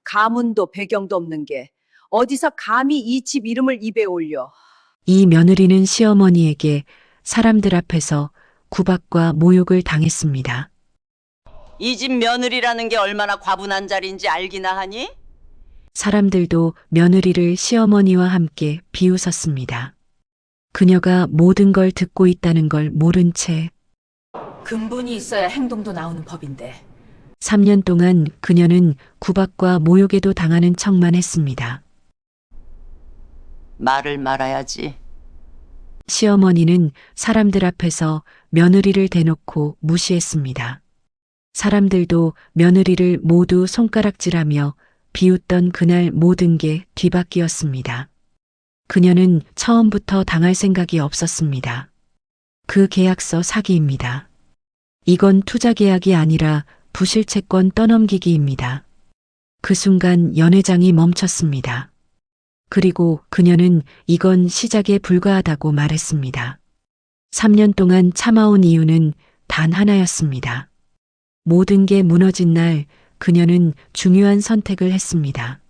가문도 배경도 없는 게 어디서 감히 이 집 이름을 입에 올려. 이 며느리는 시어머니에게 사람들 앞에서 구박과 모욕을 당했습니다. 이 집 며느리라는 게 얼마나 과분한 자리인지 알기나 하니? 사람들도 며느리를 시어머니와 함께 비웃었습니다. 그녀가 모든 걸 듣고 있다는 걸 모른 채 근본이 있어야 행동도 나오는 법인데. 3년 동안 그녀는 구박과 모욕에도 당하는 척만 했습니다. 말을 말아야지. 시어머니는 사람들 앞에서 며느리를 대놓고 무시했습니다. 사람들도 며느리를 모두 손가락질하며 비웃던 그날 모든 게 뒤바뀌었습니다. 그녀는 처음부터 당할 생각이 없었습니다. 그 계약서 사기입니다. 이건 투자 계약이 아니라 부실채권 떠넘기기입니다. 그 순간 연회장이 멈췄습니다. 그리고 그녀는 이건 시작에 불과하다고 말했습니다. 3년 동안 참아온 이유는 단 하나였습니다. 모든 게 무너진 날 그녀는 중요한 선택을 했습니다.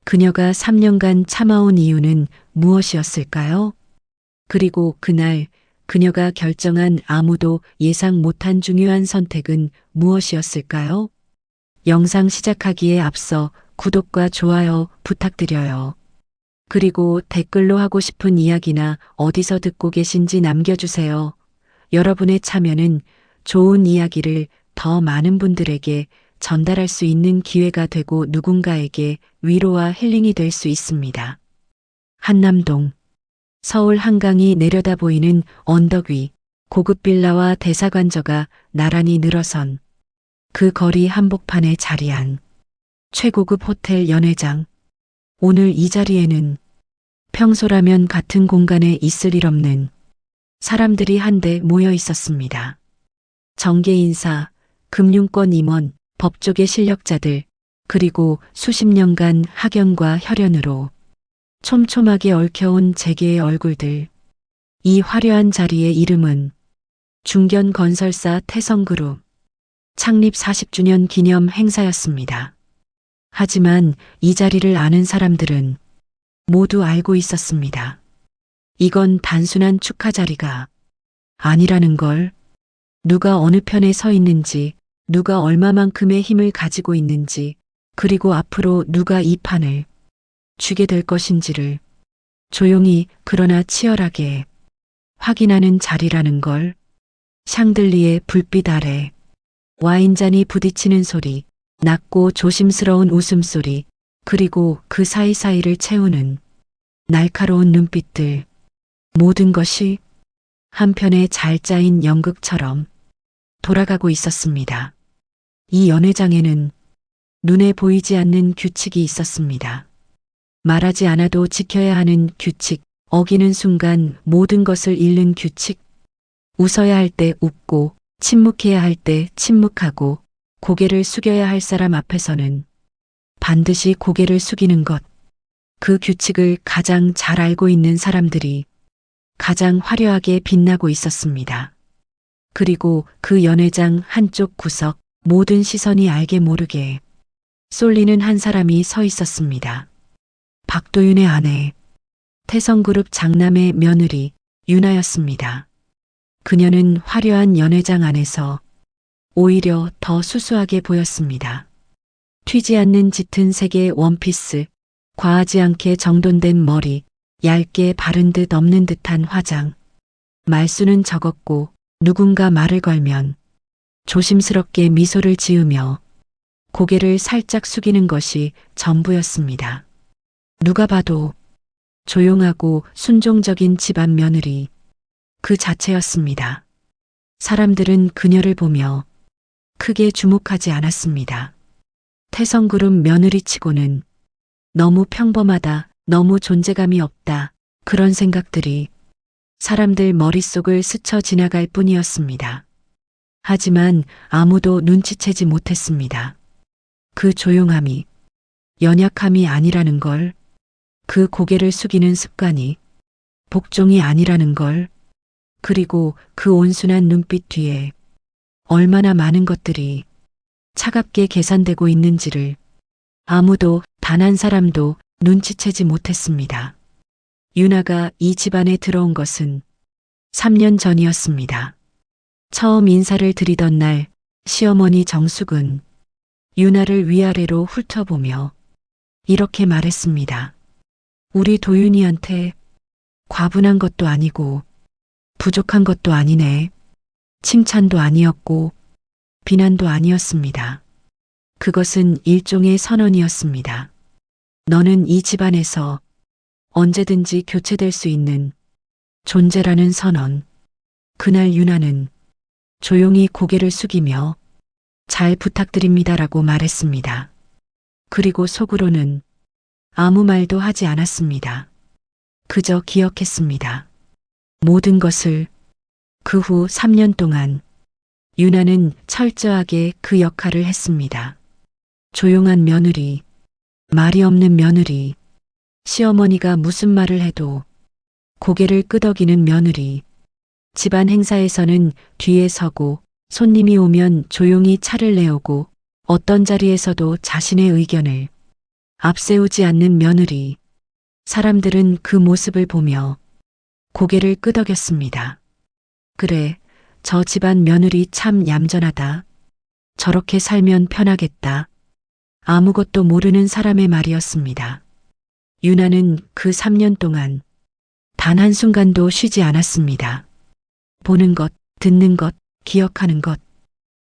그녀가 3년간 참아온 이유는 무엇이었을까요? 그리고 그날 그녀가 결정한 아무도 예상 못한 중요한 선택은 무엇이었을까요? 영상 시작하기에 앞서 구독과 좋아요 부탁드려요. 그리고 댓글로 하고 싶은 이야기나 어디서 듣고 계신지 남겨주세요. 여러분의 참여는 좋은 이야기를 더 많은 분들에게 전달할 수 있는 기회가 되고 누군가에게 위로와 힐링이 될 수 있습니다. 한남동 서울 한강이 내려다 보이는 언덕 위 고급 빌라와 대사관저가 나란히 늘어선 그 거리 한복판에 자리한 최고급 호텔 연회장. 오늘 이 자리에는 평소라면 같은 공간에 있을 일 없는 사람들이 한데 모여 있었습니다. 정계 인사, 금융권 임원, 법조계 실력자들, 그리고 수십 년간 학연과 혈연으로 촘촘하게 얽혀온 재계의 얼굴들. 이 화려한 자리의 이름은 중견건설사 태성그룹 창립 40주년 기념 행사였습니다. 하지만 이 자리를 아는 사람들은 모두 알고 있었습니다. 이건 단순한 축하 자리가 아니라는 걸. 누가 어느 편에 서 있는지, 누가 얼마만큼의 힘을 가지고 있는지, 그리고 앞으로 누가 이 판을 쥐게 될 것인지를 조용히 그러나 치열하게 확인하는 자리라는 걸. 샹들리에 불빛 아래 와인잔이 부딪히는 소리, 낮고 조심스러운 웃음소리, 그리고 그 사이사이를 채우는 날카로운 눈빛들. 모든 것이 한편의 잘 짜인 연극처럼 돌아가고 있었습니다. 이 연회장에는 눈에 보이지 않는 규칙이 있었습니다. 말하지 않아도 지켜야 하는 규칙, 어기는 순간 모든 것을 잃는 규칙. 웃어야 할 때 웃고, 침묵해야 할 때 침묵하고, 고개를 숙여야 할 사람 앞에서는 반드시 고개를 숙이는 것. 그 규칙을 가장 잘 알고 있는 사람들이 가장 화려하게 빛나고 있었습니다. 그리고 그 연회장 한쪽 구석, 모든 시선이 알게 모르게 쏠리는 한 사람이 서 있었습니다. 박도윤의 아내, 태성그룹 장남의 며느리 윤아였습니다. 그녀는 화려한 연회장 안에서 오히려 더 수수하게 보였습니다. 튀지 않는 짙은 색의 원피스, 과하지 않게 정돈된 머리, 얇게 바른 듯 없는 듯한 화장. 말수는 적었고 누군가 말을 걸면 조심스럽게 미소를 지으며 고개를 살짝 숙이는 것이 전부였습니다. 누가 봐도 조용하고 순종적인 집안 며느리, 그 자체였습니다. 사람들은 그녀를 보며 크게 주목하지 않았습니다. 태성그룹 며느리치고는 너무 평범하다, 너무 존재감이 없다, 그런 생각들이 사람들 머릿속을 스쳐 지나갈 뿐이었습니다. 하지만 아무도 눈치채지 못했습니다. 그 조용함이 연약함이 아니라는 걸, 그 고개를 숙이는 습관이 복종이 아니라는 걸, 그리고 그 온순한 눈빛 뒤에 얼마나 많은 것들이 차갑게 계산되고 있는지를 아무도 단 한 사람도 눈치채지 못했습니다. 유나가 이 집안에 들어온 것은 3년 전이었습니다. 처음 인사를 드리던 날 시어머니 정숙은 유나를 위아래로 훑어보며 이렇게 말했습니다. 우리 도윤이한테 과분한 것도 아니고 부족한 것도 아니네. 칭찬도 아니었고 비난도 아니었습니다. 그것은 일종의 선언이었습니다. 너는 이 집안에서 언제든지 교체될 수 있는 존재라는 선언. 그날 유나는 조용히 고개를 숙이며 잘 부탁드립니다라고 말했습니다. 그리고 속으로는 아무 말도 하지 않았습니다. 그저 기억했습니다. 모든 것을. 그 후 3년 동안 유나는 철저하게 그 역할을 했습니다. 조용한 며느리, 말이 없는 며느리, 시어머니가 무슨 말을 해도 고개를 끄덕이는 며느리, 집안 행사에서는 뒤에 서고 손님이 오면 조용히 차를 내오고 어떤 자리에서도 자신의 의견을 앞세우지 않는 며느리. 사람들은 그 모습을 보며 고개를 끄덕였습니다. 그래, 저 집안 며느리 참 얌전하다. 저렇게 살면 편하겠다. 아무것도 모르는 사람의 말이었습니다. 유나는 그 3년 동안 단 한순간도 쉬지 않았습니다. 보는 것, 듣는 것, 기억하는 것.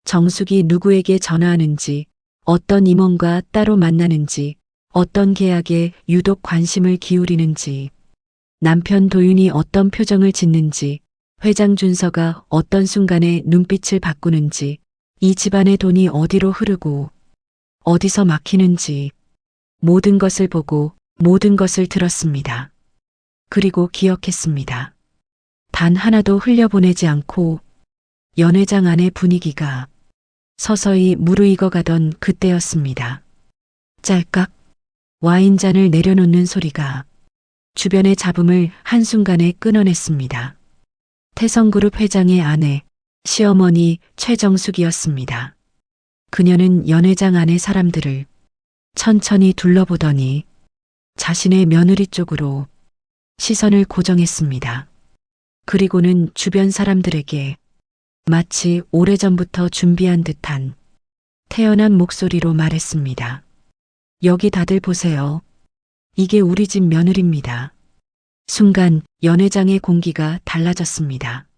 정숙이 누구에게 전화하는지, 어떤 임원과 따로 만나는지, 어떤 계약에 유독 관심을 기울이는지, 남편 도윤이 어떤 표정을 짓는지, 회장 준서가 어떤 순간에 눈빛을 바꾸는지, 이 집안의 돈이 어디로 흐르고 어디서 막히는지 모든 것을 보고 모든 것을 들었습니다. 그리고 기억했습니다. 단 하나도 흘려보내지 않고 연회장 안의 분위기가 서서히 무르익어가던 그때였습니다. 짤깍 와인잔을 내려놓는 소리가 주변의 잡음을 한순간에 끊어냈습니다. 태성그룹 회장의 아내, 시어머니 최정숙이었습니다. 그녀는 연회장 안의 사람들을 천천히 둘러보더니 자신의 며느리 쪽으로 시선을 고정했습니다. 그리고는 주변 사람들에게 마치 오래전부터 준비한 듯한 태연한 목소리로 말했습니다. 여기 다들 보세요. 이게 우리 집 며느리입니다. 순간 연회장의 공기가 달라졌습니다.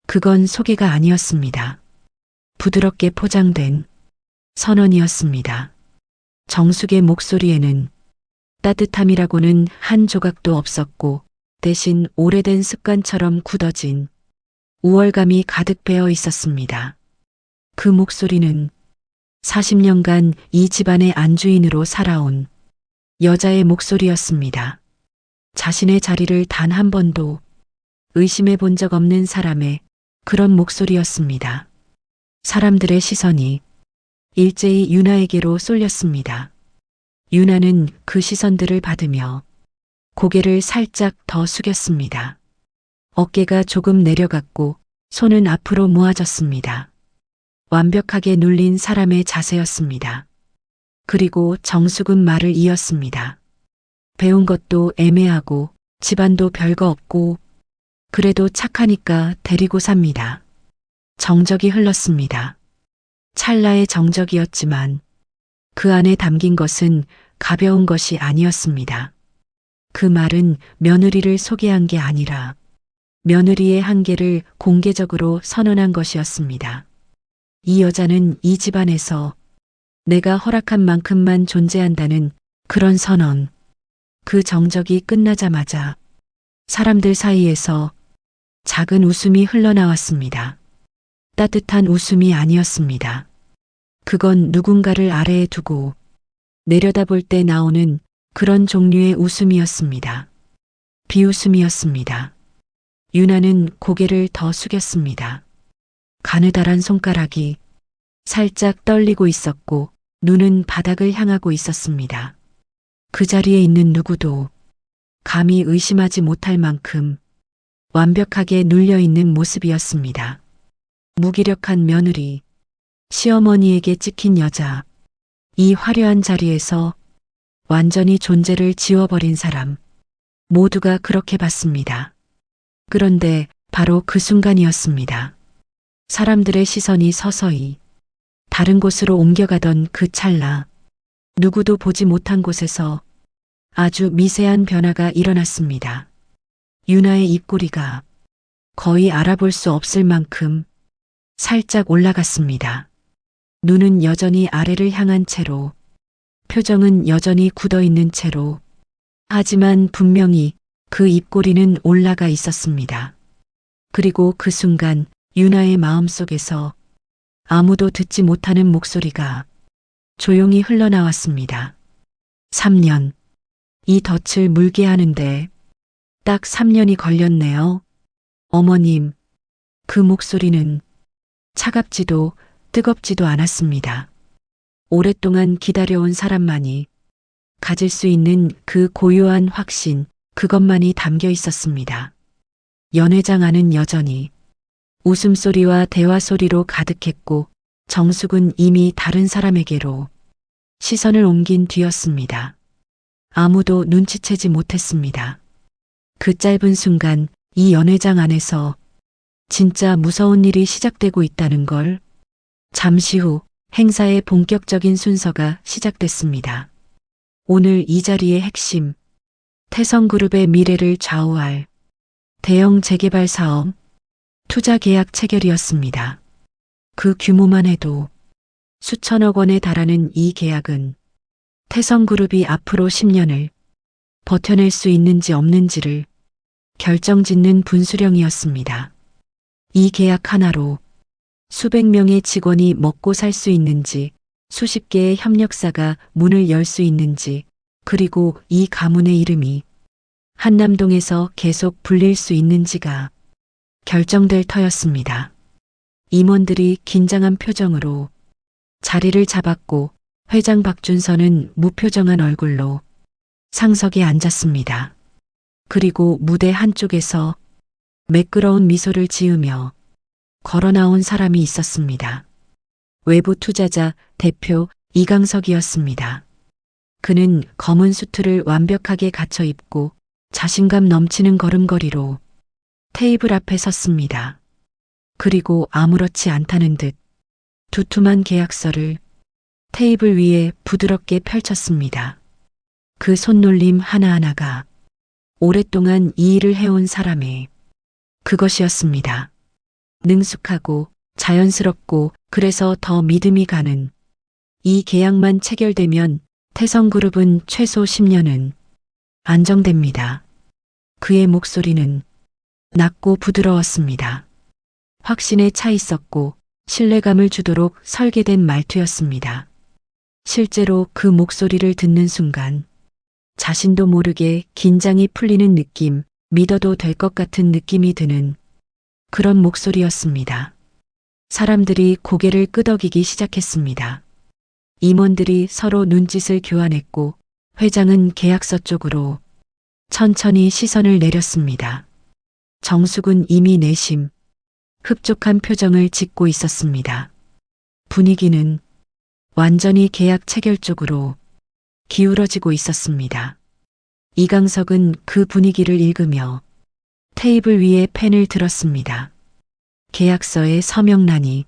그건 소개가 아니었습니다. 부드럽게 포장된 선언이었습니다. 정숙의 목소리에는 따뜻함이라고는 한 조각도 없었고 대신 오래된 습관처럼 굳어진 우월감이 가득 배어 있었습니다. 그 목소리는 40년간 이 집안의 안주인으로 살아온 여자의 목소리였습니다. 자신의 자리를 단 한 번도 의심해 본 적 없는 사람의 그런 목소리였습니다. 사람들의 시선이 일제히 유나에게로 쏠렸습니다. 유나는 그 시선들을 받으며 고개를 살짝 더 숙였습니다. 어깨가 조금 내려갔고 손은 앞으로 모아졌습니다. 완벽하게 눌린 사람의 자세였습니다. 그리고 정숙은 말을 이었습니다. 배운 것도 애매하고 집안도 별거 없고 그래도 착하니까 데리고 삽니다. 정적이 흘렀습니다. 찰나의 정적이었지만 그 안에 담긴 것은 가벼운 것이 아니었습니다. 그 말은 며느리를 소개한 게 아니라 며느리의 한계를 공개적으로 선언한 것이었습니다. 이 여자는 이 집안에서 내가 허락한 만큼만 존재한다는 그런 선언. 그 정적이 끝나자마자 사람들 사이에서 작은 웃음이 흘러나왔습니다. 따뜻한 웃음이 아니었습니다. 그건 누군가를 아래에 두고 내려다볼 때 나오는 그런 종류의 웃음이었습니다. 비웃음이었습니다. 유나는 고개를 더 숙였습니다. 가느다란 손가락이 살짝 떨리고 있었고 눈은 바닥을 향하고 있었습니다. 그 자리에 있는 누구도 감히 의심하지 못할 만큼 완벽하게 눌려있는 모습이었습니다. 무기력한 며느리, 시어머니에게 찍힌 여자, 이 화려한 자리에서 완전히 존재를 지워버린 사람. 모두가 그렇게 봤습니다. 그런데 바로 그 순간이었습니다. 사람들의 시선이 서서히 다른 곳으로 옮겨가던 그 찰나, 누구도 보지 못한 곳에서 아주 미세한 변화가 일어났습니다. 유나의 입꼬리가 거의 알아볼 수 없을 만큼 살짝 올라갔습니다. 눈은 여전히 아래를 향한 채로, 표정은 여전히 굳어 있는 채로, 하지만 분명히 그 입꼬리는 올라가 있었습니다. 그리고 그 순간 유나의 마음속에서 아무도 듣지 못하는 목소리가 조용히 흘러나왔습니다. 3년. 이 덫을 물게 하는데 딱 3년이 걸렸네요. 어머님. 그 목소리는 차갑지도 뜨겁지도 않았습니다. 오랫동안 기다려온 사람만이 가질 수 있는 그 고요한 확신, 그것만이 담겨 있었습니다. 연회장 안은 여전히 웃음소리와 대화소리로 가득했고 정숙은 이미 다른 사람에게로 시선을 옮긴 뒤였습니다. 아무도 눈치채지 못했습니다. 그 짧은 순간 이 연회장 안에서 진짜 무서운 일이 시작되고 있다는 걸. 잠시 후 행사의 본격적인 순서가 시작됐습니다. 오늘 이 자리의 핵심, 태성그룹의 미래를 좌우할 대형 재개발 사업, 투자 계약 체결이었습니다. 그 규모만 해도 수천억 원에 달하는 이 계약은 태성그룹이 앞으로 10년을 버텨낼 수 있는지 없는지를 결정짓는 분수령이었습니다. 이 계약 하나로 수백 명의 직원이 먹고 살 수 있는지, 수십 개의 협력사가 문을 열 수 있는지, 그리고 이 가문의 이름이 한남동에서 계속 불릴 수 있는지가 결정될 터였습니다. 임원들이 긴장한 표정으로 자리를 잡았고 회장 박준선은 무표정한 얼굴로 상석에 앉았습니다. 그리고 무대 한쪽에서 매끄러운 미소를 지으며 걸어 나온 사람이 있었습니다. 외부 투자자 대표 이강석이었습니다. 그는 검은 수트를 완벽하게 갖춰 입고 자신감 넘치는 걸음걸이로 테이블 앞에 섰습니다. 그리고 아무렇지 않다는 듯 두툼한 계약서를 테이블 위에 부드럽게 펼쳤습니다. 그 손놀림 하나하나가 오랫동안 이 일을 해온 사람의 그것이었습니다. 능숙하고 자연스럽고 그래서 더 믿음이 가는 이 계약만 체결되면 태성그룹은 최소 10년은 안정됩니다. 그의 목소리는 낮고 부드러웠습니다. 확신에 차 있었고 신뢰감을 주도록 설계된 말투였습니다. 실제로 그 목소리를 듣는 순간 자신도 모르게 긴장이 풀리는 느낌, 믿어도 될 것 같은 느낌이 드는 그런 목소리였습니다. 사람들이 고개를 끄덕이기 시작했습니다. 임원들이 서로 눈짓을 교환했고 회장은 계약서 쪽으로 천천히 시선을 내렸습니다. 정숙은 이미 내심 흡족한 표정을 짓고 있었습니다. 분위기는 완전히 계약 체결 쪽으로 기울어지고 있었습니다. 이강석은 그 분위기를 읽으며 테이블 위에 펜을 들었습니다. 계약서의 서명란이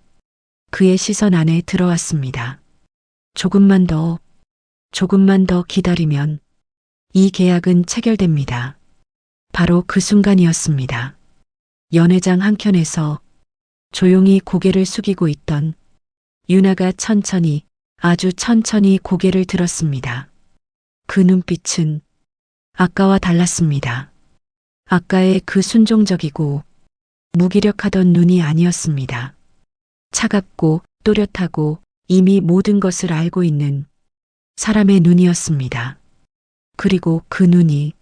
그의 시선 안에 들어왔습니다. 조금만 더 기다리면 이 계약은 체결됩니다. 바로 그 순간이었습니다. 연회장 한켠에서 조용히 고개를 숙이고 있던 유나가 천천히, 아주 천천히 고개를 들었습니다. 그 눈빛은 아까와 달랐습니다. 아까의 그 순종적이고 무기력하던 눈이 아니었습니다. 차갑고 또렷하고 이미 모든 것을 알고 있는 사람의 눈이었습니다. 그리고 그 눈이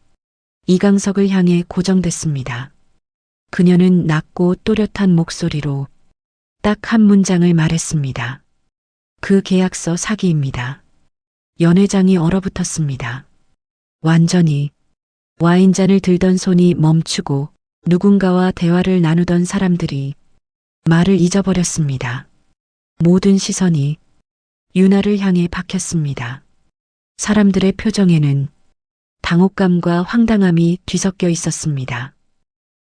이강석을 향해 고정됐습니다. 그녀는 낮고 또렷한 목소리로 딱 한 문장을 말했습니다. 그 계약서 사기입니다. 연회장이 얼어붙었습니다. 완전히. 와인잔을 들던 손이 멈추고 누군가와 대화를 나누던 사람들이 말을 잊어버렸습니다. 모든 시선이 유나를 향해 박혔습니다. 사람들의 표정에는 당혹감과 황당함이 뒤섞여 있었습니다.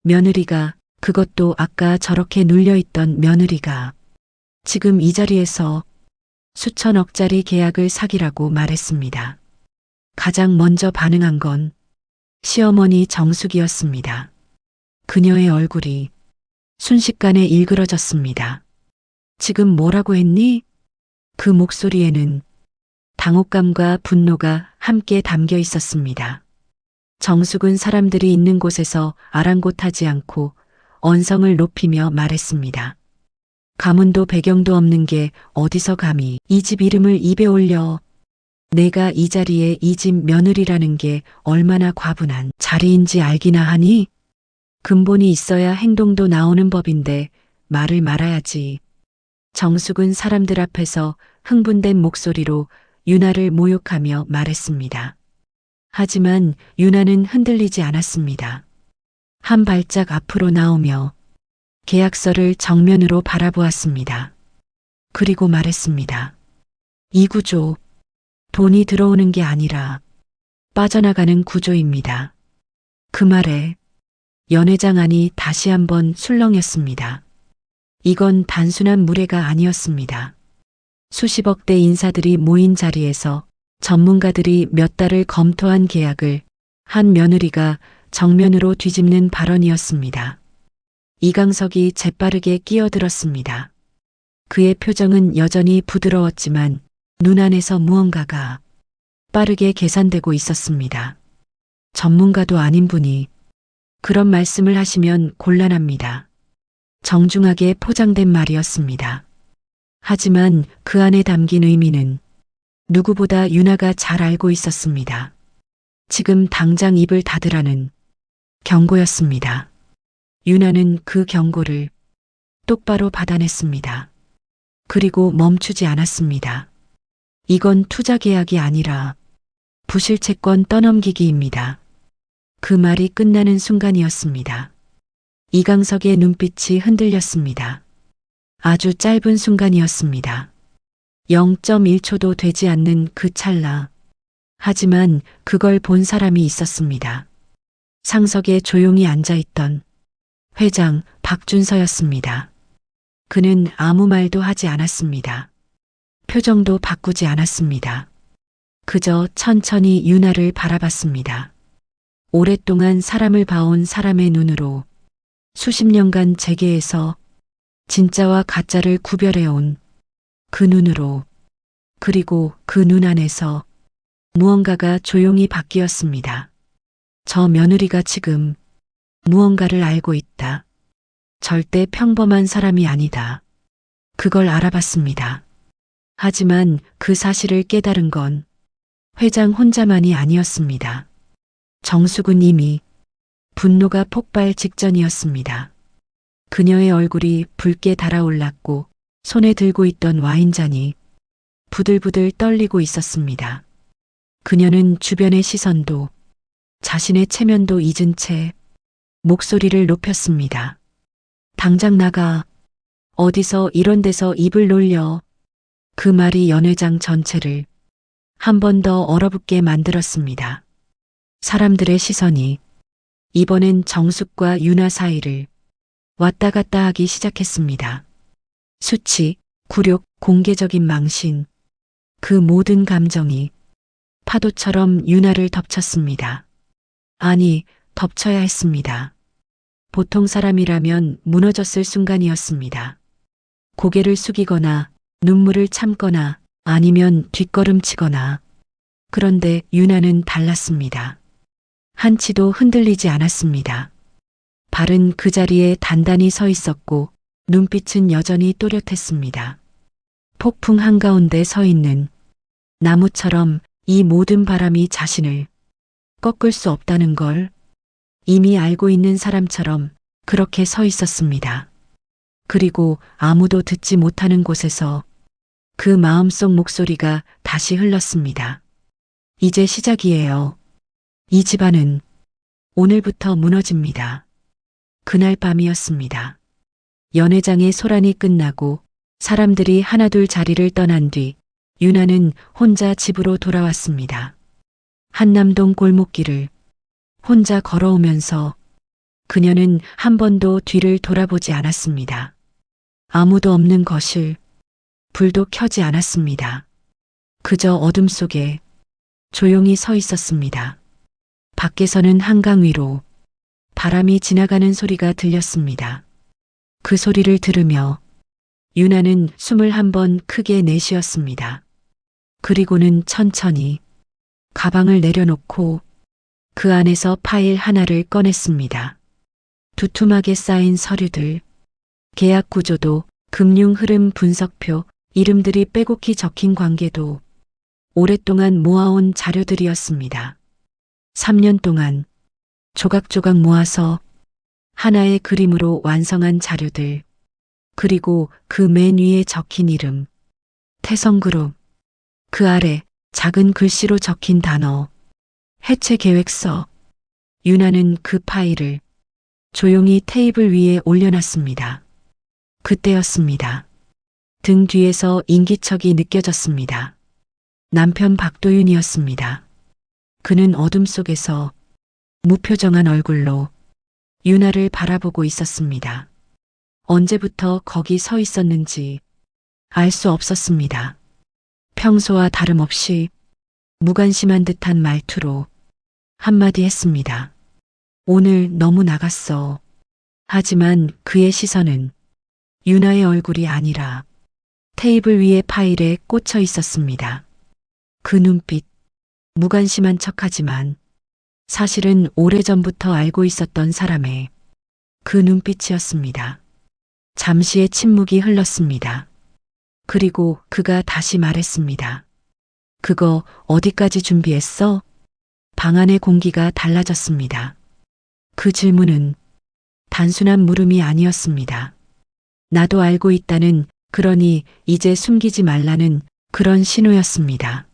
며느리가, 그것도 아까 저렇게 눌려있던 며느리가 지금 이 자리에서 수천억짜리 계약을 사기라고 말했습니다. 가장 먼저 반응한 건 시어머니 정숙이었습니다. 그녀의 얼굴이 순식간에 일그러졌습니다. 지금 뭐라고 했니? 그 목소리에는 당혹감과 분노가 함께 담겨 있었습니다. 정숙은 사람들이 있는 곳에서 아랑곳하지 않고 언성을 높이며 말했습니다. 가문도 배경도 없는 게 어디서 감히 이 집 이름을 입에 올려. 내가 이 자리에 이 집 며느리라는 게 얼마나 과분한 자리인지 알기나 하니? 근본이 있어야 행동도 나오는 법인데 말을 말아야지. 정숙은 사람들 앞에서 흥분된 목소리로 유나를 모욕하며 말했습니다. 하지만 유나는 흔들리지 않았습니다. 한 발짝 앞으로 나오며 계약서를 정면으로 바라보았습니다. 그리고 말했습니다. 이 구조, 돈이 들어오는 게 아니라 빠져나가는 구조입니다. 그 말에 연회장 안이 다시 한번 술렁였습니다. 이건 단순한 무례가 아니었습니다. 수십억 대 인사들이 모인 자리에서 전문가들이 몇 달을 검토한 계약을 한 며느리가 정면으로 뒤집는 발언이었습니다. 이강석이 재빠르게 끼어들었습니다. 그의 표정은 여전히 부드러웠지만 눈 안에서 무언가가 빠르게 계산되고 있었습니다. 전문가도 아닌 분이 그런 말씀을 하시면 곤란합니다. 정중하게 포장된 말이었습니다. 하지만 그 안에 담긴 의미는 누구보다 유나가 잘 알고 있었습니다. 지금 당장 입을 닫으라는 경고였습니다. 유나는 그 경고를 똑바로 받아냈습니다. 그리고 멈추지 않았습니다. 이건 투자 계약이 아니라 부실채권 떠넘기기입니다. 그 말이 끝나는 순간이었습니다. 이강석의 눈빛이 흔들렸습니다. 아주 짧은 순간이었습니다. 0.1초도 되지 않는 그 찰나. 하지만 그걸 본 사람이 있었습니다. 상석에 조용히 앉아있던 회장 박준서였습니다. 그는 아무 말도 하지 않았습니다. 표정도 바꾸지 않았습니다. 그저 천천히 유나를 바라봤습니다. 오랫동안 사람을 봐온 사람의 눈으로 수십 년간 재계에서 진짜와 가짜를 구별해온 그 눈으로, 그리고 그 눈 안에서 무언가가 조용히 바뀌었습니다. 저 며느리가 지금 무언가를 알고 있다. 절대 평범한 사람이 아니다. 그걸 알아봤습니다. 하지만 그 사실을 깨달은 건 회장 혼자만이 아니었습니다. 정숙은 이미 분노가 폭발 직전이었습니다. 그녀의 얼굴이 붉게 달아올랐고 손에 들고 있던 와인잔이 부들부들 떨리고 있었습니다. 그녀는 주변의 시선도 자신의 체면도 잊은 채 목소리를 높였습니다. 당장 나가. 어디서 이런 데서 입을 놀려. 그 말이 연회장 전체를 한 번 더 얼어붙게 만들었습니다. 사람들의 시선이 이번엔 정숙과 유나 사이를 왔다 갔다 하기 시작했습니다. 수치, 굴욕, 공개적인 망신, 그 모든 감정이 파도처럼 유나를 덮쳤습니다. 아니, 덮쳐야 했습니다. 보통 사람이라면 무너졌을 순간이었습니다. 고개를 숙이거나 눈물을 참거나 아니면 뒷걸음치거나. 그런데 유나는 달랐습니다. 한치도 흔들리지 않았습니다. 발은 그 자리에 단단히 서 있었고 눈빛은 여전히 또렷했습니다. 폭풍 한가운데 서 있는 나무처럼 이 모든 바람이 자신을 꺾을 수 없다는 걸 이미 알고 있는 사람처럼 그렇게 서 있었습니다. 그리고 아무도 듣지 못하는 곳에서 그 마음속 목소리가 다시 흘렀습니다. 이제 시작이에요. 이 집안은 오늘부터 무너집니다. 그날 밤이었습니다. 연회장의 소란이 끝나고 사람들이 하나둘 자리를 떠난 뒤 유나는 혼자 집으로 돌아왔습니다. 한남동 골목길을 혼자 걸어오면서 그녀는 한 번도 뒤를 돌아보지 않았습니다. 아무도 없는 거실, 불도 켜지 않았습니다. 그저 어둠 속에 조용히 서 있었습니다. 밖에서는 한강 위로 바람이 지나가는 소리가 들렸습니다. 그 소리를 들으며 유나는 숨을 한 번 크게 내쉬었습니다. 그리고는 천천히 가방을 내려놓고 그 안에서 파일 하나를 꺼냈습니다. 두툼하게 쌓인 서류들, 계약 구조도, 금융 흐름 분석표, 이름들이 빼곡히 적힌 관계도 오랫동안 모아온 자료들이었습니다. 3년 동안 조각조각 모아서 하나의 그림으로 완성한 자료들, 그리고 그 맨 위에 적힌 이름, 태성그룹, 그 아래 작은 글씨로 적힌 단어, 해체 계획서. 유나는 그 파일을 조용히 테이블 위에 올려놨습니다. 그때였습니다. 등 뒤에서 인기척이 느껴졌습니다. 남편 박도윤이었습니다. 그는 어둠 속에서 무표정한 얼굴로 유나를 바라보고 있었습니다. 언제부터 거기 서 있었는지 알 수 없었습니다. 평소와 다름없이 무관심한 듯한 말투로 한마디 했습니다. 오늘 너무 나갔어. 하지만 그의 시선은 유나의 얼굴이 아니라 테이블 위의 파일에 꽂혀 있었습니다. 그 눈빛, 무관심한 척하지만 사실은 오래전부터 알고 있었던 사람의 그 눈빛이었습니다. 잠시의 침묵이 흘렀습니다. 그리고 그가 다시 말했습니다. 그거 어디까지 준비했어? 방 안의 공기가 달라졌습니다. 그 질문은 단순한 물음이 아니었습니다. 나도 알고 있다는, 그러니 이제 숨기지 말라는 그런 신호였습니다.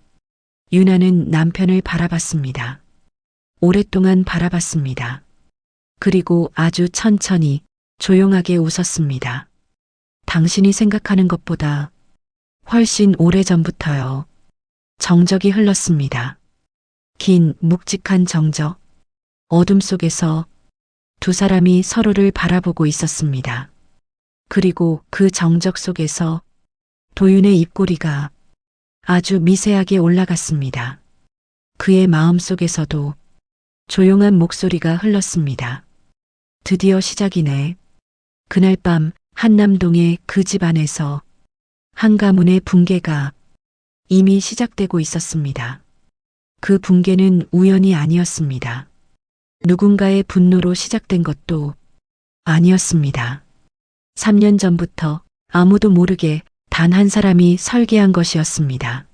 유나는 남편을 바라봤습니다. 오랫동안 바라봤습니다. 그리고 아주 천천히 조용하게 웃었습니다. 당신이 생각하는 것보다 훨씬 오래전부터요. 정적이 흘렀습니다. 긴 묵직한 정적. 어둠 속에서 두 사람이 서로를 바라보고 있었습니다. 그리고 그 정적 속에서 도윤의 입꼬리가 아주 미세하게 올라갔습니다. 그의 마음 속에서도 조용한 목소리가 흘렀습니다. 드디어 시작이네. 그날 밤 한남동의 그 집 안에서 한 가문의 붕괴가 이미 시작되고 있었습니다. 그 붕괴는 우연이 아니었습니다. 누군가의 분노로 시작된 것도 아니었습니다. 3년 전부터 아무도 모르게 단 한 사람이 설계한 것이었습니다.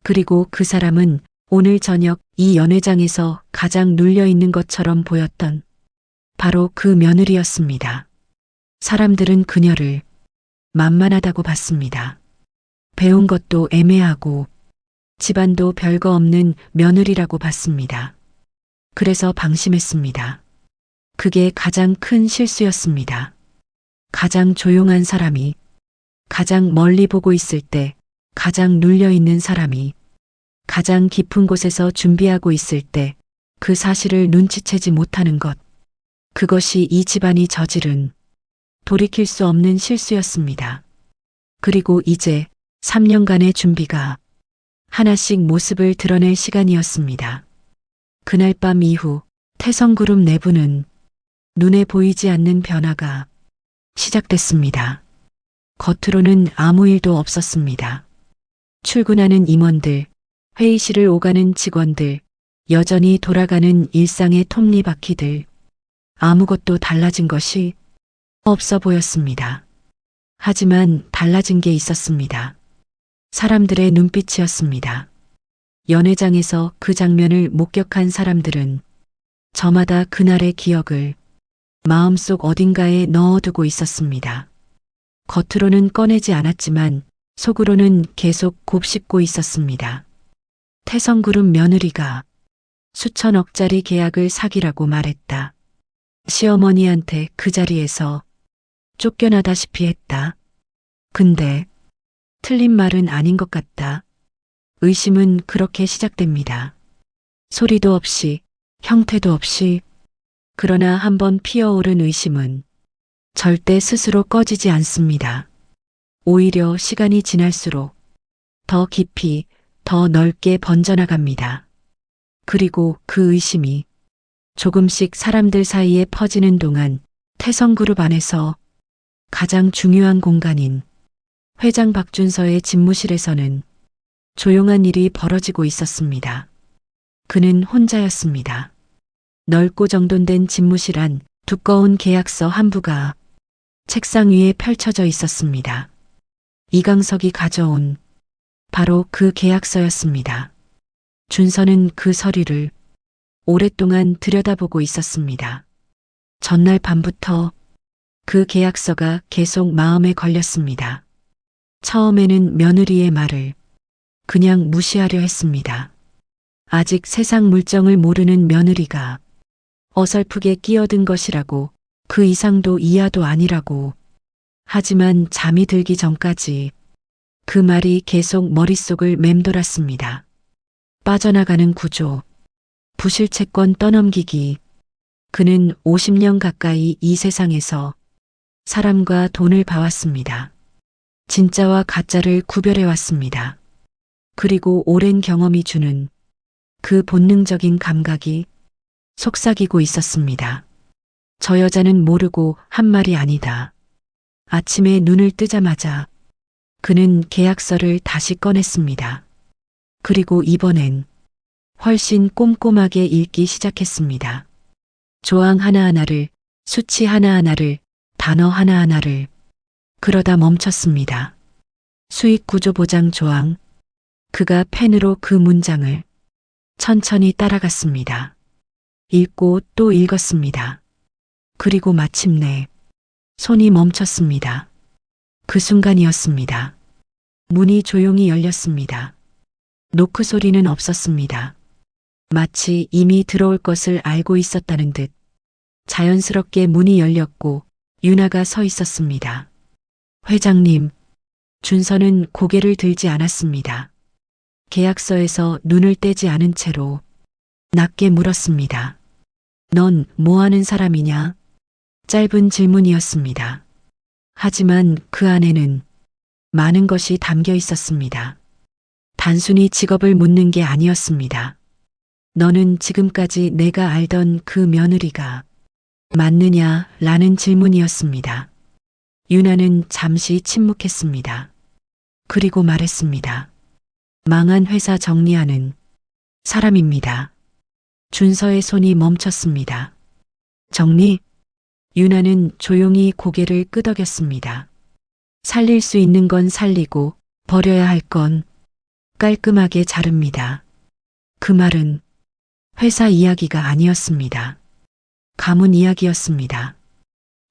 그리고 그 사람은 오늘 저녁 이 연회장에서 가장 눌려있는 것처럼 보였던 바로 그 며느리였습니다. 사람들은 그녀를 만만하다고 봤습니다. 배운 것도 애매하고 집안도 별거 없는 며느리라고 봤습니다. 그래서 방심했습니다. 그게 가장 큰 실수였습니다. 가장 조용한 사람이, 가장 멀리 보고 있을 때 가장 눌려있는 사람이, 가장 깊은 곳에서 준비하고 있을 때 그 사실을 눈치채지 못하는 것. 그것이 이 집안이 저지른 돌이킬 수 없는 실수였습니다. 그리고 이제 3년간의 준비가 하나씩 모습을 드러낼 시간이었습니다. 그날 밤 이후 태성그룹 내부는 눈에 보이지 않는 변화가 시작됐습니다. 겉으로는 아무 일도 없었습니다. 출근하는 임원들, 회의실을 오가는 직원들, 여전히 돌아가는 일상의 톱니바퀴들, 아무것도 달라진 것이 없어 보였습니다. 하지만 달라진 게 있었습니다. 사람들의 눈빛이었습니다. 연회장에서 그 장면을 목격한 사람들은 저마다 그날의 기억을 마음속 어딘가에 넣어두고 있었습니다. 겉으로는 꺼내지 않았지만 속으로는 계속 곱씹고 있었습니다. 태성그룹 며느리가 수천억짜리 계약을 사기라고 말했다. 시어머니한테 그 자리에서 쫓겨나다시피 했다. 근데 틀린 말은 아닌 것 같다. 의심은 그렇게 시작됩니다. 소리도 없이, 형태도 없이. 그러나 한번 피어오른 의심은 절대 스스로 꺼지지 않습니다. 오히려 시간이 지날수록 더 깊이, 더 넓게 번져나갑니다. 그리고 그 의심이 조금씩 사람들 사이에 퍼지는 동안 태성그룹 안에서 가장 중요한 공간인 회장 박준서의 집무실에서는 조용한 일이 벌어지고 있었습니다. 그는 혼자였습니다. 넓고 정돈된 집무실 안 두꺼운 계약서 한 부가 책상 위에 펼쳐져 있었습니다. 이강석이 가져온 바로 그 계약서였습니다. 준서는 그 서류를 오랫동안 들여다보고 있었습니다. 전날 밤부터 그 계약서가 계속 마음에 걸렸습니다. 처음에는 며느리의 말을 그냥 무시하려 했습니다. 아직 세상 물정을 모르는 며느리가 어설프게 끼어든 것이라고, 그 이상도 이하도 아니라고. 하지만 잠이 들기 전까지 그 말이 계속 머릿속을 맴돌았습니다. 빠져나가는 구조, 부실채권 떠넘기기. 그는 50년 가까이 이 세상에서 사람과 돈을 봐왔습니다. 진짜와 가짜를 구별해왔습니다. 그리고 오랜 경험이 주는 그 본능적인 감각이 속삭이고 있었습니다. 저 여자는 모르고 한 말이 아니다. 아침에 눈을 뜨자마자 그는 계약서를 다시 꺼냈습니다. 그리고 이번엔 훨씬 꼼꼼하게 읽기 시작했습니다. 조항 하나하나를, 수치 하나하나를, 단어 하나하나를. 그러다 멈췄습니다. 수익구조보장 조항. 그가 펜으로 그 문장을 천천히 따라갔습니다. 읽고 또 읽었습니다. 그리고 마침내 손이 멈췄습니다. 그 순간이었습니다. 문이 조용히 열렸습니다. 노크 소리는 없었습니다. 마치 이미 들어올 것을 알고 있었다는 듯 자연스럽게 문이 열렸고 윤아가 서 있었습니다. 회장님. 준서는 고개를 들지 않았습니다. 계약서에서 눈을 떼지 않은 채로 낮게 물었습니다. 넌 뭐 하는 사람이냐? 짧은 질문이었습니다. 하지만 그 안에는 많은 것이 담겨 있었습니다. 단순히 직업을 묻는 게 아니었습니다. 너는 지금까지 내가 알던 그 며느리가 맞느냐? 라는 질문이었습니다. 윤아는 잠시 침묵했습니다. 그리고 말했습니다. 망한 회사 정리하는 사람입니다. 준서의 손이 멈췄습니다. 정리? 윤아는 조용히 고개를 끄덕였습니다. 살릴 수 있는 건 살리고 버려야 할 건 깔끔하게 자릅니다. 그 말은 회사 이야기가 아니었습니다. 가문 이야기였습니다.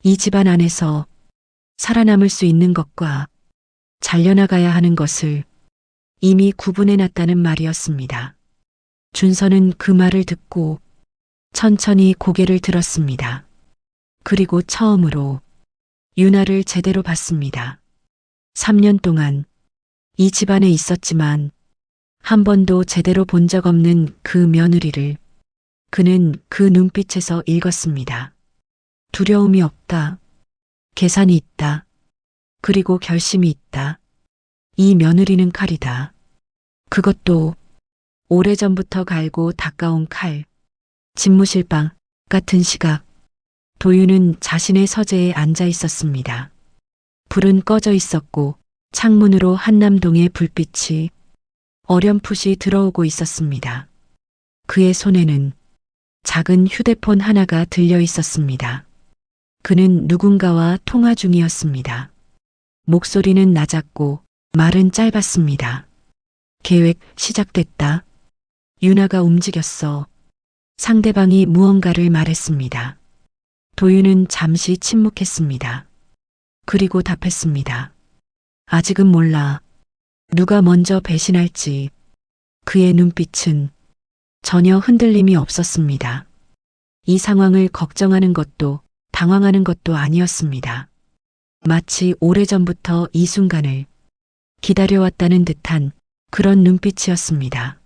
이 집안 안에서 살아남을 수 있는 것과 잘려나가야 하는 것을 이미 구분해놨다는 말이었습니다. 준서는 그 말을 듣고 천천히 고개를 들었습니다. 그리고 처음으로 윤아를 제대로 봤습니다. 3년 동안 이 집안에 있었지만 한 번도 제대로 본 적 없는 그 며느리를 그는 그 눈빛에서 읽었습니다. 두려움이 없다. 계산이 있다. 그리고 결심이 있다. 이 며느리는 칼이다. 그것도 오래전부터 갈고 닦아온 칼. 집무실 방 같은 시각. 도윤은 자신의 서재에 앉아 있었습니다. 불은 꺼져 있었고 창문으로 한남동의 불빛이 어렴풋이 들어오고 있었습니다. 그의 손에는 작은 휴대폰 하나가 들려 있었습니다. 그는 누군가와 통화 중이었습니다. 목소리는 낮았고 말은 짧았습니다. 계획 시작됐다. 윤아가 움직였어. 상대방이 무언가를 말했습니다. 도윤은 잠시 침묵했습니다. 그리고 답했습니다. 아직은 몰라. 누가 먼저 배신할지. 그의 눈빛은 전혀 흔들림이 없었습니다. 이 상황을 걱정하는 것도 당황하는 것도 아니었습니다. 마치 오래전부터 이 순간을 기다려왔다는 듯한 그런 눈빛이었습니다.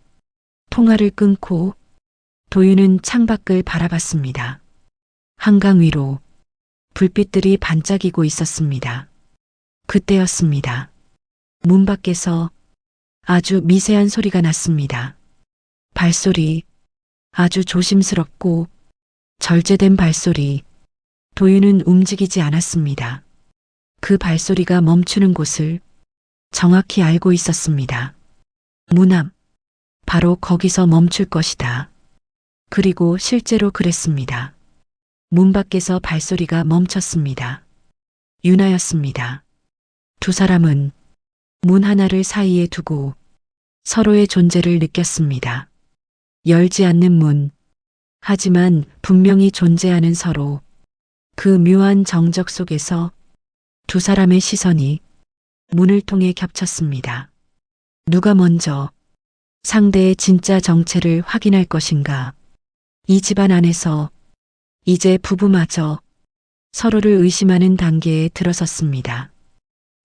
통화를 끊고 도윤은 창밖을 바라봤습니다. 한강 위로 불빛들이 반짝이고 있었습니다. 그때였습니다. 문 밖에서 아주 미세한 소리가 났습니다. 발소리, 아주 조심스럽고 절제된 발소리. 도윤은 움직이지 않았습니다. 그 발소리가 멈추는 곳을 정확히 알고 있었습니다. 문 앞, 바로 거기서 멈출 것이다. 그리고 실제로 그랬습니다. 문 밖에서 발소리가 멈췄습니다. 유나였습니다. 두 사람은 문 하나를 사이에 두고 서로의 존재를 느꼈습니다. 열지 않는 문, 하지만 분명히 존재하는 서로. 그 묘한 정적 속에서 두 사람의 시선이 문을 통해 겹쳤습니다. 누가 먼저 상대의 진짜 정체를 확인할 것인가? 이 집안 안에서 이제 부부마저 서로를 의심하는 단계에 들어섰습니다.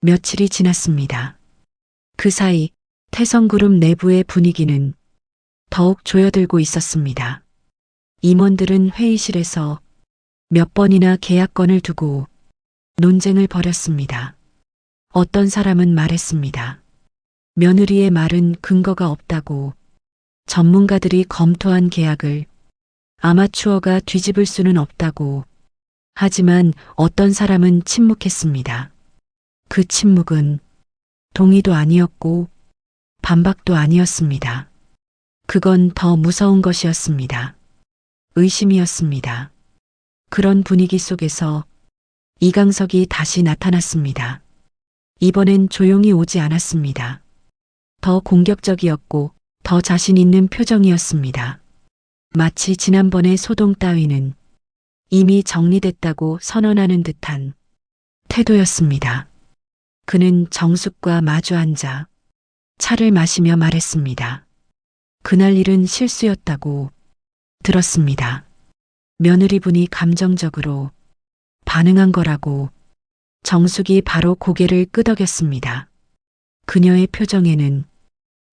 며칠이 지났습니다. 그 사이 태성그룹 내부의 분위기는 더욱 조여들고 있었습니다. 임원들은 회의실에서 몇 번이나 계약건을 두고 논쟁을 벌였습니다. 어떤 사람은 말했습니다. 며느리의 말은 근거가 없다고. 전문가들이 검토한 계약을 아마추어가 뒤집을 수는 없다고. 하지만 어떤 사람은 침묵했습니다. 그 침묵은 동의도 아니었고 반박도 아니었습니다. 그건 더 무서운 것이었습니다. 의심이었습니다. 그런 분위기 속에서 이강석이 다시 나타났습니다. 이번엔 조용히 오지 않았습니다. 더 공격적이었고 더 자신 있는 표정이었습니다. 마치 지난번의 소동 따위는 이미 정리됐다고 선언하는 듯한 태도였습니다. 그는 정숙과 마주 앉아 차를 마시며 말했습니다. 그날 일은 실수였다고 들었습니다. 며느리분이 감정적으로 반응한 거라고. 정숙이 바로 고개를 끄덕였습니다. 그녀의 표정에는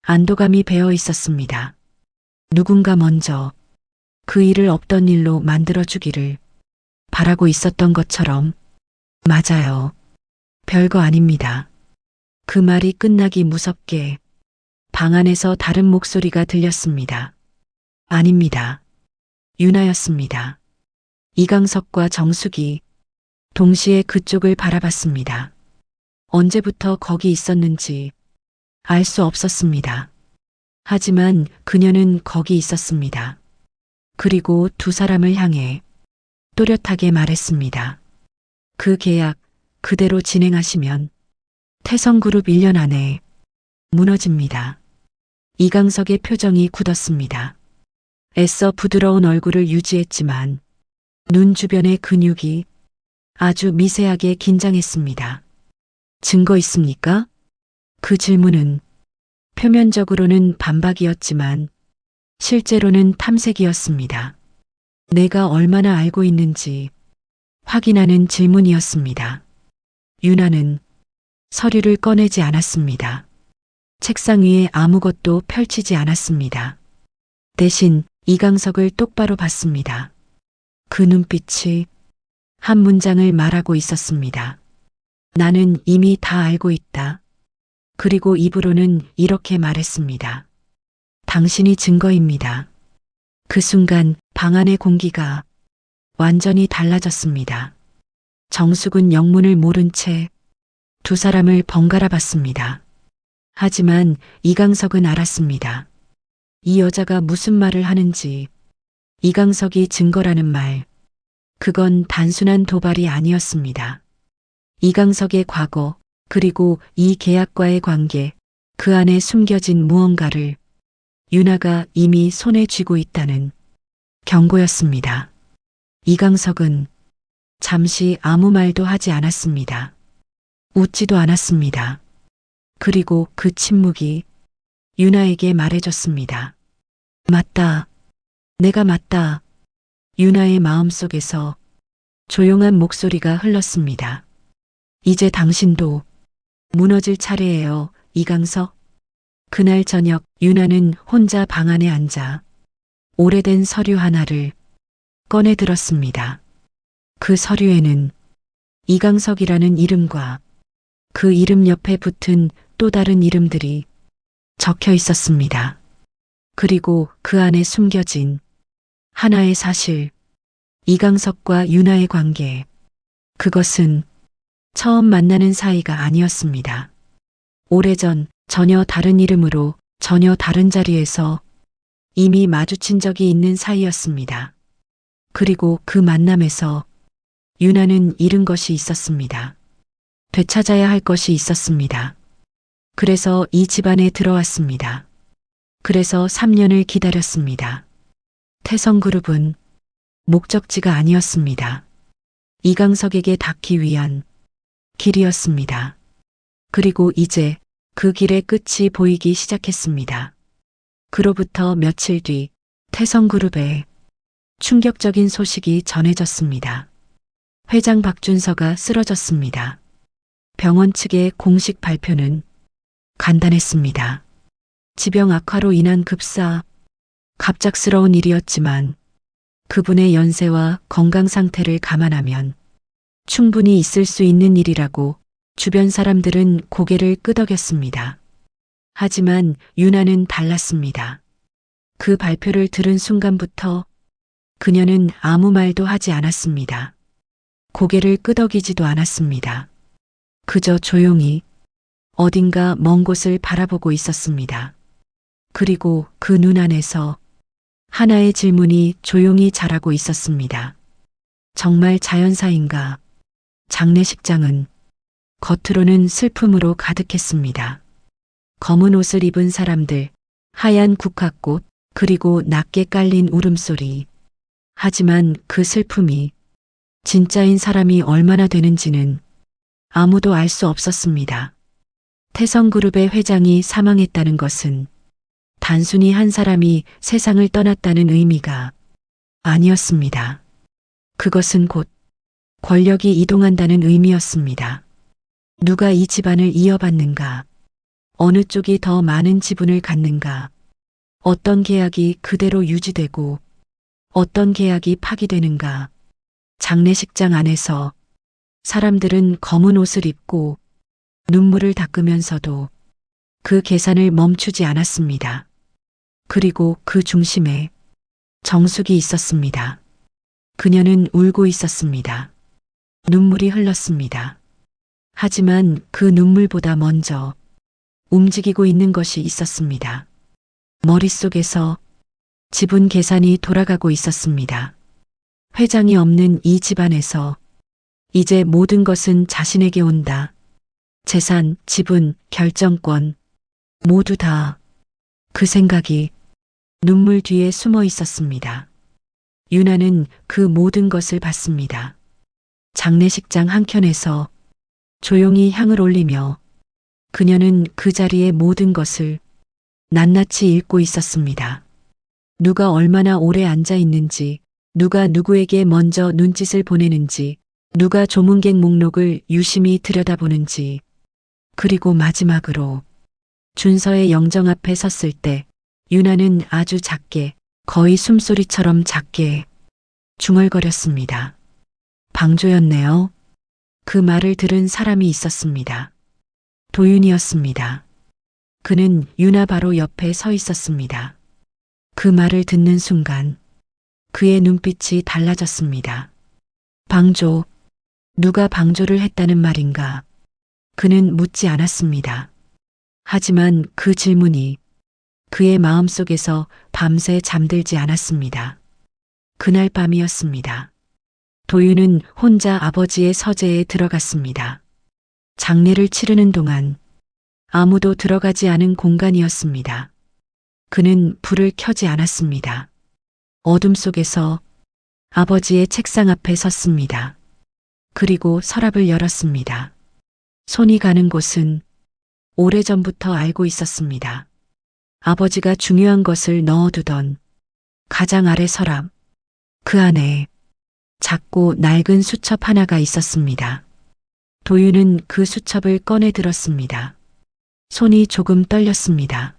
안도감이 배어 있었습니다. 누군가 먼저 그 일을 없던 일로 만들어주기를 바라고 있었던 것처럼. 맞아요. 별거 아닙니다. 그 말이 끝나기 무섭게 방 안에서 다른 목소리가 들렸습니다. 아닙니다. 유나였습니다. 이강석과 정숙이 동시에 그쪽을 바라봤습니다. 언제부터 거기 있었는지 알 수 없었습니다. 하지만 그녀는 거기 있었습니다. 그리고 두 사람을 향해 또렷하게 말했습니다. 그 계약 그대로 진행하시면 태성그룹 1년 안에 무너집니다. 이강석의 표정이 굳었습니다. 애써 부드러운 얼굴을 유지했지만 눈 주변의 근육이 아주 미세하게 긴장했습니다. 증거 있습니까? 그 질문은 표면적으로는 반박이었지만 실제로는 탐색이었습니다. 내가 얼마나 알고 있는지 확인하는 질문이었습니다. 유나는 서류를 꺼내지 않았습니다. 책상 위에 아무것도 펼치지 않았습니다. 대신 이강석을 똑바로 봤습니다. 그 눈빛이 한 문장을 말하고 있었습니다. 나는 이미 다 알고 있다. 그리고 입으로는 이렇게 말했습니다. 당신이 증거입니다. 그 순간 방 안의 공기가 완전히 달라졌습니다. 정숙은 영문을 모른 채 두 사람을 번갈아 봤습니다. 하지만 이강석은 알았습니다. 이 여자가 무슨 말을 하는지. 이강석이 증거라는 말, 그건 단순한 도발이 아니었습니다. 이강석의 과거, 그리고 이 계약과의 관계, 그 안에 숨겨진 무언가를 유나가 이미 손에 쥐고 있다는 경고였습니다. 이강석은 잠시 아무 말도 하지 않았습니다. 웃지도 않았습니다. 그리고 그 침묵이 유나에게 말해줬습니다. 맞다. 내가 맞다. 유나의 마음속에서 조용한 목소리가 흘렀습니다. 이제 당신도 무너질 차례예요, 이강석. 그날 저녁 유나는 혼자 방 안에 앉아 오래된 서류 하나를 꺼내 들었습니다. 그 서류에는 이강석이라는 이름과 그 이름 옆에 붙은 또 다른 이름들이 적혀 있었습니다. 그리고 그 안에 숨겨진 하나의 사실, 이강석과 유나의 관계, 그것은 처음 만나는 사이가 아니었습니다. 오래전 전혀 다른 이름으로 전혀 다른 자리에서 이미 마주친 적이 있는 사이였습니다. 그리고 그 만남에서 유나는 잃은 것이 있었습니다. 되찾아야 할 것이 있었습니다. 그래서 이 집안에 들어왔습니다. 그래서 3년을 기다렸습니다. 태성그룹은 목적지가 아니었습니다. 이강석에게 닿기 위한 길이었습니다. 그리고 이제 그 길의 끝이 보이기 시작했습니다. 그로부터 며칠 뒤 태성그룹에 충격적인 소식이 전해졌습니다. 회장 박준서가 쓰러졌습니다. 병원 측의 공식 발표는 간단했습니다. 지병 악화로 인한 갑작스러운 일이었지만 그분의 연세와 건강 상태를 감안하면 충분히 있을 수 있는 일이라고 주변 사람들은 고개를 끄덕였습니다. 하지만 유나는 달랐습니다. 그 발표를 들은 순간부터 그녀는 아무 말도 하지 않았습니다. 고개를 끄덕이지도 않았습니다. 그저 조용히 어딘가 먼 곳을 바라보고 있었습니다. 그리고 그 눈 안에서 하나의 질문이 조용히 자라고 있었습니다. 정말 자연사인가? 장례식장은 겉으로는 슬픔으로 가득했습니다. 검은 옷을 입은 사람들, 하얀 국화꽃, 그리고 낮게 깔린 울음소리. 하지만 그 슬픔이 진짜인 사람이 얼마나 되는지는 아무도 알 수 없었습니다. 태성그룹의 회장이 사망했다는 것은 단순히 한 사람이 세상을 떠났다는 의미가 아니었습니다. 그것은 곧 권력이 이동한다는 의미였습니다. 누가 이 집안을 이어받는가? 어느 쪽이 더 많은 지분을 갖는가? 어떤 계약이 그대로 유지되고 어떤 계약이 파기되는가? 장례식장 안에서 사람들은 검은 옷을 입고 눈물을 닦으면서도 그 계산을 멈추지 않았습니다. 그리고 그 중심에 정숙이 있었습니다. 그녀는 울고 있었습니다. 눈물이 흘렀습니다. 하지만 그 눈물보다 먼저 움직이고 있는 것이 있었습니다. 머릿속에서 지분 계산이 돌아가고 있었습니다. 회장이 없는 이 집안에서 이제 모든 것은 자신에게 온다. 재산, 지분, 결정권, 모두 다 그 생각이 눈물 뒤에 숨어 있었습니다. 유나는 그 모든 것을 봤습니다. 장례식장 한켠에서 조용히 향을 올리며 그녀는 그 자리의 모든 것을 낱낱이 읽고 있었습니다. 누가 얼마나 오래 앉아 있는지, 누가 누구에게 먼저 눈짓을 보내는지, 누가 조문객 목록을 유심히 들여다보는지, 그리고 마지막으로 준서의 영정 앞에 섰을 때 유나는 아주 작게, 거의 숨소리처럼 작게 중얼거렸습니다. 방조였네요. 그 말을 들은 사람이 있었습니다. 도윤이었습니다. 그는 유나 바로 옆에 서 있었습니다. 그 말을 듣는 순간 그의 눈빛이 달라졌습니다. 방조, 누가 방조를 했다는 말인가? 그는 묻지 않았습니다. 하지만 그 질문이 그의 마음속에서 밤새 잠들지 않았습니다. 그날 밤이었습니다. 도윤은 혼자 아버지의 서재에 들어갔습니다. 장례를 치르는 동안 아무도 들어가지 않은 공간이었습니다. 그는 불을 켜지 않았습니다. 어둠 속에서 아버지의 책상 앞에 섰습니다. 그리고 서랍을 열었습니다. 손이 가는 곳은 오래전부터 알고 있었습니다. 아버지가 중요한 것을 넣어두던 가장 아래 서랍, 그 안에 작고 낡은 수첩 하나가 있었습니다. 도윤은 그 수첩을 꺼내 들었습니다. 손이 조금 떨렸습니다.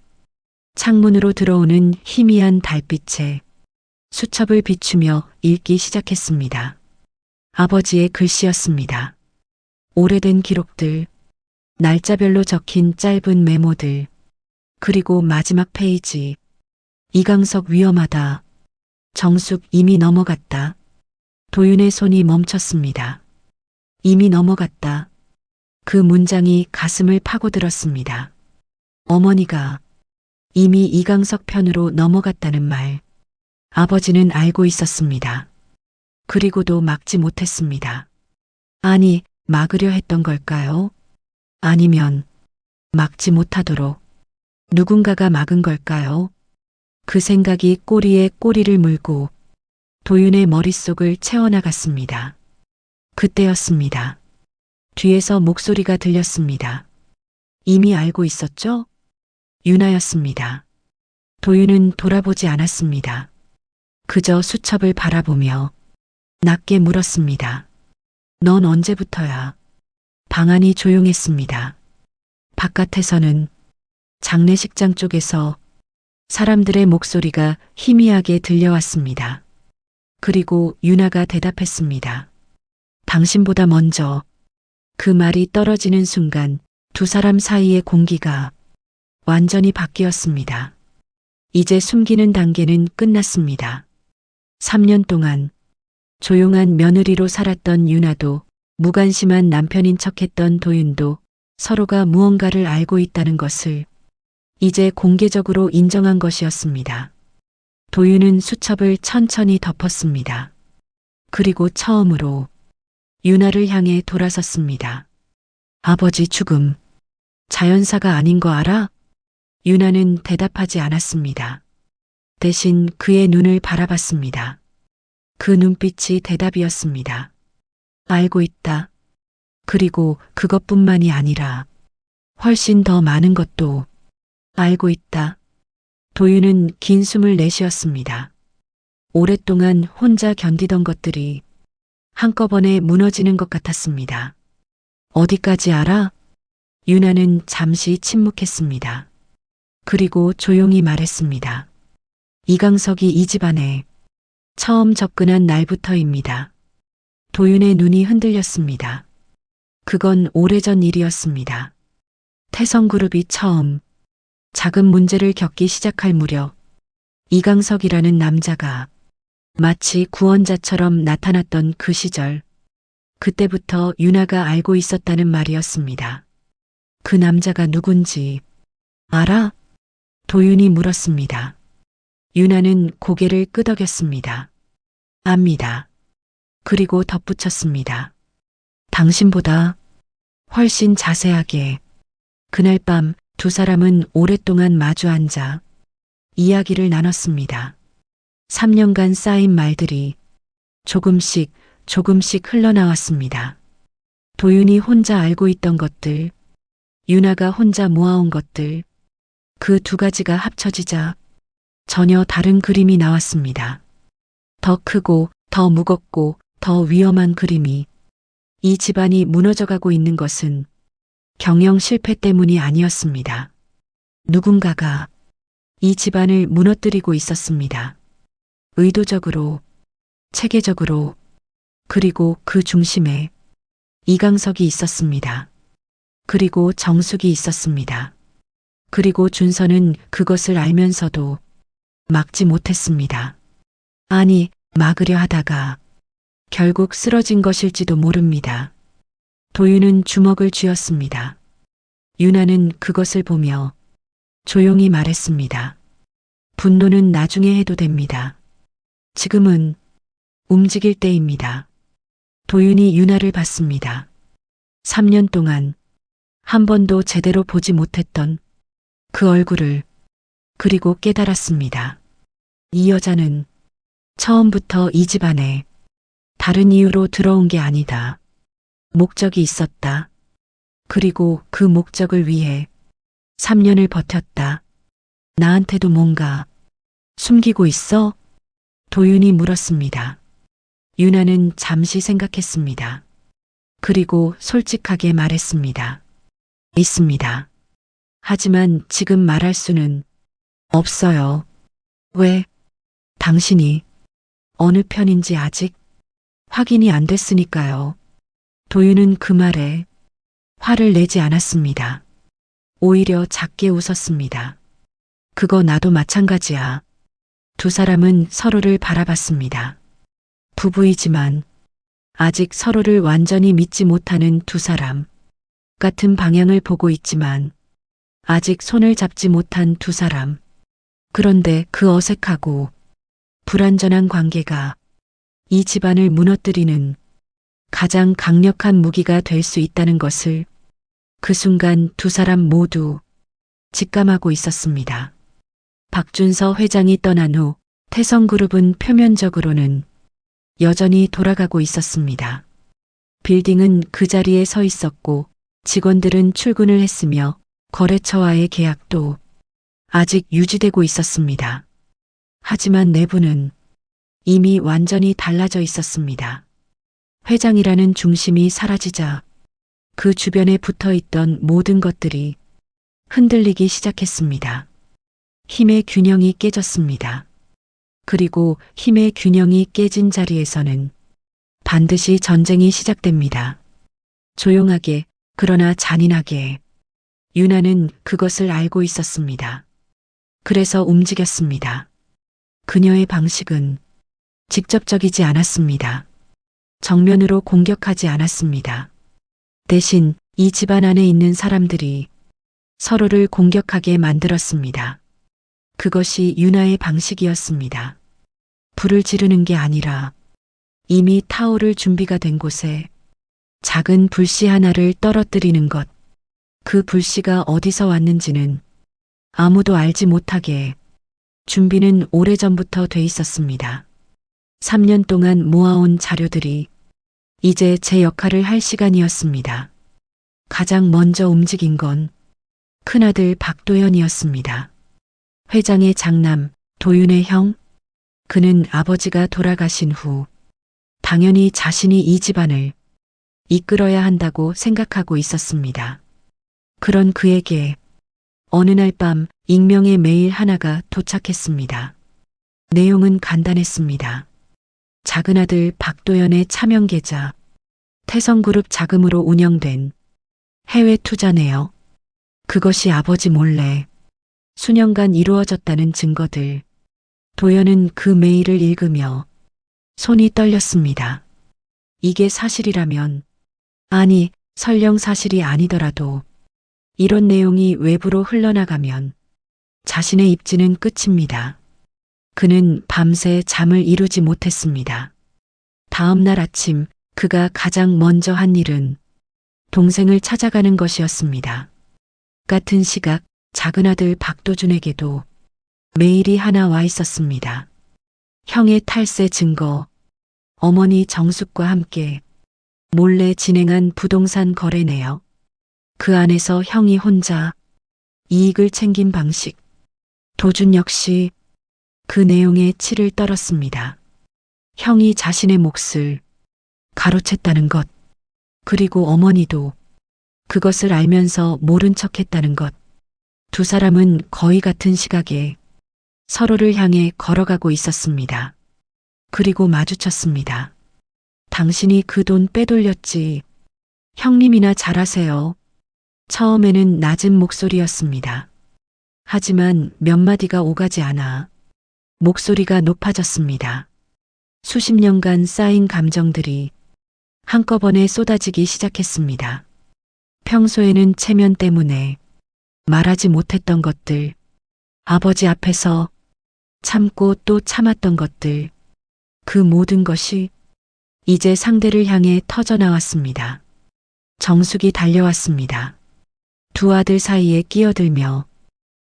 창문으로 들어오는 희미한 달빛에 수첩을 비추며 읽기 시작했습니다. 아버지의 글씨였습니다. 오래된 기록들, 날짜별로 적힌 짧은 메모들, 그리고 마지막 페이지. 이강석 위험하다. 정숙 이미 넘어갔다. 도윤의 손이 멈췄습니다. 이미 넘어갔다. 그 문장이 가슴을 파고들었습니다. 어머니가 이미 이강석 편으로 넘어갔다는 말. 아버지는 알고 있었습니다. 그리고도 막지 못했습니다. 아니, 막으려 했던 걸까요? 아니면 막지 못하도록 누군가가 막은 걸까요? 그 생각이 꼬리에 꼬리를 물고 도윤의 머릿속을 채워나갔습니다. 그때였습니다. 뒤에서 목소리가 들렸습니다. 이미 알고 있었죠? 유나였습니다. 도윤은 돌아보지 않았습니다. 그저 수첩을 바라보며 낮게 물었습니다. 넌 언제부터야? 방 안이 조용했습니다. 바깥에서는 장례식장 쪽에서 사람들의 목소리가 희미하게 들려왔습니다. 그리고 유나가 대답했습니다. 당신보다 먼저. 그 말이 떨어지는 순간 두 사람 사이의 공기가 완전히 바뀌었습니다. 이제 숨기는 단계는 끝났습니다. 3년 동안 조용한 며느리로 살았던 유나도 무관심한 남편인 척했던 도윤도 서로가 무언가를 알고 있다는 것을 이제 공개적으로 인정한 것이었습니다. 도윤은 수첩을 천천히 덮었습니다. 그리고 처음으로 유나를 향해 돌아섰습니다. 아버지 죽음, 자연사가 아닌 거 알아? 유나는 대답하지 않았습니다. 대신 그의 눈을 바라봤습니다. 그 눈빛이 대답이었습니다. 알고 있다. 그리고 그것뿐만이 아니라 훨씬 더 많은 것도 알고 있다. 도윤은 긴 숨을 내쉬었습니다. 오랫동안 혼자 견디던 것들이 한꺼번에 무너지는 것 같았습니다. 어디까지 알아? 유나는 잠시 침묵했습니다. 그리고 조용히 말했습니다. 이강석이 이 집안에 처음 접근한 날부터입니다. 도윤의 눈이 흔들렸습니다. 그건 오래전 일이었습니다. 태성그룹이 처음 작은 문제를 겪기 시작할 무렵 이강석이라는 남자가 마치 구원자처럼 나타났던 그 시절, 그때부터 유나가 알고 있었다는 말이었습니다. 그 남자가 누군지 알아? 도윤이 물었습니다. 유나는 고개를 끄덕였습니다. 압니다. 그리고 덧붙였습니다. 당신보다 훨씬 자세하게. 그날 밤 두 사람은 오랫동안 마주 앉아 이야기를 나눴습니다. 3년간 쌓인 말들이 조금씩 흘러나왔습니다. 도윤이 혼자 알고 있던 것들, 유나가 혼자 모아온 것들, 그 두 가지가 합쳐지자 전혀 다른 그림이 나왔습니다. 더 크고 더 무겁고 더 위험한 그림이. 이 집안이 무너져가고 있는 것은 경영 실패 때문이 아니었습니다. 누군가가 이 집안을 무너뜨리고 있었습니다. 의도적으로, 체계적으로, 그리고 그 중심에 이강석이 있었습니다. 그리고 정숙이 있었습니다. 그리고 준서는 그것을 알면서도 막지 못했습니다. 아니, 막으려 하다가 결국 쓰러진 것일지도 모릅니다. 도윤은 주먹을 쥐었습니다. 유나는 그것을 보며 조용히 말했습니다. 분노는 나중에 해도 됩니다. 지금은 움직일 때입니다. 도윤이 유나를 봤습니다. 3년 동안 한 번도 제대로 보지 못했던 그 얼굴을. 그리고 깨달았습니다. 이 여자는 처음부터 이 집안에 다른 이유로 들어온 게 아니다. 목적이 있었다. 그리고 그 목적을 위해 3년을 버텼다. 나한테도 뭔가 숨기고 있어? 도윤이 물었습니다. 유나는 잠시 생각했습니다. 그리고 솔직하게 말했습니다. 있습니다. 하지만 지금 말할 수는 없어요. 왜? 당신이 어느 편인지 아직 확인이 안 됐으니까요. 도윤은 그 말에 화를 내지 않았습니다. 오히려 작게 웃었습니다. 그거 나도 마찬가지야. 두 사람은 서로를 바라봤습니다. 부부이지만 아직 서로를 완전히 믿지 못하는 두 사람. 같은 방향을 보고 있지만 아직 손을 잡지 못한 두 사람. 그런데 그 어색하고 불완전한 관계가 이 집안을 무너뜨리는 가장 강력한 무기가 될 수 있다는 것을 그 순간 두 사람 모두 직감하고 있었습니다. 박준서 회장이 떠난 후 태성그룹은 표면적으로는 여전히 돌아가고 있었습니다. 빌딩은 그 자리에 서 있었고 직원들은 출근을 했으며 거래처와의 계약도 아직 유지되고 있었습니다. 하지만 내부는 이미 완전히 달라져 있었습니다. 회장이라는 중심이 사라지자 그 주변에 붙어 있던 모든 것들이 흔들리기 시작했습니다. 힘의 균형이 깨졌습니다. 그리고 힘의 균형이 깨진 자리에서는 반드시 전쟁이 시작됩니다. 조용하게 그러나 잔인하게 유나는 그것을 알고 있었습니다. 그래서 움직였습니다. 그녀의 방식은 직접적이지 않았습니다. 정면으로 공격하지 않았습니다. 대신 이 집안 안에 있는 사람들이 서로를 공격하게 만들었습니다. 그것이 유나의 방식이었습니다. 불을 지르는 게 아니라 이미 타오를 준비가 된 곳에 작은 불씨 하나를 떨어뜨리는 것. 그 불씨가 어디서 왔는지는 아무도 알지 못하게 준비는 오래전부터 돼 있었습니다. 3년 동안 모아온 자료들이 이제 제 역할을 할 시간이었습니다. 가장 먼저 움직인 건 큰아들 박도연이었습니다. 회장의 장남, 도윤의 형. 그는 아버지가 돌아가신 후 당연히 자신이 이 집안을 이끌어야 한다고 생각하고 있었습니다. 그런 그에게 어느 날 밤 익명의 메일 하나가 도착했습니다. 내용은 간단했습니다. 작은아들 박도연의 차명 계좌, 태성그룹 자금으로 운영된 해외 투자네요. 그것이 아버지 몰래 수년간 이루어졌다는 증거들. 도연은 그 메일을 읽으며 손이 떨렸습니다. 이게 사실이라면, 아니, 설령 사실이 아니더라도 이런 내용이 외부로 흘러나가면 자신의 입지는 끝입니다. 그는 밤새 잠을 이루지 못했습니다. 다음 날 아침 그가 가장 먼저 한 일은 동생을 찾아가는 것이었습니다. 같은 시각 작은아들 박도준에게도 메일이 하나 와 있었습니다. 형의 탈세 증거, 어머니 정숙과 함께 몰래 진행한 부동산 거래네요. 그 안에서 형이 혼자 이익을 챙긴 방식. 도준 역시 그 내용에 치를 떨었습니다. 형이 자신의 몫을 가로챘다는 것, 그리고 어머니도 그것을 알면서 모른 척했다는 것. 두 사람은 거의 같은 시각에 서로를 향해 걸어가고 있었습니다. 그리고 마주쳤습니다. 당신이 그 돈 빼돌렸지. 형님이나 잘하세요. 처음에는 낮은 목소리였습니다. 하지만 몇 마디가 오가지 않아 목소리가 높아졌습니다. 수십 년간 쌓인 감정들이 한꺼번에 쏟아지기 시작했습니다. 평소에는 체면 때문에 말하지 못했던 것들, 아버지 앞에서 참고 또 참았던 것들, 그 모든 것이 이제 상대를 향해 터져나왔습니다. 정숙이 달려왔습니다. 두 아들 사이에 끼어들며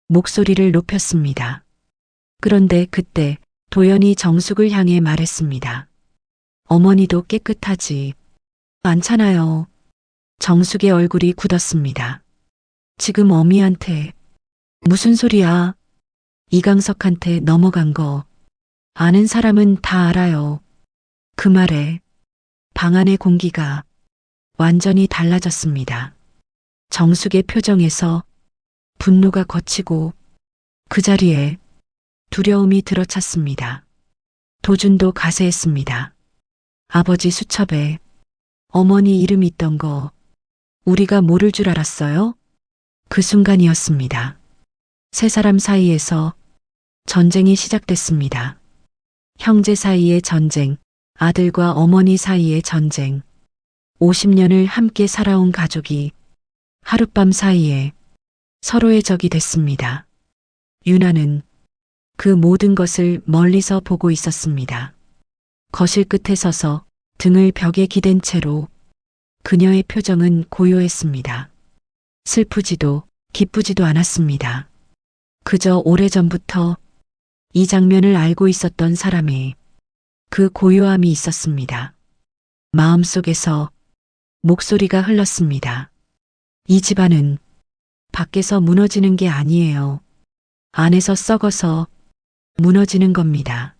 목소리를 높였습니다. 그런데 그때 도연이 정숙을 향해 말했습니다. 어머니도 깨끗하지 않잖아요. 정숙의 얼굴이 굳었습니다. 지금 어미한테 무슨 소리야? 이강석한테 넘어간 거 아는 사람은 다 알아요. 그 말에 방 안의 공기가 완전히 달라졌습니다. 정숙의 표정에서 분노가 걷히고 그 자리에 두려움이 들어찼습니다. 도준도 가세했습니다. 아버지 수첩에 어머니 이름 있던 거 우리가 모를 줄 알았어요? 그 순간이었습니다. 세 사람 사이에서 전쟁이 시작됐습니다. 형제 사이의 전쟁, 아들과 어머니 사이의 전쟁. 50년을 함께 살아온 가족이 하룻밤 사이에 서로의 적이 됐습니다. 유나는 그 모든 것을 멀리서 보고 있었습니다. 거실 끝에 서서 등을 벽에 기댄 채로 그녀의 표정은 고요했습니다. 슬프지도 기쁘지도 않았습니다. 그저 오래전부터 이 장면을 알고 있었던 사람의 그 고요함이 있었습니다. 마음속에서 목소리가 흘렀습니다. 이 집안은 밖에서 무너지는 게 아니에요. 안에서 썩어서 무너지는 겁니다.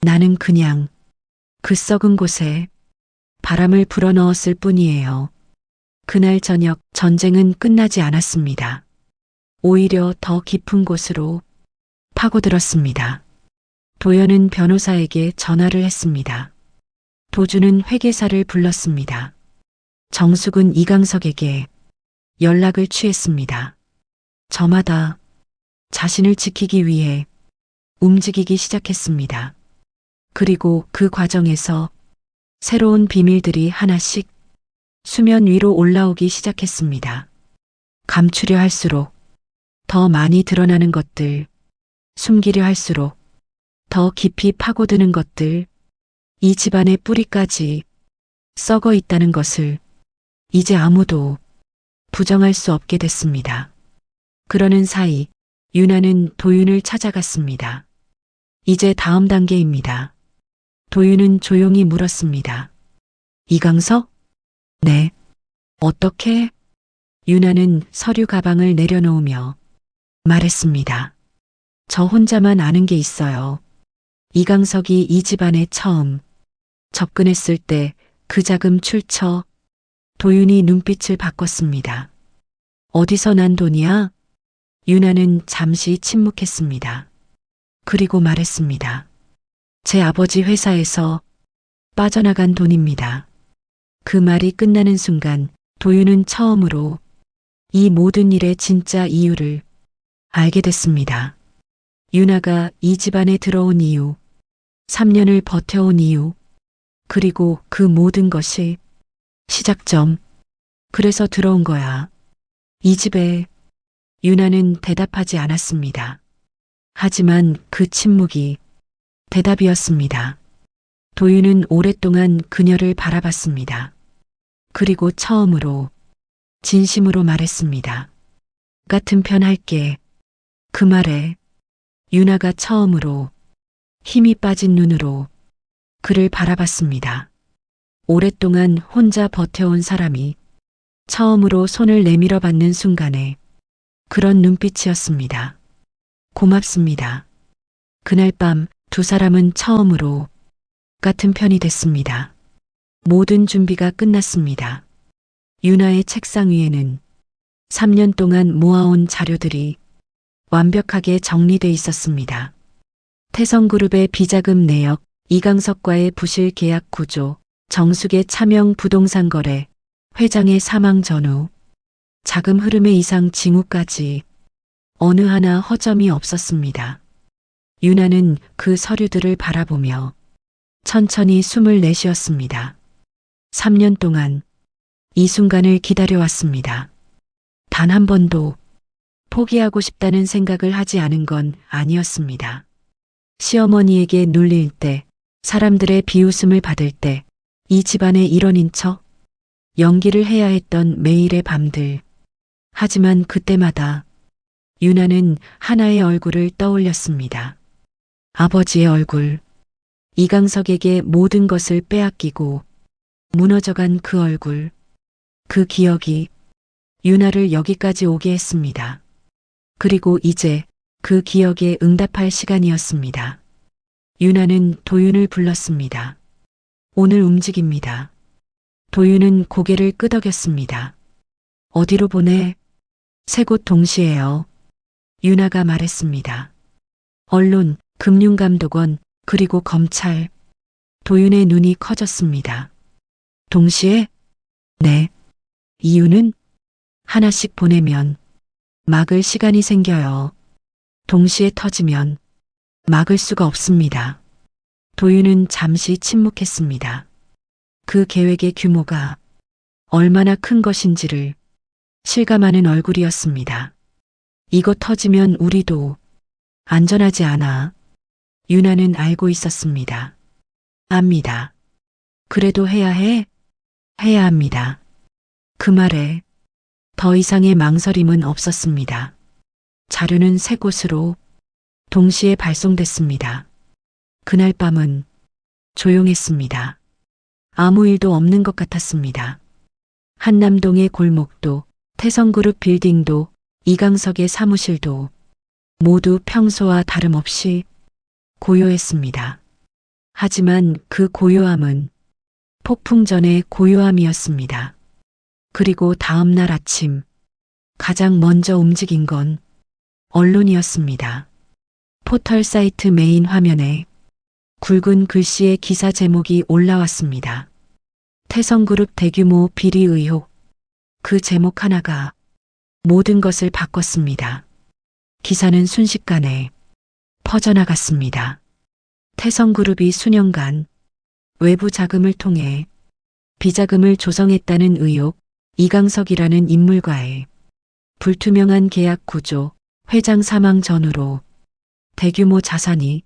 나는 그냥 그 썩은 곳에 바람을 불어넣었을 뿐이에요. 그날 저녁 전쟁은 끝나지 않았습니다. 오히려 더 깊은 곳으로 파고들었습니다. 도연은 변호사에게 전화를 했습니다. 도주는 회계사를 불렀습니다. 정숙은 이강석에게 연락을 취했습니다. 저마다 자신을 지키기 위해 움직이기 시작했습니다. 그리고 그 과정에서 새로운 비밀들이 하나씩 수면 위로 올라오기 시작했습니다. 감추려 할수록 더 많이 드러나는 것들, 숨기려 할수록 더 깊이 파고드는 것들, 이 집안의 뿌리까지 썩어 있다는 것을 이제 아무도 부정할 수 없게 됐습니다. 그러는 사이 유나는 도윤을 찾아갔습니다. 이제 다음 단계입니다. 도윤은 조용히 물었습니다. 이강석? 네. 어떻게? 유나는 서류 가방을 내려놓으며 말했습니다. 저 혼자만 아는 게 있어요. 이강석이 이 집안에 처음 접근했을 때 그 자금 출처. 도윤이 눈빛을 바꿨습니다. 어디서 난 돈이야? 유나는 잠시 침묵했습니다. 그리고 말했습니다. 제 아버지 회사에서 빠져나간 돈입니다. 그 말이 끝나는 순간 도윤은 처음으로 이 모든 일의 진짜 이유를 알게 됐습니다. 유나가 이 집안에 들어온 이유, 3년을 버텨온 이유, 그리고 그 모든 것이 시작점. 그래서 들어온 거야. 이 집에 유나는 대답하지 않았습니다. 하지만 그 침묵이 대답이었습니다. 도윤은 오랫동안 그녀를 바라봤습니다. 그리고 처음으로 진심으로 말했습니다. 같은 편 할게. 그 말에 유나가 처음으로 힘이 빠진 눈으로 그를 바라봤습니다. 오랫동안 혼자 버텨온 사람이 처음으로 손을 내밀어 받는 순간에 그런 눈빛이었습니다. 고맙습니다. 그날 밤 두 사람은 처음으로 같은 편이 됐습니다. 모든 준비가 끝났습니다. 유나의 책상 위에는 3년 동안 모아온 자료들이 완벽하게 정리돼 있었습니다. 태성그룹의 비자금 내역, 이강석과의 부실 계약 구조, 정숙의 차명 부동산 거래, 회장의 사망 전후, 자금 흐름의 이상 징후까지 어느 하나 허점이 없었습니다. 유나는 그 서류들을 바라보며 천천히 숨을 내쉬었습니다. 3년 동안 이 순간을 기다려왔습니다. 단 한 번도 포기하고 싶다는 생각을 하지 않은 건 아니었습니다. 시어머니에게 눌릴 때, 사람들의 비웃음을 받을 때, 이 집안의 일원인 척 연기를 해야 했던 매일의 밤들. 하지만 그때마다 유나는 하나의 얼굴을 떠올렸습니다. 아버지의 얼굴. 이강석에게 모든 것을 빼앗기고 무너져간 그 얼굴. 그 기억이 유나를 여기까지 오게 했습니다. 그리고 이제 그 기억에 응답할 시간이었습니다. 유나는 도윤을 불렀습니다. 오늘 움직입니다. 도윤은 고개를 끄덕였습니다. 어디로 보내? 세 곳 동시에요. 윤아가 말했습니다. 언론, 금융감독원, 그리고 검찰. 도윤의 눈이 커졌습니다. 동시에? 네. 이유는? 하나씩 보내면 막을 시간이 생겨요. 동시에 터지면 막을 수가 없습니다. 도윤은 잠시 침묵했습니다. 그 계획의 규모가 얼마나 큰 것인지를 실감하는 얼굴이었습니다. 이거 터지면 우리도 안전하지 않아. 윤아는 알고 있었습니다. 압니다. 그래도 해야 해? 해야 합니다. 그 말에 더 이상의 망설임은 없었습니다. 자료는 3곳으로 동시에 발송됐습니다. 그날 밤은 조용했습니다. 아무 일도 없는 것 같았습니다. 한남동의 골목도, 태성그룹 빌딩도, 이강석의 사무실도 모두 평소와 다름없이 고요했습니다. 하지만 그 고요함은 폭풍 전의 고요함이었습니다. 그리고 다음 날 아침 가장 먼저 움직인 건 언론이었습니다. 포털 사이트 메인 화면에 굵은 글씨의 기사 제목이 올라왔습니다. 태성그룹 대규모 비리 의혹. 그 제목 하나가 모든 것을 바꿨습니다. 기사는 순식간에 퍼져나갔습니다. 태성그룹이 수년간 외부 자금을 통해 비자금을 조성했다는 의혹, 이강석이라는 인물과의 불투명한 계약 구조, 회장 사망 전후로 대규모 자산이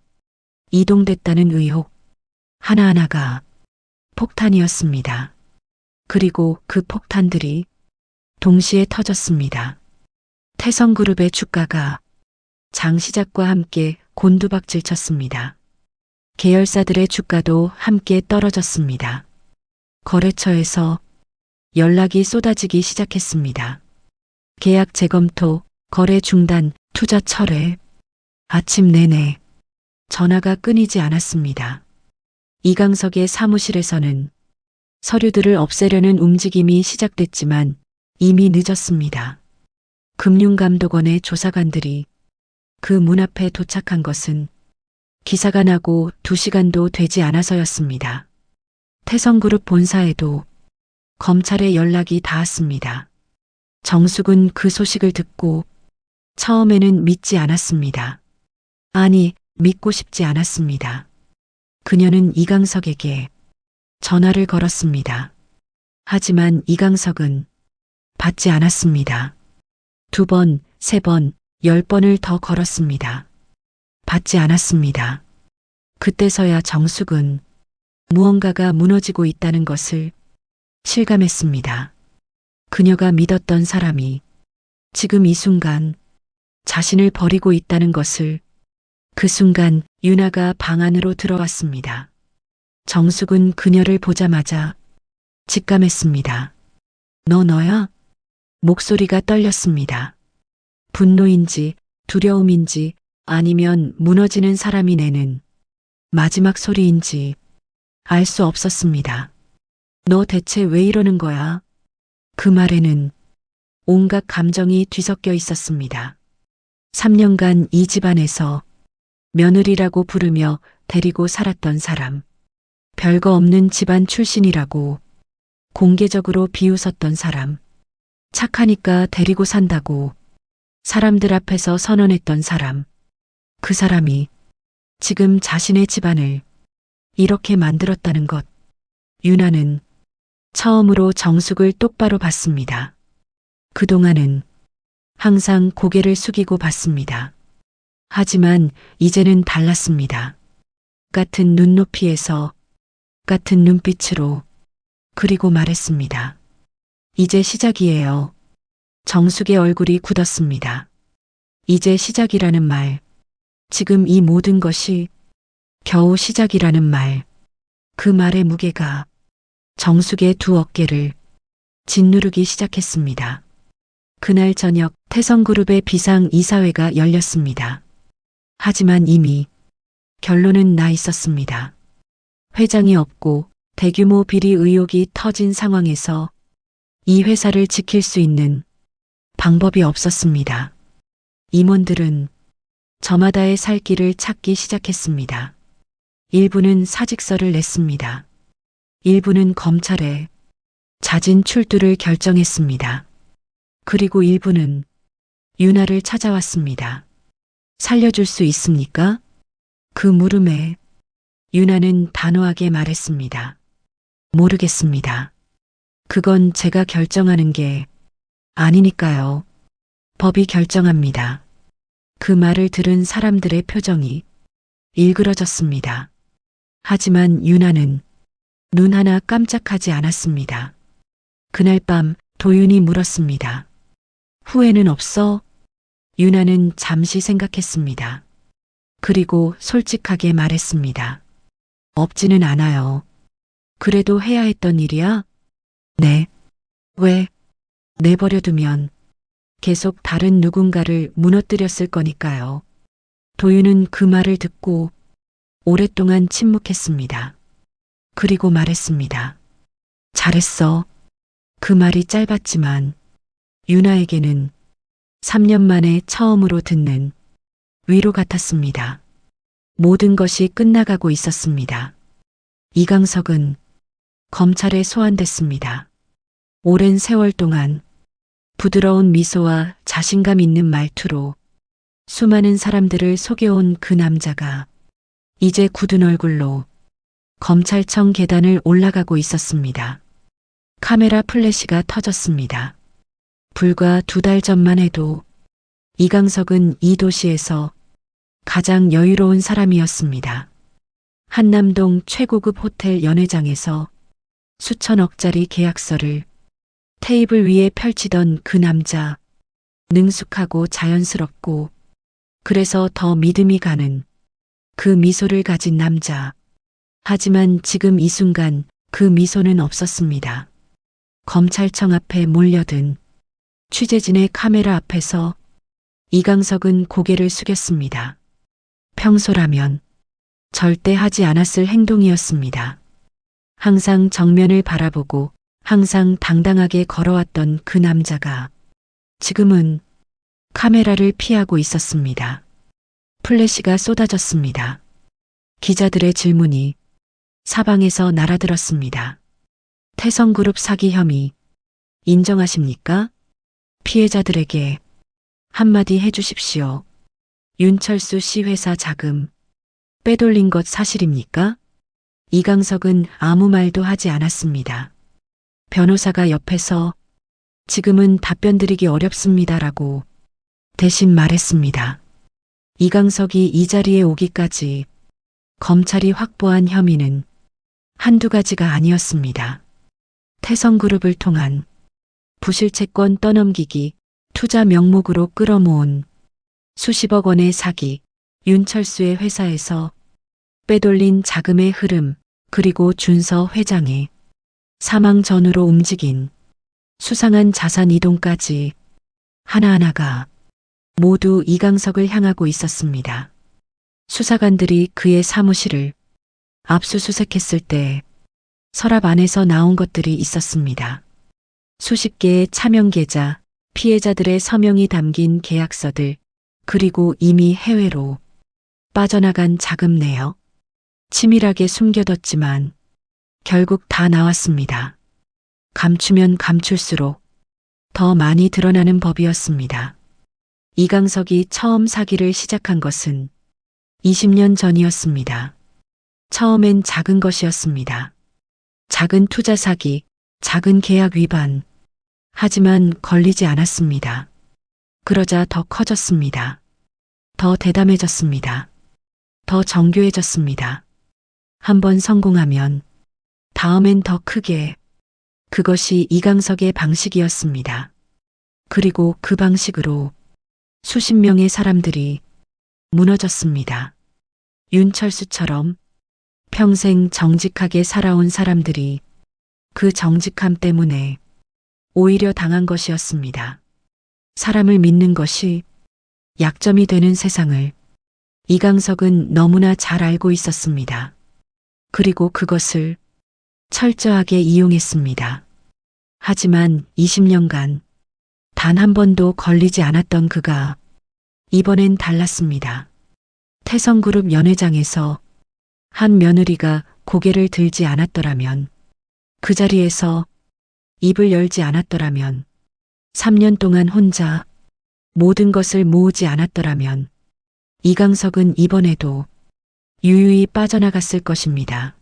이동됐다는 의혹, 하나하나가 폭탄이었습니다. 그리고 그 폭탄들이 동시에 터졌습니다. 태성그룹의 주가가 장 시작과 함께 곤두박질 쳤습니다. 계열사들의 주가도 함께 떨어졌습니다. 거래처에서 연락이 쏟아지기 시작했습니다. 계약 재검토, 거래 중단, 투자 철회. 아침 내내 전화가 끊이지 않았습니다. 이강석의 사무실에서는 서류들을 없애려는 움직임이 시작됐지만 이미 늦었습니다. 금융감독원의 조사관들이 그 문 앞에 도착한 것은 기사가 나고 2시간도 되지 않아서였습니다. 태성그룹 본사에도 검찰의 연락이 닿았습니다. 정숙은 그 소식을 듣고 처음에는 믿지 않았습니다. 아니, 믿고 싶지 않았습니다. 그녀는 이강석에게 전화를 걸었습니다. 하지만 이강석은 받지 않았습니다. 2번, 3번, 10번을 더 걸었습니다. 받지 않았습니다. 그때서야 정숙은 무언가가 무너지고 있다는 것을 실감했습니다. 그녀가 믿었던 사람이 지금 이 순간 자신을 버리고 있다는 것을. 그 순간 윤아가 방 안으로 들어왔습니다. 정숙은 그녀를 보자마자 직감했습니다. 너야? 목소리가 떨렸습니다. 분노인지 두려움인지 아니면 무너지는 사람이 내는 마지막 소리인지 알 수 없었습니다. 너 대체 왜 이러는 거야? 그 말에는 온갖 감정이 뒤섞여 있었습니다. 3년간 이 집안에서 며느리라고 부르며 데리고 살았던 사람, 별거 없는 집안 출신이라고 공개적으로 비웃었던 사람, 착하니까 데리고 산다고 사람들 앞에서 선언했던 사람, 그 사람이 지금 자신의 집안을 이렇게 만들었다는 것. 윤아는 처음으로 정숙을 똑바로 봤습니다. 그동안은 항상 고개를 숙이고 봤습니다. 하지만 이제는 달랐습니다. 같은 눈높이에서 같은 눈빛으로 그리고 말했습니다. 이제 시작이에요. 정숙의 얼굴이 굳었습니다. 이제 시작이라는 말, 지금 이 모든 것이 겨우 시작이라는 말, 그 말의 무게가 정숙의 2 어깨를 짓누르기 시작했습니다. 그날 저녁 태성그룹의 비상 이사회가 열렸습니다. 하지만 이미 결론은 나 있었습니다. 회장이 없고 대규모 비리 의혹이 터진 상황에서 이 회사를 지킬 수 있는 방법이 없었습니다. 임원들은 저마다의 살 길을 찾기 시작했습니다. 일부는 사직서를 냈습니다. 일부는 검찰에 자진 출두를 결정했습니다. 그리고 일부는 윤아를 찾아왔습니다. 살려줄 수 있습니까? 그 물음에 윤아는 단호하게 말했습니다. 모르겠습니다. 그건 제가 결정하는 게 아니니까요. 법이 결정합니다. 그 말을 들은 사람들의 표정이 일그러졌습니다. 하지만 윤아는 눈 하나 깜짝하지 않았습니다. 그날 밤 도윤이 물었습니다. 후회는 없어? 윤아는 잠시 생각했습니다. 그리고 솔직하게 말했습니다. 없지는 않아요. 그래도 해야 했던 일이야? 네. 왜? 내버려두면 계속 다른 누군가를 무너뜨렸을 거니까요. 도윤은 그 말을 듣고 오랫동안 침묵했습니다. 그리고 말했습니다. 잘했어. 그 말이 짧았지만 윤아에게는 3년 만에 처음으로 듣는 위로 같았습니다. 모든 것이 끝나가고 있었습니다. 이강석은 검찰에 소환됐습니다. 오랜 세월 동안 부드러운 미소와 자신감 있는 말투로 수많은 사람들을 속여온 그 남자가 이제 굳은 얼굴로 검찰청 계단을 올라가고 있었습니다. 카메라 플래시가 터졌습니다. 불과 2달 전만 해도 이강석은 이 도시에서 가장 여유로운 사람이었습니다. 한남동 최고급 호텔 연회장에서 수천억짜리 계약서를 테이블 위에 펼치던 그 남자, 능숙하고 자연스럽고 그래서 더 믿음이 가는 그 미소를 가진 남자. 하지만 지금 이 순간 그 미소는 없었습니다. 검찰청 앞에 몰려든 취재진의 카메라 앞에서 이강석은 고개를 숙였습니다. 평소라면 절대 하지 않았을 행동이었습니다. 항상 정면을 바라보고 항상 당당하게 걸어왔던 그 남자가 지금은 카메라를 피하고 있었습니다. 플래시가 쏟아졌습니다. 기자들의 질문이 사방에서 날아들었습니다. 태성그룹 사기 혐의 인정하십니까? 피해자들에게 한마디 해주십시오. 윤철수 씨 회사 자금 빼돌린 것 사실입니까? 이강석은 아무 말도 하지 않았습니다. 변호사가 옆에서 지금은 답변 드리기 어렵습니다라고 대신 말했습니다. 이강석이 이 자리에 오기까지 검찰이 확보한 혐의는 한두 가지가 아니었습니다. 태성그룹을 통한 부실채권 떠넘기기, 투자 명목으로 끌어모은 수십억 원의 사기, 윤철수의 회사에서 빼돌린 자금의 흐름, 그리고 준서 회장의 사망 전후로 움직인 수상한 자산 이동까지 하나하나가 모두 이강석을 향하고 있었습니다. 수사관들이 그의 사무실을 압수수색했을 때 서랍 안에서 나온 것들이 있었습니다. 수십 개의 차명 계좌, 피해자들의 서명이 담긴 계약서들, 그리고 이미 해외로 빠져나간 자금 내역. 치밀하게 숨겨뒀지만 결국 다 나왔습니다. 감추면 감출수록 더 많이 드러나는 법이었습니다. 이강석이 처음 사기를 시작한 것은 20년 전이었습니다. 처음엔 작은 것이었습니다. 작은 투자 사기, 작은 계약 위반. 하지만 걸리지 않았습니다. 그러자 더 커졌습니다. 더 대담해졌습니다. 더 정교해졌습니다. 한번 성공하면 다음엔 더 크게. 그것이 이강석의 방식이었습니다. 그리고 그 방식으로 수십 명의 사람들이 무너졌습니다. 윤철수처럼 평생 정직하게 살아온 사람들이 그 정직함 때문에 오히려 당한 것이었습니다. 사람을 믿는 것이 약점이 되는 세상을 이강석은 너무나 잘 알고 있었습니다. 그리고 그것을 철저하게 이용했습니다. 하지만 20년간 단 한 번도 걸리지 않았던 그가 이번엔 달랐습니다. 태성그룹 연회장에서 한 며느리가 고개를 들지 않았더라면, 그 자리에서 입을 열지 않았더라면, 3년 동안 혼자 모든 것을 모으지 않았더라면, 이강석은 이번에도 유유히 빠져나갔을 것입니다.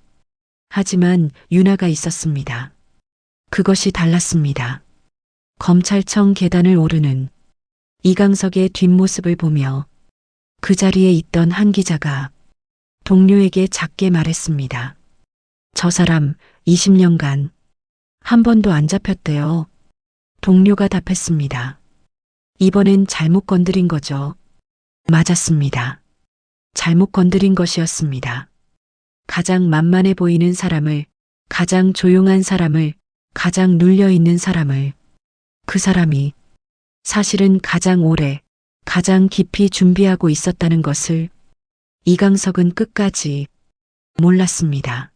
하지만 윤아가 있었습니다. 그것이 달랐습니다. 검찰청 계단을 오르는 이강석의 뒷모습을 보며 그 자리에 있던 한 기자가 동료에게 작게 말했습니다. 저 사람 20년간 한 번도 안 잡혔대요. 동료가 답했습니다. 이번엔 잘못 건드린 거죠. 맞았습니다. 잘못 건드린 것이었습니다. 가장 만만해 보이는 사람을, 가장 조용한 사람을, 가장 눌려있는 사람을, 그 사람이 사실은 가장 오래, 가장 깊이 준비하고 있었다는 것을 이강석은 끝까지 몰랐습니다.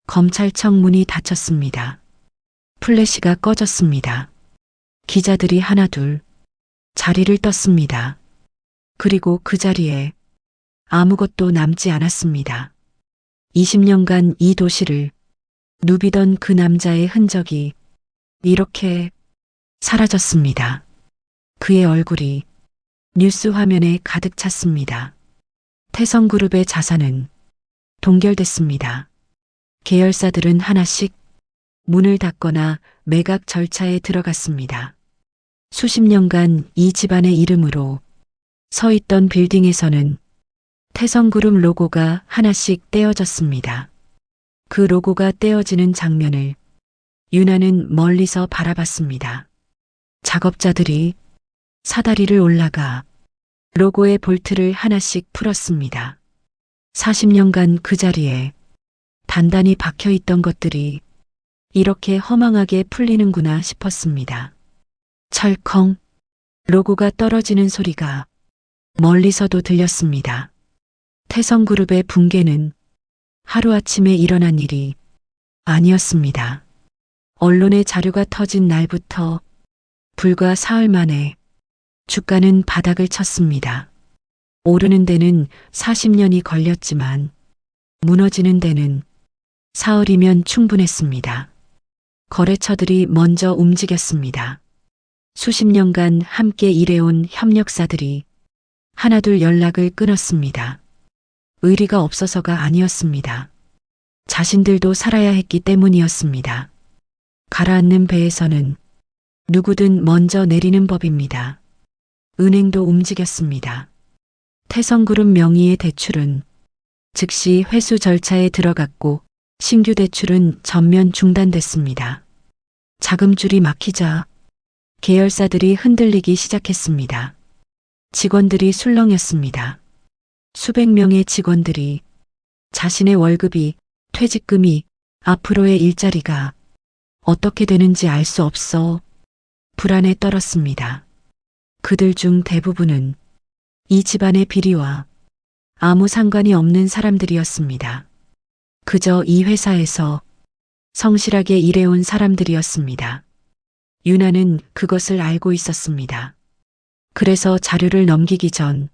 검찰청 문이 닫혔습니다. 플래시가 꺼졌습니다. 기자들이 하나둘 자리를 떴습니다. 그리고 그 자리에 아무것도 남지 않았습니다. 20년간 이 도시를 누비던 그 남자의 흔적이 이렇게 사라졌습니다. 그의 얼굴이 뉴스 화면에 가득 찼습니다. 태성그룹의 자산은 동결됐습니다. 계열사들은 하나씩 문을 닫거나 매각 절차에 들어갔습니다. 수십 년간 이 집안의 이름으로 서 있던 빌딩에서는 태성그룹 로고가 하나씩 떼어졌습니다. 그 로고가 떼어지는 장면을 윤아는 멀리서 바라봤습니다. 작업자들이 사다리를 올라가 로고의 볼트를 하나씩 풀었습니다. 40년간 그 자리에 단단히 박혀 있던 것들이 이렇게 허망하게 풀리는구나 싶었습니다. 철컹 로고가 떨어지는 소리가 멀리서도 들렸습니다. 태성그룹의 붕괴는 하루아침에 일어난 일이 아니었습니다. 언론의 자료가 터진 날부터 불과 사흘 만에 주가는 바닥을 쳤습니다. 오르는 데는 40년이 걸렸지만 무너지는 데는 사흘이면 충분했습니다. 거래처들이 먼저 움직였습니다. 수십 년간 함께 일해온 협력사들이 하나둘 연락을 끊었습니다. 의리가 없어서가 아니었습니다. 자신들도 살아야 했기 때문이었습니다. 가라앉는 배에서는 누구든 먼저 내리는 법입니다. 은행도 움직였습니다. 태성그룹 명의의 대출은 즉시 회수 절차에 들어갔고 신규 대출은 전면 중단됐습니다. 자금줄이 막히자 계열사들이 흔들리기 시작했습니다. 직원들이 술렁였습니다. 수백 명의 직원들이 자신의 월급이, 퇴직금이, 앞으로의 일자리가 어떻게 되는지 알 수 없어 불안에 떨었습니다. 그들 중 대부분은 이 집안의 비리와 아무 상관이 없는 사람들이었습니다. 그저 이 회사에서 성실하게 일해온 사람들이었습니다. 윤아는 그것을 알고 있었습니다. 그래서 자료를 넘기기 전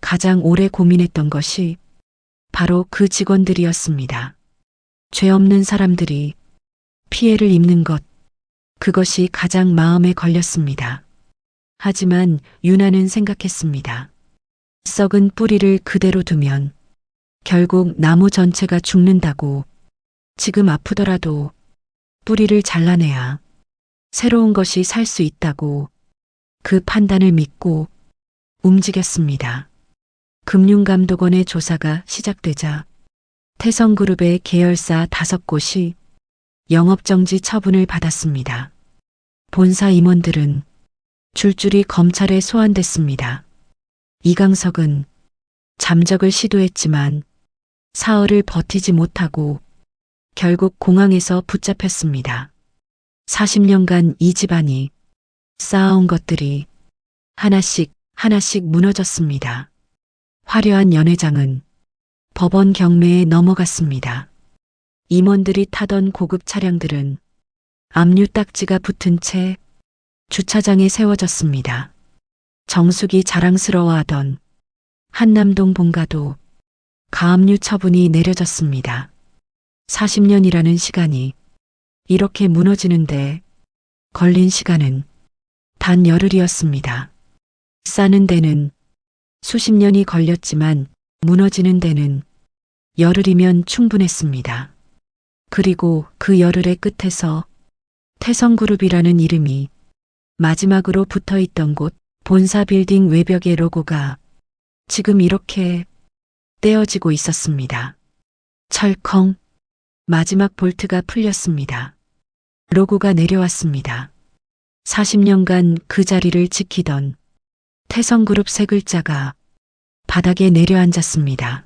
가장 오래 고민했던 것이 바로 그 직원들이었습니다. 죄 없는 사람들이 피해를 입는 것, 그것이 가장 마음에 걸렸습니다. 하지만 윤아는 생각했습니다. 썩은 뿌리를 그대로 두면 결국 나무 전체가 죽는다고. 지금 아프더라도 뿌리를 잘라내야 새로운 것이 살 수 있다고. 그 판단을 믿고 움직였습니다. 금융감독원의 조사가 시작되자 태성그룹의 계열사 5곳이 영업정지 처분을 받았습니다. 본사 임원들은 줄줄이 검찰에 소환됐습니다. 이강석은 잠적을 시도했지만 사흘을 버티지 못하고 결국 공항에서 붙잡혔습니다. 40년간 이 집안이 쌓아온 것들이 하나씩 하나씩 무너졌습니다. 화려한 연회장은 법원 경매에 넘어갔습니다. 임원들이 타던 고급 차량들은 압류 딱지가 붙은 채 주차장에 세워졌습니다. 정숙이 자랑스러워하던 한남동 본가도 가압류 처분이 내려졌습니다. 40년이라는 시간이 이렇게 무너지는데 걸린 시간은 단 열흘이었습니다. 싸는 데는 수십 년이 걸렸지만 무너지는 데는 열흘이면 충분했습니다. 그리고 그 열흘의 끝에서 태성그룹이라는 이름이 마지막으로 붙어 있던 곳 본사 빌딩 외벽의 로고가 지금 이렇게 떼어지고 있었습니다. 철컹 마지막 볼트가 풀렸습니다. 로고가 내려왔습니다. 40년간 그 자리를 지키던 태성그룹 세 글자가 바닥에 내려앉았습니다.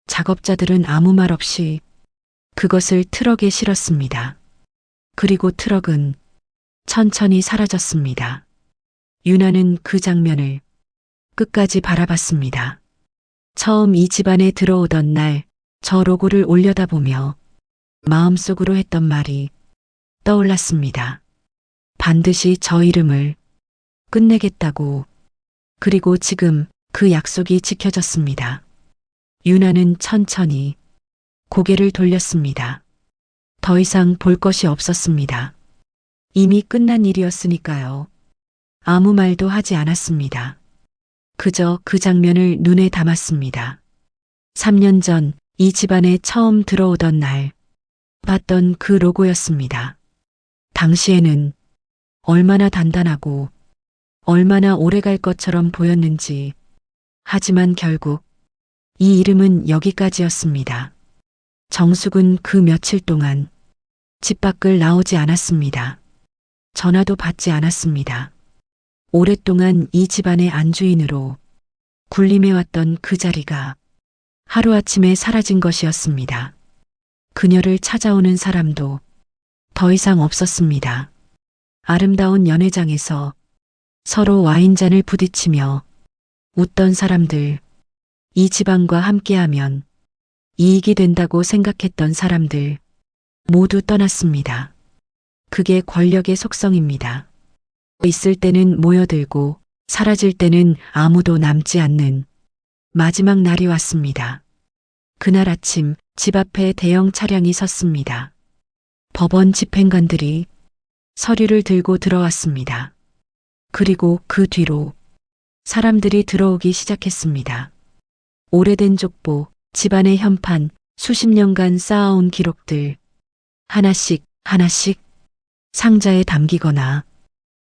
작업자들은 아무 말 없이 그것을 트럭에 실었습니다. 그리고 트럭은 천천히 사라졌습니다. 유나는 그 장면을 끝까지 바라봤습니다. 처음 이 집안에 들어오던 날 저 로고를 올려다보며 마음속으로 했던 말이 떠올랐습니다. 반드시 저 이름을 끝내겠다고. 그리고 지금 그 약속이 지켜졌습니다. 유나는 천천히 고개를 돌렸습니다. 더 이상 볼 것이 없었습니다. 이미 끝난 일이었으니까요. 아무 말도 하지 않았습니다. 그저 그 장면을 눈에 담았습니다. 3년 전 이 집안에 처음 들어오던 날 봤던 그 로고였습니다. 당시에는 얼마나 단단하고 얼마나 오래 갈 것처럼 보였는지. 하지만 결국 이 이름은 여기까지였습니다. 정숙은 그 며칠 동안 집 밖을 나오지 않았습니다. 전화도 받지 않았습니다. 오랫동안 이 집안의 안주인으로 군림해왔던 그 자리가 하루아침에 사라진 것이었습니다. 그녀를 찾아오는 사람도 더 이상 없었습니다. 아름다운 연회장에서 서로 와인잔을 부딪히며 웃던 사람들, 이 집안과 함께하면 이익이 된다고 생각했던 사람들 모두 떠났습니다. 그게 권력의 속성입니다. 있을 때는 모여들고 사라질 때는 아무도 남지 않는 마지막 날이 왔습니다. 그날 아침 집 앞에 대형 차량이 섰습니다. 법원 집행관들이 서류를 들고 들어왔습니다. 그리고 그 뒤로 사람들이 들어오기 시작했습니다. 오래된 족보, 집안의 현판, 수십 년간 쌓아온 기록들, 하나씩 하나씩 상자에 담기거나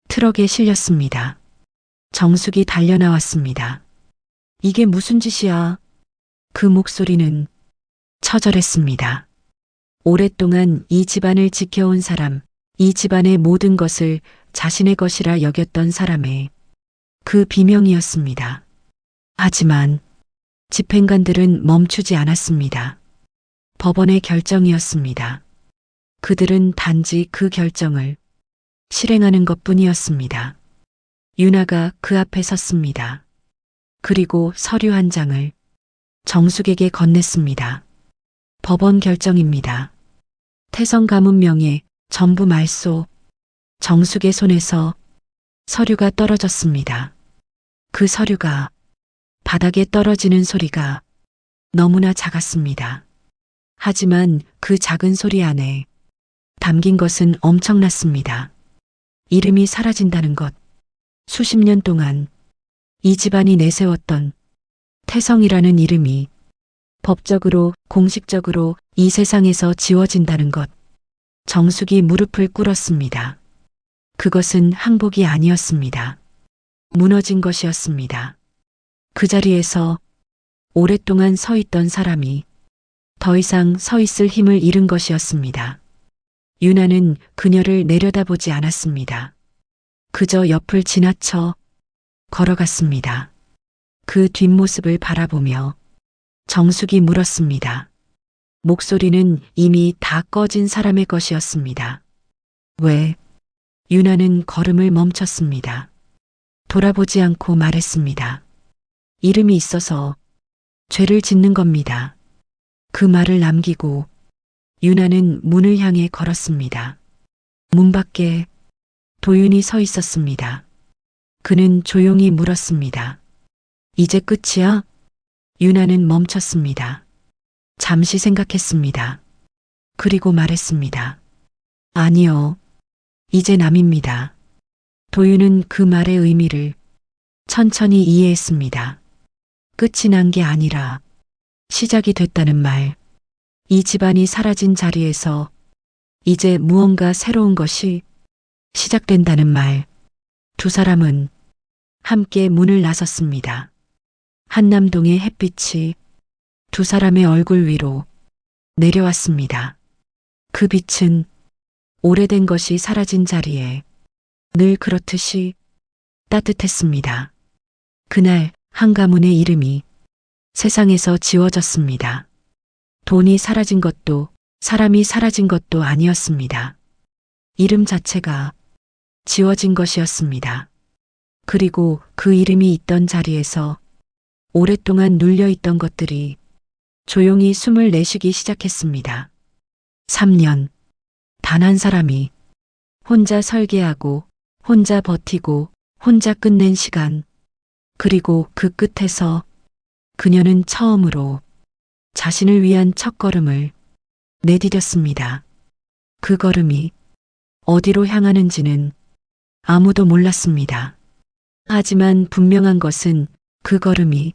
트럭에 실렸습니다. 정숙이 달려나왔습니다. 이게 무슨 짓이야? 그 목소리는 처절했습니다. 오랫동안 이 집안을 지켜온 사람, 이 집안의 모든 것을 자신의 것이라 여겼던 사람의 그 비명이었습니다. 하지만 집행관들은 멈추지 않았습니다. 법원의 결정이었습니다. 그들은 단지 그 결정을 실행하는 것뿐이었습니다. 유나가 그 앞에 섰습니다. 그리고 서류 한 장을 정숙에게 건넸습니다. 법원 결정입니다. 태성 가문 명예 전부 말소. 정숙의 손에서 서류가 떨어졌습니다. 그 서류가 바닥에 떨어지는 소리가 너무나 작았습니다. 하지만 그 작은 소리 안에 담긴 것은 엄청났습니다. 이름이 사라진다는 것. 수십 년 동안 이 집안이 내세웠던 태성이라는 이름이 법적으로, 공식적으로 이 세상에서 지워진다는 것. 정숙이 무릎을 꿇었습니다. 그것은 항복이 아니었습니다. 무너진 것이었습니다. 그 자리에서 오랫동안 서 있던 사람이 더 이상 서 있을 힘을 잃은 것이었습니다. 유나는 그녀를 내려다보지 않았습니다. 그저 옆을 지나쳐 걸어갔습니다. 그 뒷모습을 바라보며 정숙이 물었습니다. 목소리는 이미 다 꺼진 사람의 것이었습니다. 왜? 유나는 걸음을 멈췄습니다. 돌아보지 않고 말했습니다. 이름이 있어서 죄를 짓는 겁니다. 그 말을 남기고 유나는 문을 향해 걸었습니다. 문 밖에 도윤이 서 있었습니다. 그는 조용히 물었습니다. 이제 끝이야? 유나는 멈췄습니다. 잠시 생각했습니다. 그리고 말했습니다. 아니요. 이제 남입니다. 도윤은 그 말의 의미를 천천히 이해했습니다. 끝이 난 게 아니라 시작이 됐다는 말. 이 집안이 사라진 자리에서 이제 무언가 새로운 것이 시작된다는 말. 두 사람은 함께 문을 나섰습니다. 한남동의 햇빛이 두 사람의 얼굴 위로 내려왔습니다. 그 빛은 오래된 것이 사라진 자리에 늘 그렇듯이 따뜻했습니다. 그날 한 가문의 이름이 세상에서 지워졌습니다. 돈이 사라진 것도 사람이 사라진 것도 아니었습니다. 이름 자체가 지워진 것이었습니다. 그리고 그 이름이 있던 자리에서 오랫동안 눌려있던 것들이 조용히 숨을 내쉬기 시작했습니다. 3년. 단 한 사람이 혼자 설계하고 혼자 버티고 혼자 끝낸 시간. 그리고 그 끝에서 그녀는 처음으로 자신을 위한 첫걸음을 내디뎠습니다. 그 걸음이 어디로 향하는지는 아무도 몰랐습니다. 하지만 분명한 것은 그 걸음이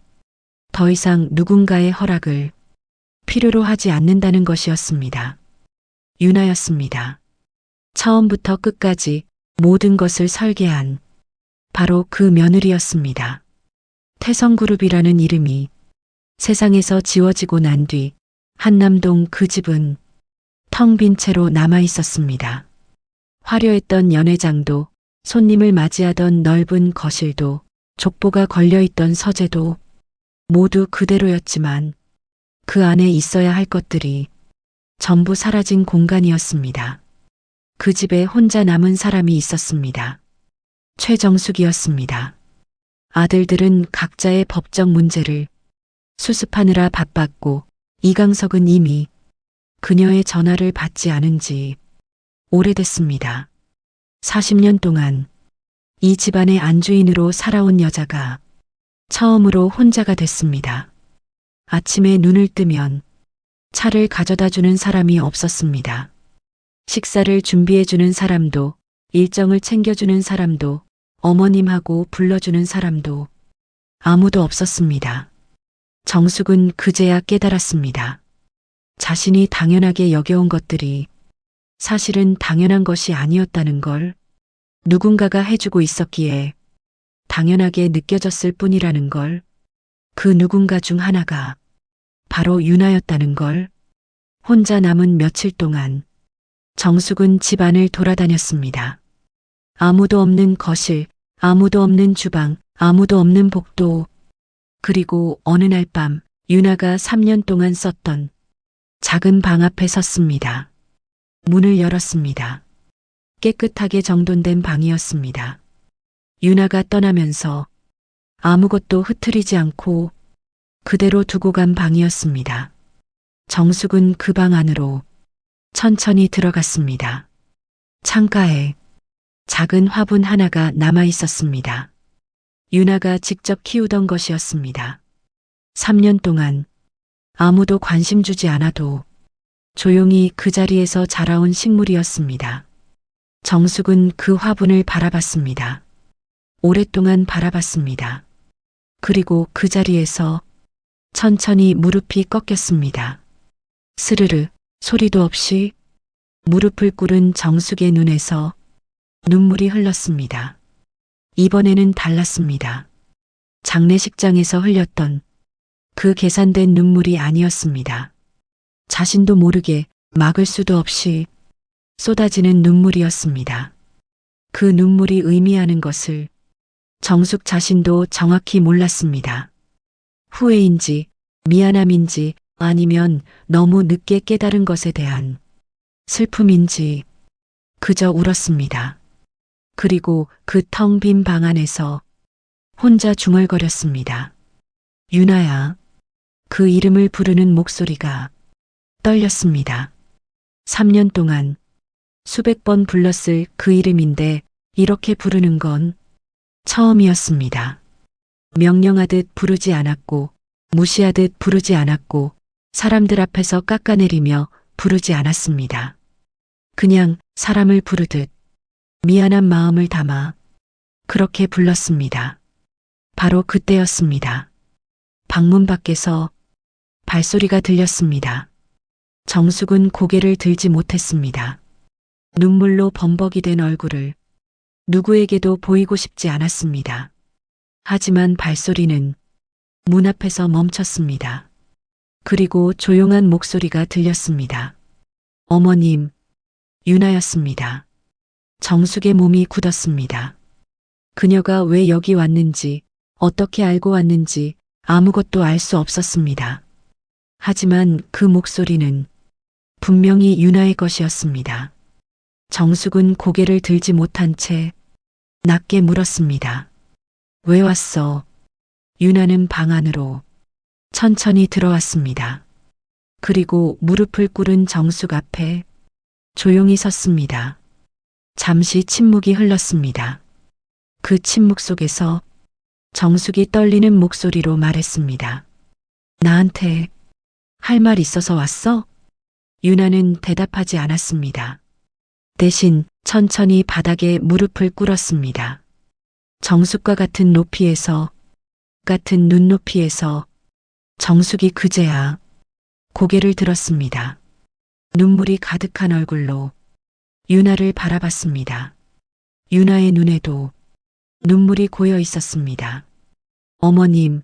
더 이상 누군가의 허락을 필요로 하지 않는다는 것이었습니다. 유나였습니다. 처음부터 끝까지 모든 것을 설계한 바로 그 며느리였습니다. 태성그룹이라는 이름이 세상에서 지워지고 난 뒤 한남동 그 집은 텅 빈 채로 남아 있었습니다. 화려했던 연회장도 손님을 맞이하던 넓은 거실도 족보가 걸려있던 서재도 모두 그대로였지만 그 안에 있어야 할 것들이 전부 사라진 공간이었습니다. 그 집에 혼자 남은 사람이 있었습니다. 최정숙이었습니다. 아들들은 각자의 법적 문제를 수습하느라 바빴고 이강석은 이미 그녀의 전화를 받지 않은 지 오래됐습니다. 40년 동안 이 집안의 안주인으로 살아온 여자가 처음으로 혼자가 됐습니다. 아침에 눈을 뜨면 차를 가져다 주는 사람이 없었습니다. 식사를 준비해 주는 사람도, 일정을 챙겨주는 사람도, 어머님하고 불러주는 사람도 아무도 없었습니다. 정숙은 그제야 깨달았습니다. 자신이 당연하게 여겨온 것들이 사실은 당연한 것이 아니었다는 걸, 누군가가 해주고 있었기에 당연하게 느껴졌을 뿐이라는 걸, 그 누군가 중 하나가 바로 유나였다는 걸. 혼자 남은 며칠 동안 정숙은 집안을 돌아다녔습니다. 아무도 없는 거실, 아무도 없는 주방, 아무도 없는 복도. 그리고 어느 날 밤 유나가 3년 동안 썼던 작은 방 앞에 섰습니다. 문을 열었습니다. 깨끗하게 정돈된 방이었습니다. 유나가 떠나면서 아무것도 흐트리지 않고 그대로 두고 간 방이었습니다. 정숙은 그 방 안으로 천천히 들어갔습니다. 창가에 작은 화분 하나가 남아 있었습니다. 유나가 직접 키우던 것이었습니다. 3년 동안 아무도 관심 주지 않아도 조용히 그 자리에서 자라온 식물이었습니다. 정숙은 그 화분을 바라봤습니다. 오랫동안 바라봤습니다. 그리고 그 자리에서 천천히 무릎이 꺾였습니다. 스르르 소리도 없이 무릎을 꿇은 정숙의 눈에서 눈물이 흘렀습니다. 이번에는 달랐습니다. 장례식장에서 흘렸던 그 계산된 눈물이 아니었습니다. 자신도 모르게 막을 수도 없이 쏟아지는 눈물이었습니다. 그 눈물이 의미하는 것을 정숙 자신도 정확히 몰랐습니다. 후회인지 미안함인지 아니면 너무 늦게 깨달은 것에 대한 슬픔인지 그저 울었습니다. 그리고 그 텅 빈 방 안에서 혼자 중얼거렸습니다. 유나야. 그 이름을 부르는 목소리가 떨렸습니다. 3년 동안 수백 번 불렀을 그 이름인데 이렇게 부르는 건 처음이었습니다. 명령하듯 부르지 않았고, 무시하듯 부르지 않았고, 사람들 앞에서 깎아내리며 부르지 않았습니다. 그냥 사람을 부르듯 미안한 마음을 담아 그렇게 불렀습니다. 바로 그때였습니다. 방문 밖에서 발소리가 들렸습니다. 정숙은 고개를 들지 못했습니다. 눈물로 범벅이 된 얼굴을 누구에게도 보이고 싶지 않았습니다. 하지만 발소리는 문 앞에서 멈췄습니다. 그리고 조용한 목소리가 들렸습니다. 어머님, 유나였습니다. 정숙의 몸이 굳었습니다. 그녀가 왜 여기 왔는지, 어떻게 알고 왔는지 아무것도 알 수 없었습니다. 하지만 그 목소리는 분명히 유나의 것이었습니다. 정숙은 고개를 들지 못한 채 낮게 물었습니다. 왜 왔어? 유나는 방 안으로 천천히 들어왔습니다. 그리고 무릎을 꿇은 정숙 앞에 조용히 섰습니다. 잠시 침묵이 흘렀습니다. 그 침묵 속에서 정숙이 떨리는 목소리로 말했습니다. 나한테 할 말 있어서 왔어? 유나는 대답하지 않았습니다. 대신 천천히 바닥에 무릎을 꿇었습니다. 정숙과 같은 높이에서, 같은 눈높이에서 정숙이 그제야 고개를 들었습니다. 눈물이 가득한 얼굴로 유나를 바라봤습니다. 유나의 눈에도 눈물이 고여 있었습니다. 어머님,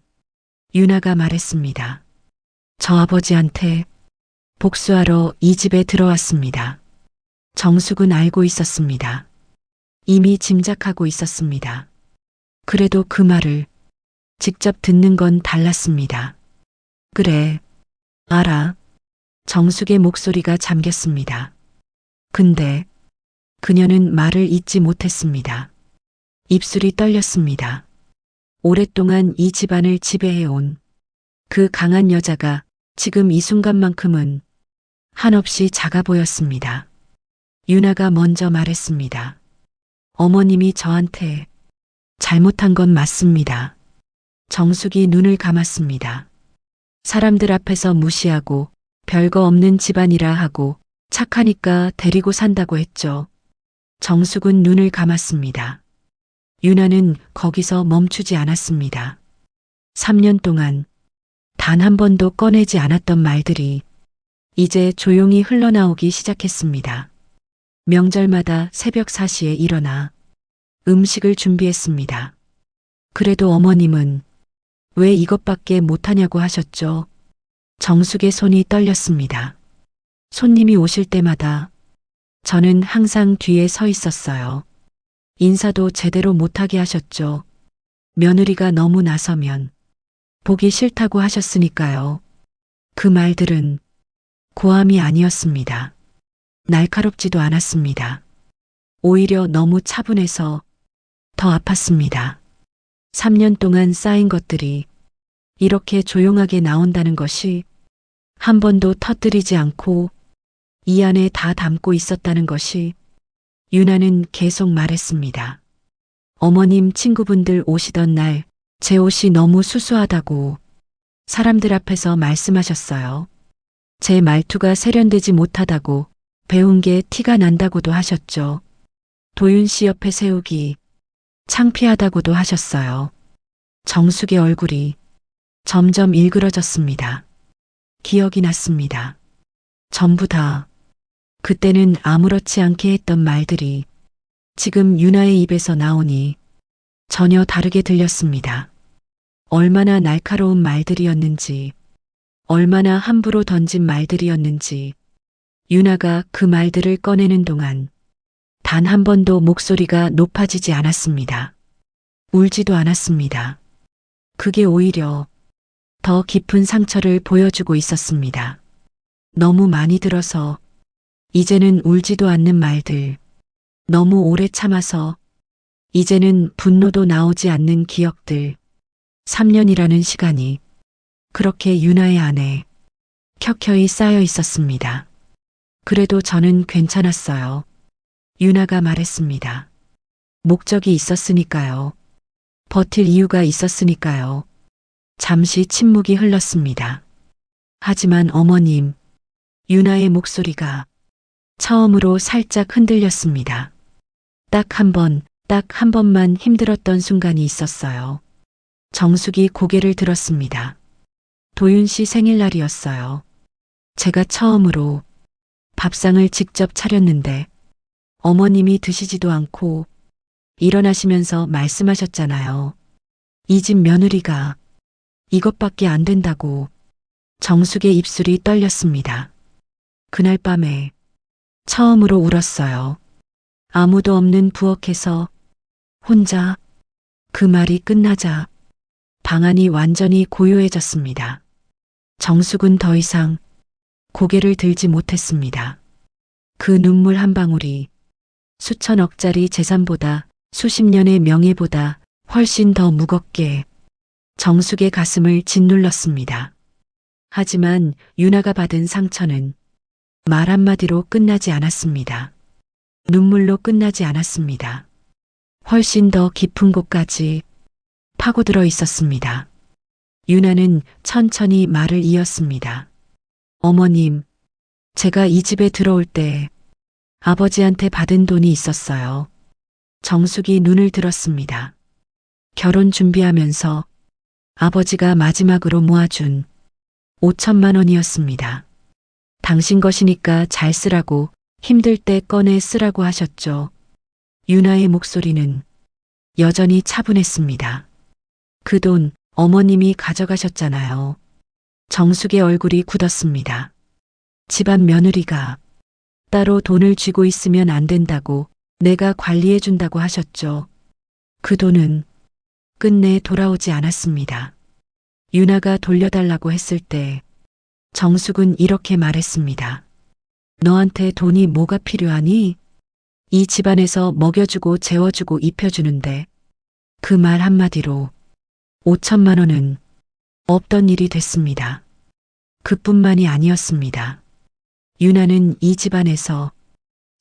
유나가 말했습니다. 저 아버지한테 복수하러 이 집에 들어왔습니다. 정숙은 알고 있었습니다. 이미 짐작하고 있었습니다. 그래도 그 말을 직접 듣는 건 달랐습니다. 그래, 알아. 정숙의 목소리가 잠겼습니다. 근데 그녀는 말을 잇지 못했습니다. 입술이 떨렸습니다. 오랫동안 이 집안을 지배해온 그 강한 여자가 지금 이 순간만큼은 한없이 작아 보였습니다. 유나가 먼저 말했습니다. 어머님이 저한테 잘못한 건 맞습니다. 정숙이 눈을 감았습니다. 사람들 앞에서 무시하고 별거 없는 집안이라 하고 착하니까 데리고 산다고 했죠. 정숙은 눈을 감았습니다. 유나는 거기서 멈추지 않았습니다. 3년 동안 단 한 번도 꺼내지 않았던 말들이 이제 조용히 흘러나오기 시작했습니다. 명절마다 새벽 4시에 일어나 음식을 준비했습니다. 그래도 어머님은 왜 이것밖에 못하냐고 하셨죠? 정숙의 손이 떨렸습니다. 손님이 오실 때마다 저는 항상 뒤에 서 있었어요. 인사도 제대로 못하게 하셨죠. 며느리가 너무 나서면 보기 싫다고 하셨으니까요. 그 말들은 고함이 아니었습니다. 날카롭지도 않았습니다. 오히려 너무 차분해서 더 아팠습니다. 3년 동안 쌓인 것들이 이렇게 조용하게 나온다는 것이 한 번도 터뜨리지 않고 이 안에 다 담고 있었다는 것이 유나는 계속 말했습니다. 어머님 친구분들 오시던 날 제 옷이 너무 수수하다고 사람들 앞에서 말씀하셨어요. 제 말투가 세련되지 못하다고 배운 게 티가 난다고도 하셨죠. 도윤 씨 옆에 세우기 창피하다고도 하셨어요. 정숙의 얼굴이 점점 일그러졌습니다. 기억이 났습니다. 전부 다 그때는 아무렇지 않게 했던 말들이 지금 유나의 입에서 나오니 전혀 다르게 들렸습니다. 얼마나 날카로운 말들이었는지, 얼마나 함부로 던진 말들이었는지, 유나가 그 말들을 꺼내는 동안 단 한 번도 목소리가 높아지지 않았습니다. 울지도 않았습니다. 그게 오히려 더 깊은 상처를 보여주고 있었습니다. 너무 많이 들어서 이제는 울지도 않는 말들, 너무 오래 참아서 이제는 분노도 나오지 않는 기억들, 3년이라는 시간이 그렇게 유나의 안에 켜켜이 쌓여 있었습니다. 그래도 저는 괜찮았어요. 유나가 말했습니다. 목적이 있었으니까요. 버틸 이유가 있었으니까요. 잠시 침묵이 흘렀습니다. 하지만 어머님, 유나의 목소리가 처음으로 살짝 흔들렸습니다. 딱 한 번만 힘들었던 순간이 있었어요. 정숙이 고개를 들었습니다. 도윤 씨 생일날이었어요. 제가 처음으로 밥상을 직접 차렸는데 어머님이 드시지도 않고 일어나시면서 말씀하셨잖아요. 이 집 며느리가 이것밖에 안 된다고. 정숙의 입술이 떨렸습니다. 그날 밤에 처음으로 울었어요. 아무도 없는 부엌에서 혼자. 그 말이 끝나자 방 안이 완전히 고요해졌습니다. 정숙은 더 이상 고개를 들지 못했습니다. 그 눈물 한 방울이 수천억짜리 재산보다 수십 년의 명예보다 훨씬 더 무겁게 정숙의 가슴을 짓눌렀습니다. 하지만 유나가 받은 상처는 말 한마디로 끝나지 않았습니다. 눈물로 끝나지 않았습니다. 훨씬 더 깊은 곳까지 파고들어 있었습니다. 유나는 천천히 말을 이었습니다. 어머님, 제가 이 집에 들어올 때 아버지한테 받은 돈이 있었어요. 정숙이 눈을 들었습니다. 결혼 준비하면서 아버지가 마지막으로 모아준 5천만 원이었습니다. 당신 것이니까 잘 쓰라고, 힘들 때 꺼내 쓰라고 하셨죠. 유나의 목소리는 여전히 차분했습니다. 그 돈 어머님이 가져가셨잖아요. 정숙의 얼굴이 굳었습니다. 집안 며느리가 따로 돈을 쥐고 있으면 안 된다고, 내가 관리해 준다고 하셨죠. 그 돈은 끝내 돌아오지 않았습니다. 유나가 돌려달라고 했을 때 정숙은 이렇게 말했습니다. 너한테 돈이 뭐가 필요하니? 이 집안에서 먹여주고 재워주고 입혀주는데. 그 말 한마디로 5천만 원은 없던 일이 됐습니다. 그뿐만이 아니었습니다. 유나는 이 집안에서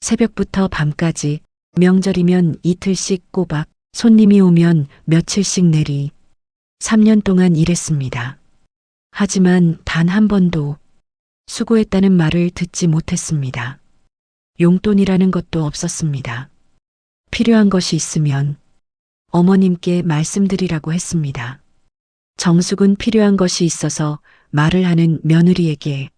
새벽부터 밤까지, 명절이면 이틀씩 꼬박, 손님이 오면 며칠씩 내리 3년 동안 일했습니다. 하지만 단 한 번도 수고했다는 말을 듣지 못했습니다. 용돈이라는 것도 없었습니다. 필요한 것이 있으면 어머님께 말씀드리라고 했습니다. 정숙은 필요한 것이 있어서 말을 하는 며느리에게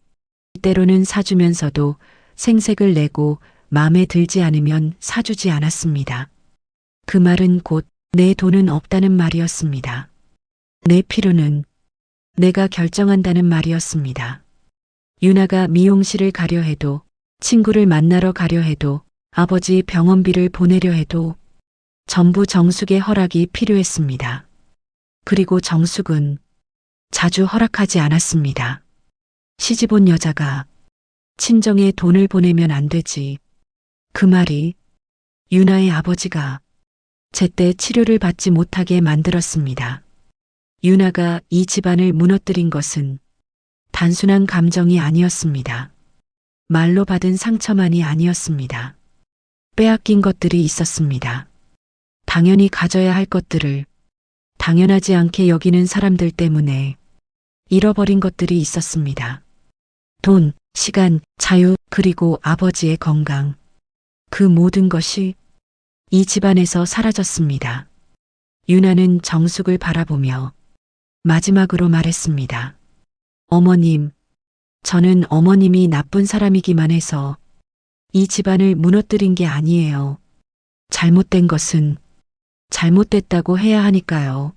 때로는 사주면서도 생색을 내고 마음에 들지 않으면 사주지 않았습니다. 그 말은 곧 내 돈은 없다는 말이었습니다. 내 필요는 내가 결정한다는 말이었습니다. 유나가 미용실을 가려 해도, 친구를 만나러 가려 해도, 아버지 병원비를 보내려 해도 전부 정숙의 허락이 필요했습니다. 그리고 정숙은 자주 허락하지 않았습니다. 시집 온 여자가 친정에 돈을 보내면 안 되지. 그 말이 유나의 아버지가 제때 치료를 받지 못하게 만들었습니다. 유나가 이 집안을 무너뜨린 것은 단순한 감정이 아니었습니다. 말로 받은 상처만이 아니었습니다. 빼앗긴 것들이 있었습니다. 당연히 가져야 할 것들을 당연하지 않게 여기는 사람들 때문에 잃어버린 것들이 있었습니다. 돈, 시간, 자유, 그리고 아버지의 건강. 그 모든 것이 이 집안에서 사라졌습니다. 유나는 정숙을 바라보며 마지막으로 말했습니다. 어머님, 저는 어머님이 나쁜 사람이기만 해서 이 집안을 무너뜨린 게 아니에요. 잘못된 것은 잘못됐다고 해야 하니까요.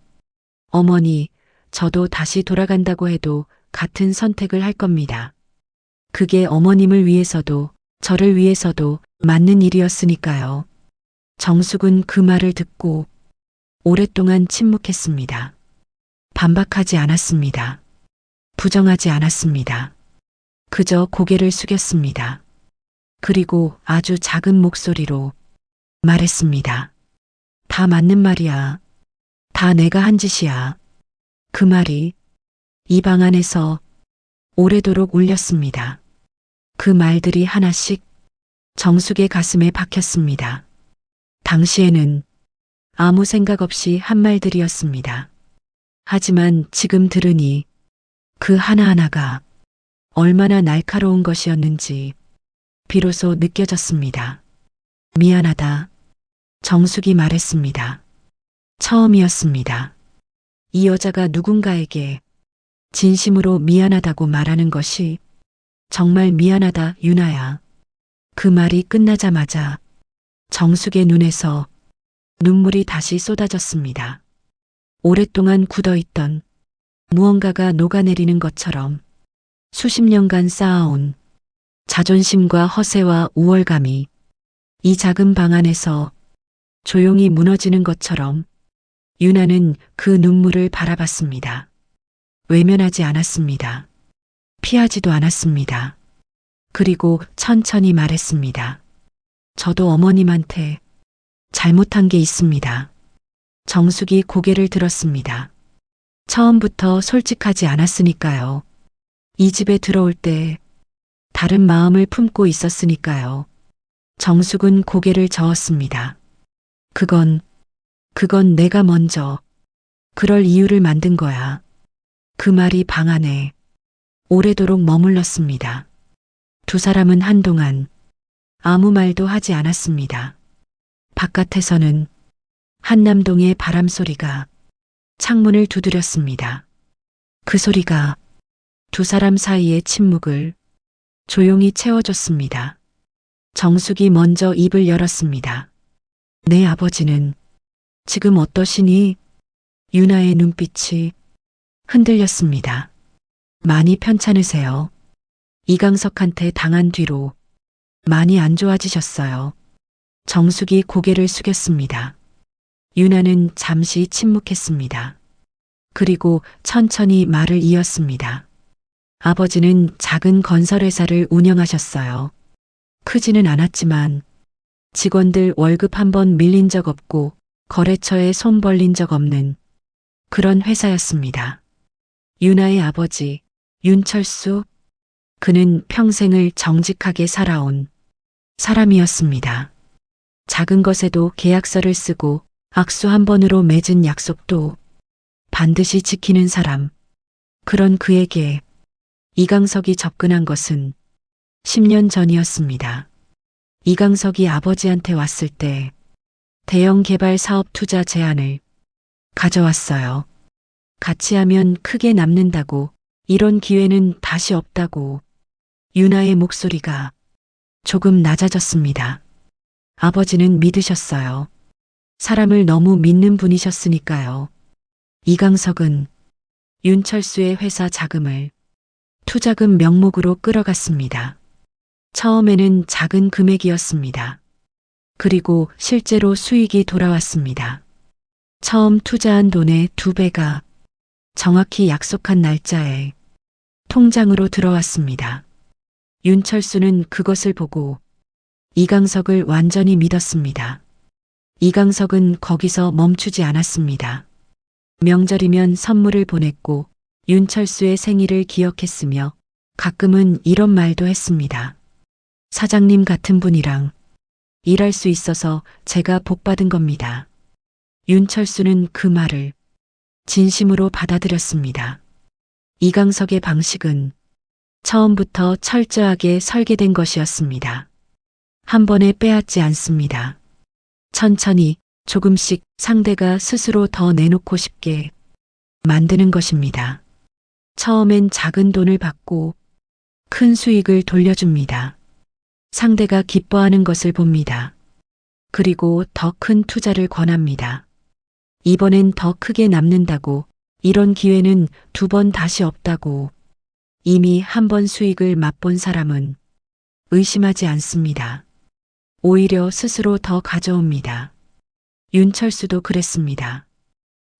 어머니, 저도 다시 돌아간다고 해도 같은 선택을 할 겁니다. 그게 어머님을 위해서도 저를 위해서도 맞는 일이었으니까요. 정숙은 그 말을 듣고 오랫동안 침묵했습니다. 반박하지 않았습니다. 부정하지 않았습니다. 그저 고개를 숙였습니다. 그리고 아주 작은 목소리로 말했습니다. 다 맞는 말이야. 다 내가 한 짓이야. 그 말이 이 방 안에서 오래도록 울렸습니다. 그 말들이 하나씩 정숙의 가슴에 박혔습니다. 당시에는 아무 생각 없이 한 말들이었습니다. 하지만 지금 들으니 그 하나하나가 얼마나 날카로운 것이었는지 비로소 느껴졌습니다. 미안하다. 정숙이 말했습니다. 처음이었습니다. 이 여자가 누군가에게 진심으로 미안하다고 말하는 것이 정말 미안하다, 유나야. 그 말이 끝나자마자 정숙의 눈에서 눈물이 다시 쏟아졌습니다. 오랫동안 굳어있던 무언가가 녹아내리는 것처럼 수십 년간 쌓아온 자존심과 허세와 우월감이 이 작은 방 안에서 조용히 무너지는 것처럼 유나는 그 눈물을 바라봤습니다. 외면하지 않았습니다. 피하지도 않았습니다. 그리고 천천히 말했습니다. 저도 어머님한테 잘못한 게 있습니다. 정숙이 고개를 들었습니다. 처음부터 솔직하지 않았으니까요. 이 집에 들어올 때 다른 마음을 품고 있었으니까요. 정숙은 고개를 저었습니다. 그건 내가 먼저 그럴 이유를 만든 거야. 그 말이 방 안에 오래도록 머물렀습니다. 두 사람은 한동안 아무 말도 하지 않았습니다. 바깥에서는 한남동의 바람 소리가 창문을 두드렸습니다. 그 소리가 두 사람 사이의 침묵을 조용히 채워줬습니다. 정숙이 먼저 입을 열었습니다. 내 아버지는 지금 어떠시니? 유나의 눈빛이 흔들렸습니다. 많이 편찮으세요. 이강석한테 당한 뒤로 많이 안 좋아지셨어요. 정숙이 고개를 숙였습니다. 유나는 잠시 침묵했습니다. 그리고 천천히 말을 이었습니다. 아버지는 작은 건설회사를 운영하셨어요. 크지는 않았지만 직원들 월급 한 번 밀린 적 없고 거래처에 손 벌린 적 없는 그런 회사였습니다. 유나의 아버지, 윤철수, 그는 평생을 정직하게 살아온 사람이었습니다. 작은 것에도 계약서를 쓰고 악수 한 번으로 맺은 약속도 반드시 지키는 사람. 그런 그에게 이강석이 접근한 것은 10년 전이었습니다. 이강석이 아버지한테 왔을 때 대형 개발 사업 투자 제안을 가져왔어요. 같이 하면 크게 남는다고, 이런 기회는 다시 없다고. 유나의 목소리가 조금 낮아졌습니다. 아버지는 믿으셨어요. 사람을 너무 믿는 분이셨으니까요. 이강석은 윤철수의 회사 자금을 투자금 명목으로 끌어갔습니다. 처음에는 작은 금액이었습니다. 그리고 실제로 수익이 돌아왔습니다. 처음 투자한 돈의 2배가 정확히 약속한 날짜에 통장으로 들어왔습니다. 윤철수는 그것을 보고 이강석을 완전히 믿었습니다. 이강석은 거기서 멈추지 않았습니다. 명절이면 선물을 보냈고 윤철수의 생일을 기억했으며 가끔은 이런 말도 했습니다. 사장님 같은 분이랑 일할 수 있어서 제가 복받은 겁니다. 윤철수는 그 말을 진심으로 받아들였습니다. 이강석의 방식은 처음부터 철저하게 설계된 것이었습니다. 한 번에 빼앗지 않습니다. 천천히 조금씩 상대가 스스로 더 내놓고 싶게 만드는 것입니다. 처음엔 작은 돈을 받고 큰 수익을 돌려줍니다. 상대가 기뻐하는 것을 봅니다. 그리고 더 큰 투자를 권합니다. 이번엔 더 크게 남는다고, 이런 기회는 2번 다시 없다고. 이미 한 번 수익을 맛본 사람은 의심하지 않습니다. 오히려 스스로 더 가져옵니다. 윤철수도 그랬습니다.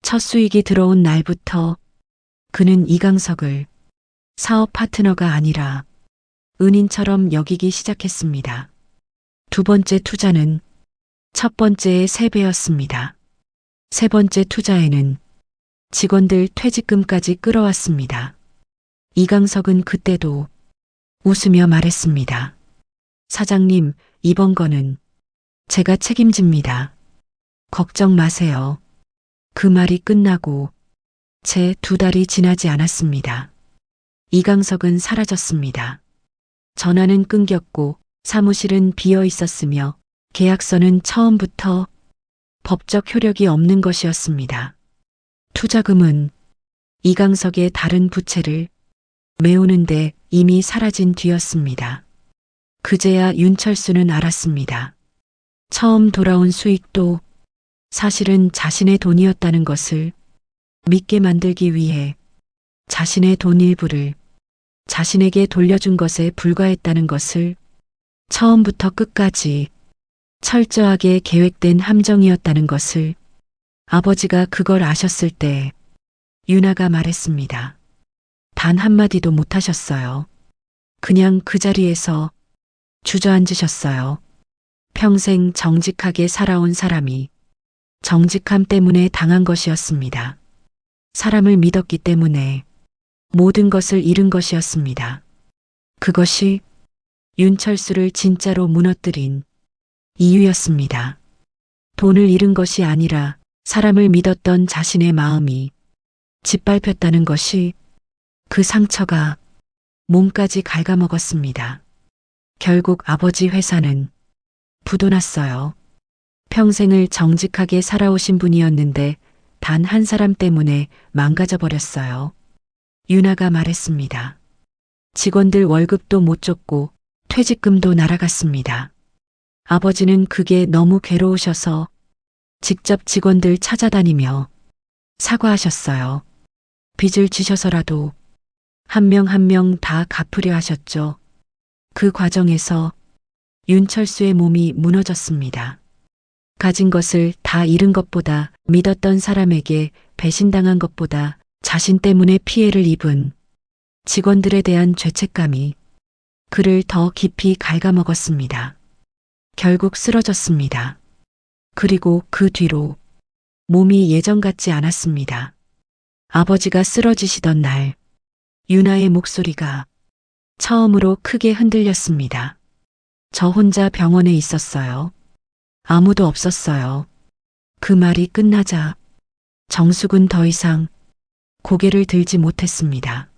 첫 수익이 들어온 날부터 그는 이강석을 사업 파트너가 아니라 은인처럼 여기기 시작했습니다. 두 번째 투자는 첫 번째의 3배였습니다. 세 번째 투자에는 직원들 퇴직금까지 끌어왔습니다. 이강석은 그때도 웃으며 말했습니다. 사장님, 이번 거는 제가 책임집니다. 걱정 마세요. 그 말이 끝나고 채 2달이 지나지 않았습니다. 이강석은 사라졌습니다. 전화는 끊겼고 사무실은 비어 있었으며 계약서는 처음부터 법적 효력이 없는 것이었습니다. 투자금은 이강석의 다른 부채를 메우는데 이미 사라진 뒤였습니다. 그제야 윤철수는 알았습니다. 처음 돌아온 수익도 사실은 자신의 돈이었다는 것을 믿게 만들기 위해 자신의 돈 일부를 자신에게 돌려준 것에 불과했다는 것을 처음부터 끝까지 철저하게 계획된 함정이었다는 것을 아버지가 그걸 아셨을 때 윤아가 말했습니다. 단 한마디도 못하셨어요. 그냥 그 자리에서 주저앉으셨어요. 평생 정직하게 살아온 사람이 정직함 때문에 당한 것이었습니다. 사람을 믿었기 때문에 모든 것을 잃은 것이었습니다. 그것이 윤철수를 진짜로 무너뜨린 이유였습니다. 돈을 잃은 것이 아니라 사람을 믿었던 자신의 마음이 짓밟혔다는 것이 그 상처가 몸까지 갉아먹었습니다. 결국 아버지 회사는 부도났어요. 평생을 정직하게 살아오신 분이었는데 단 한 사람 때문에 망가져 버렸어요. 윤아가 말했습니다. 직원들 월급도 못 줬고 퇴직금도 날아갔습니다. 아버지는 그게 너무 괴로우셔서 직접 직원들 찾아다니며 사과하셨어요. 빚을 지셔서라도 한 명 한 명 다 갚으려 하셨죠. 그 과정에서 윤철수의 몸이 무너졌습니다. 가진 것을 다 잃은 것보다 믿었던 사람에게 배신당한 것보다 자신 때문에 피해를 입은 직원들에 대한 죄책감이 그를 더 깊이 갉아먹었습니다. 결국 쓰러졌습니다. 그리고 그 뒤로 몸이 예전 같지 않았습니다. 아버지가 쓰러지시던 날 윤아의 목소리가 처음으로 크게 흔들렸습니다. 저 혼자 병원에 있었어요. 아무도 없었어요. 그 말이 끝나자 정숙은 더 이상 고개를 들지 못했습니다.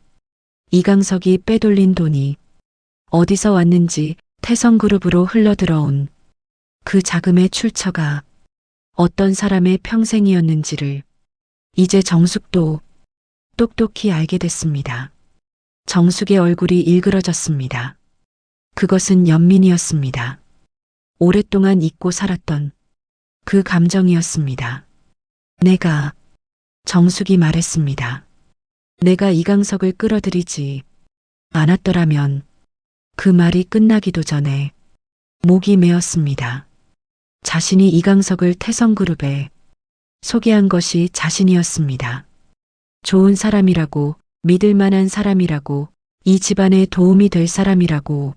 이강석이 빼돌린 돈이 어디서 왔는지 태성그룹으로 흘러들어온 그 자금의 출처가 어떤 사람의 평생이었는지를 이제 정숙도 똑똑히 알게 됐습니다. 정숙의 얼굴이 일그러졌습니다. 그것은 연민이었습니다. 오랫동안 잊고 살았던 그 감정이었습니다. 정숙이 말했습니다. 내가 이강석을 끌어들이지 않았더라면 그 말이 끝나기도 전에 목이 메었습니다. 자신이 이강석을 태성그룹에 소개한 것이 자신이었습니다. 좋은 사람이라고, 믿을 만한 사람이라고, 이 집안에 도움이 될 사람이라고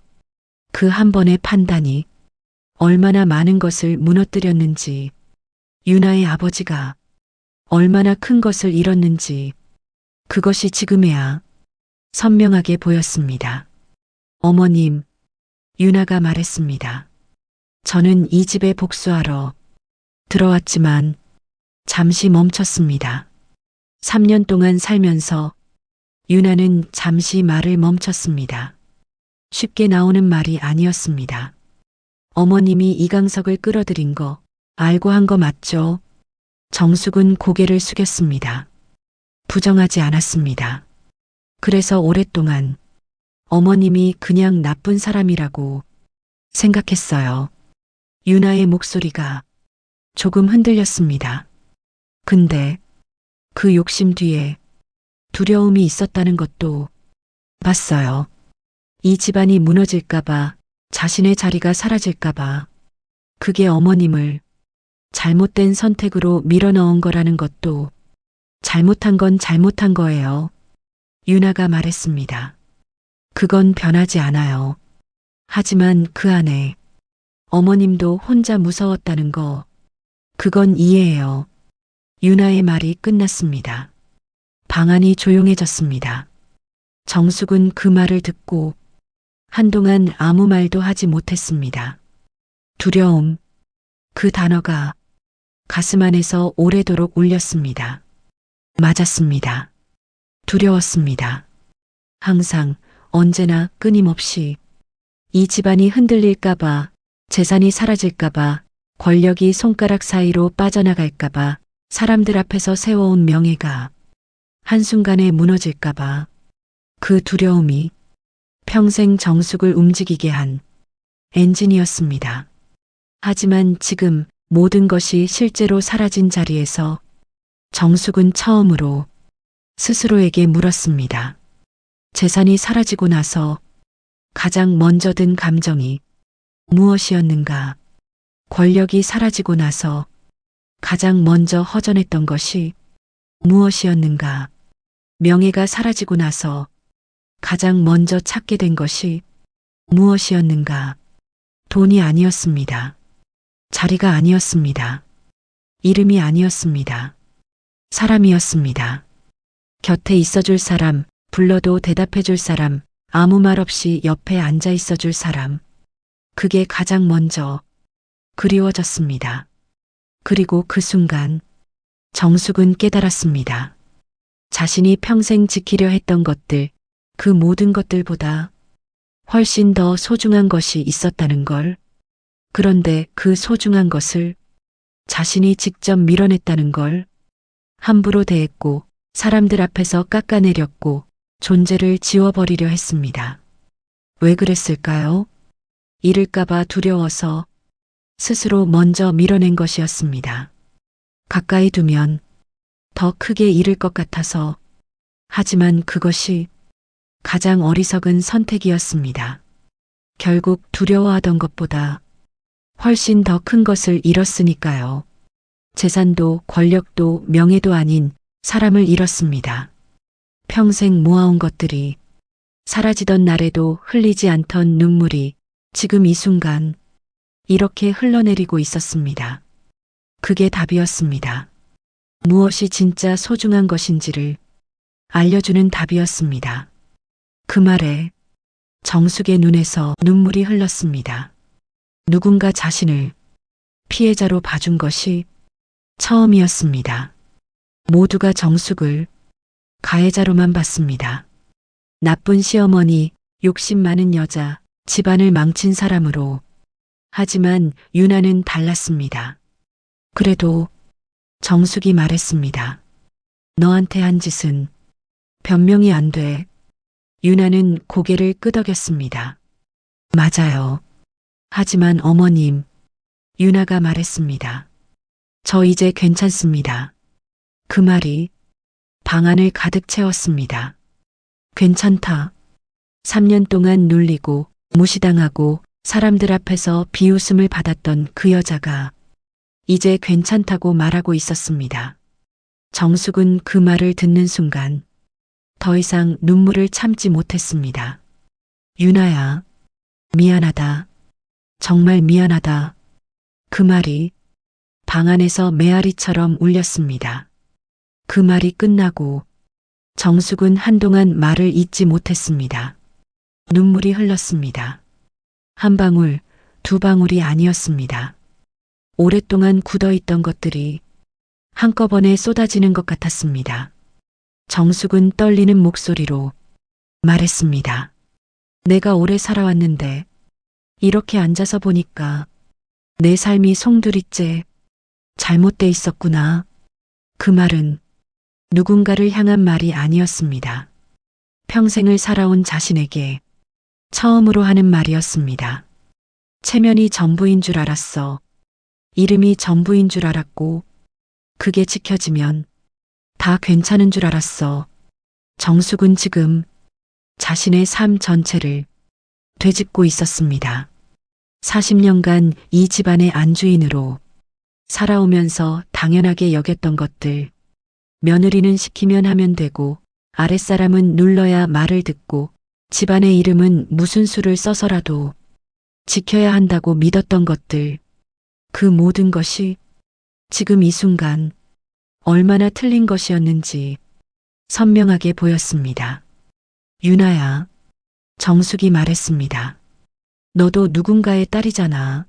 그 한 번의 판단이 얼마나 많은 것을 무너뜨렸는지, 윤아의 아버지가 얼마나 큰 것을 잃었는지 그것이 지금에야 선명하게 보였습니다. 어머님, 윤아가 말했습니다. 저는 이 집에 복수하러 들어왔지만 잠시 멈췄습니다. 3년 동안 살면서 윤아는 잠시 말을 멈췄습니다. 쉽게 나오는 말이 아니었습니다. 어머님이 이강석을 끌어들인 거 알고 한 거 맞죠? 정숙은 고개를 숙였습니다. 부정하지 않았습니다. 그래서 오랫동안 어머님이 그냥 나쁜 사람이라고 생각했어요. 윤아의 목소리가 조금 흔들렸습니다. 근데 그 욕심 뒤에 두려움이 있었다는 것도 봤어요. 이 집안이 무너질까봐, 자신의 자리가 사라질까봐, 그게 어머님을 잘못된 선택으로 밀어넣은 거라는 것도 잘못한 건 잘못한 거예요. 윤아가 말했습니다. 그건 변하지 않아요. 하지만 그 안에 어머님도 혼자 무서웠다는 거, 그건 이해해요. 윤아의 말이 끝났습니다. 방 안이 조용해졌습니다. 정숙은 그 말을 듣고 한동안 아무 말도 하지 못했습니다. 두려움, 그 단어가 가슴 안에서 오래도록 울렸습니다. 맞았습니다. 두려웠습니다. 항상, 언제나 끊임없이 이 집안이 흔들릴까봐, 재산이 사라질까봐, 권력이 손가락 사이로 빠져나갈까봐, 사람들 앞에서 세워온 명예가 한순간에 무너질까봐, 그 두려움이 평생 정숙을 움직이게 한 엔진이었습니다. 하지만 지금 모든 것이 실제로 사라진 자리에서 정숙은 처음으로 스스로에게 물었습니다. 재산이 사라지고 나서 가장 먼저 든 감정이 무엇이었는가? 권력이 사라지고 나서 가장 먼저 허전했던 것이 무엇이었는가? 명예가 사라지고 나서 가장 먼저 찾게 된 것이 무엇이었는가? 돈이 아니었습니다. 자리가 아니었습니다. 이름이 아니었습니다. 사람이었습니다. 곁에 있어줄 사람, 불러도 대답해줄 사람, 아무 말 없이 옆에 앉아 있어줄 사람. 그게 가장 먼저 그리워졌습니다. 그리고 그 순간 정숙은 깨달았습니다. 자신이 평생 지키려 했던 것들, 그 모든 것들보다 훨씬 더 소중한 것이 있었다는 걸. 그런데 그 소중한 것을 자신이 직접 밀어냈다는 걸. 함부로 대했고 사람들 앞에서 깎아내렸고 존재를 지워버리려 했습니다. 왜 그랬을까요? 잃을까봐 두려워서 스스로 먼저 밀어낸 것이었습니다. 가까이 두면 더 크게 잃을 것 같아서. 하지만 그것이 가장 어리석은 선택이었습니다. 결국 두려워하던 것보다 훨씬 더 큰 것을 잃었으니까요. 재산도 권력도 명예도 아닌 사람을 잃었습니다. 평생 모아온 것들이 사라지던 날에도 흘리지 않던 눈물이 지금 이 순간 이렇게 흘러내리고 있었습니다. 그게 답이었습니다. 무엇이 진짜 소중한 것인지를 알려주는 답이었습니다. 그 말에 정숙의 눈에서 눈물이 흘렀습니다. 누군가 자신을 피해자로 봐준 것이 처음이었습니다. 모두가 정숙을 가해자로만 봤습니다. 나쁜 시어머니, 욕심 많은 여자, 집안을 망친 사람으로. 하지만 유나는 달랐습니다. 그래도 정숙이 말했습니다. 너한테 한 짓은 변명이 안 돼. 유나는 고개를 끄덕였습니다. 맞아요. 하지만 어머님, 유나가 말했습니다. 저 이제 괜찮습니다. 그 말이 방 안을 가득 채웠습니다. 괜찮다. 3년 동안 눌리고 무시당하고 사람들 앞에서 비웃음을 받았던 그 여자가 이제 괜찮다고 말하고 있었습니다. 정숙은 그 말을 듣는 순간 더 이상 눈물을 참지 못했습니다. 유나야, 미안하다. 정말 미안하다. 그 말이 방 안에서 메아리처럼 울렸습니다. 그 말이 끝나고 정숙은 한동안 말을 잇지 못했습니다. 눈물이 흘렀습니다. 한 방울, 두 방울이 아니었습니다. 오랫동안 굳어있던 것들이 한꺼번에 쏟아지는 것 같았습니다. 정숙은 떨리는 목소리로 말했습니다. 내가 오래 살아왔는데 이렇게 앉아서 보니까 내 삶이 송두리째 잘못돼 있었구나. 그 말은 누군가를 향한 말이 아니었습니다. 평생을 살아온 자신에게 처음으로 하는 말이었습니다. 체면이 전부인 줄 알았어. 이름이 전부인 줄 알았고 그게 지켜지면 다 괜찮은 줄 알았어. 정숙은 지금 자신의 삶 전체를 되짚고 있었습니다. 40년간 이 집안의 안주인으로 살아오면서 당연하게 여겼던 것들. 며느리는 시키면 하면 되고 아랫사람은 눌러야 말을 듣고 집안의 이름은 무슨 수를 써서라도 지켜야 한다고 믿었던 것들. 그 모든 것이 지금 이 순간 얼마나 틀린 것이었는지 선명하게 보였습니다. 유나야, 정숙이 말했습니다. 너도 누군가의 딸이잖아.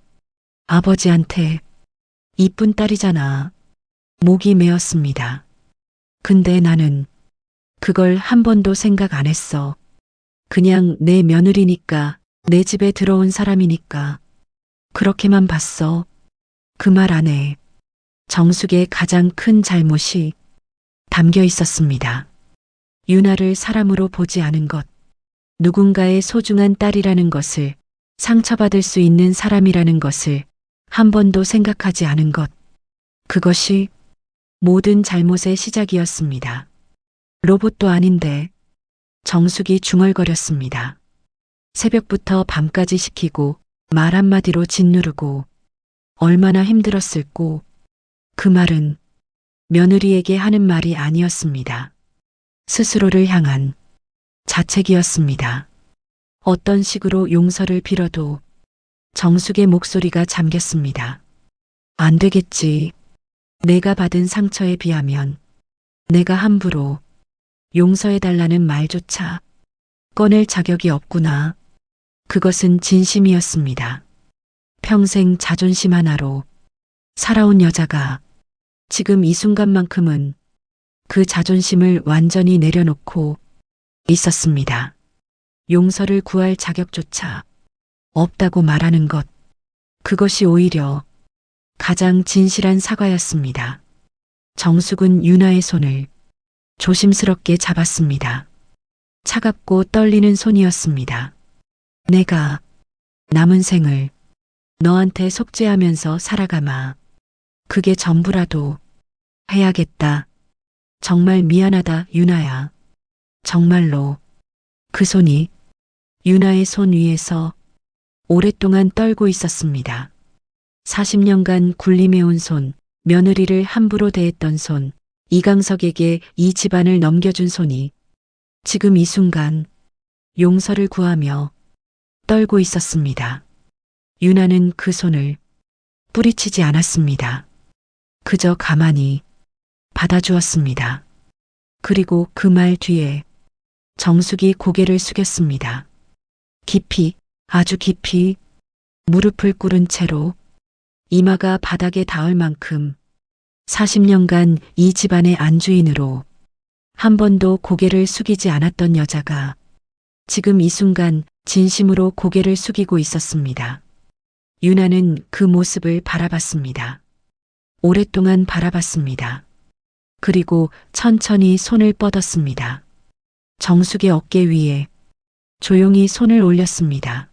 아버지한테 이쁜 딸이잖아. 목이 메었습니다. 근데 나는 그걸 한 번도 생각 안 했어. 그냥 내 며느리니까, 내 집에 들어온 사람이니까. 그렇게만 봤어. 그 말 안에 정숙의 가장 큰 잘못이 담겨 있었습니다. 유나를 사람으로 보지 않은 것, 누군가의 소중한 딸이라는 것을, 상처받을 수 있는 사람이라는 것을 한 번도 생각하지 않은 것, 그것이 모든 잘못의 시작이었습니다. 로봇도 아닌데 정숙이 중얼거렸습니다. 새벽부터 밤까지 시키고 말 한마디로 짓누르고 얼마나 힘들었을꼬. 그 말은 며느리에게 하는 말이 아니었습니다. 스스로를 향한 자책이었습니다. 어떤 식으로 용서를 빌어도 정숙의 목소리가 잠겼습니다. 안 되겠지. 내가 받은 상처에 비하면 내가 함부로 용서해달라는 말조차 꺼낼 자격이 없구나. 그것은 진심이었습니다. 평생 자존심 하나로 살아온 여자가 지금 이 순간만큼은 그 자존심을 완전히 내려놓고 있었습니다. 용서를 구할 자격조차 없다고 말하는 것, 그것이 오히려 가장 진실한 사과였습니다. 정숙은 유나의 손을 조심스럽게 잡았습니다. 차갑고 떨리는 손이었습니다. 내가 남은 생을 너한테 속죄하면서 살아가마. 그게 전부라도 해야겠다. 정말 미안하다, 유나야. 정말로. 그 손이 유나의 손 위에서 오랫동안 떨고 있었습니다. 40년간 군림해온 손, 며느리를 함부로 대했던 손, 이강석에게 이 집안을 넘겨준 손이 지금 이 순간 용서를 구하며 떨고 있었습니다. 유나는 그 손을 뿌리치지 않았습니다. 그저 가만히 받아주었습니다. 그리고 그 말 뒤에 정숙이 고개를 숙였습니다. 깊이, 아주 깊이 무릎을 꿇은 채로 이마가 바닥에 닿을 만큼 40년간 이 집안의 안주인으로 한 번도 고개를 숙이지 않았던 여자가 지금 이 순간 진심으로 고개를 숙이고 있었습니다. 유나는 그 모습을 바라봤습니다. 오랫동안 바라봤습니다. 그리고 천천히 손을 뻗었습니다. 정숙의 어깨 위에 조용히 손을 올렸습니다.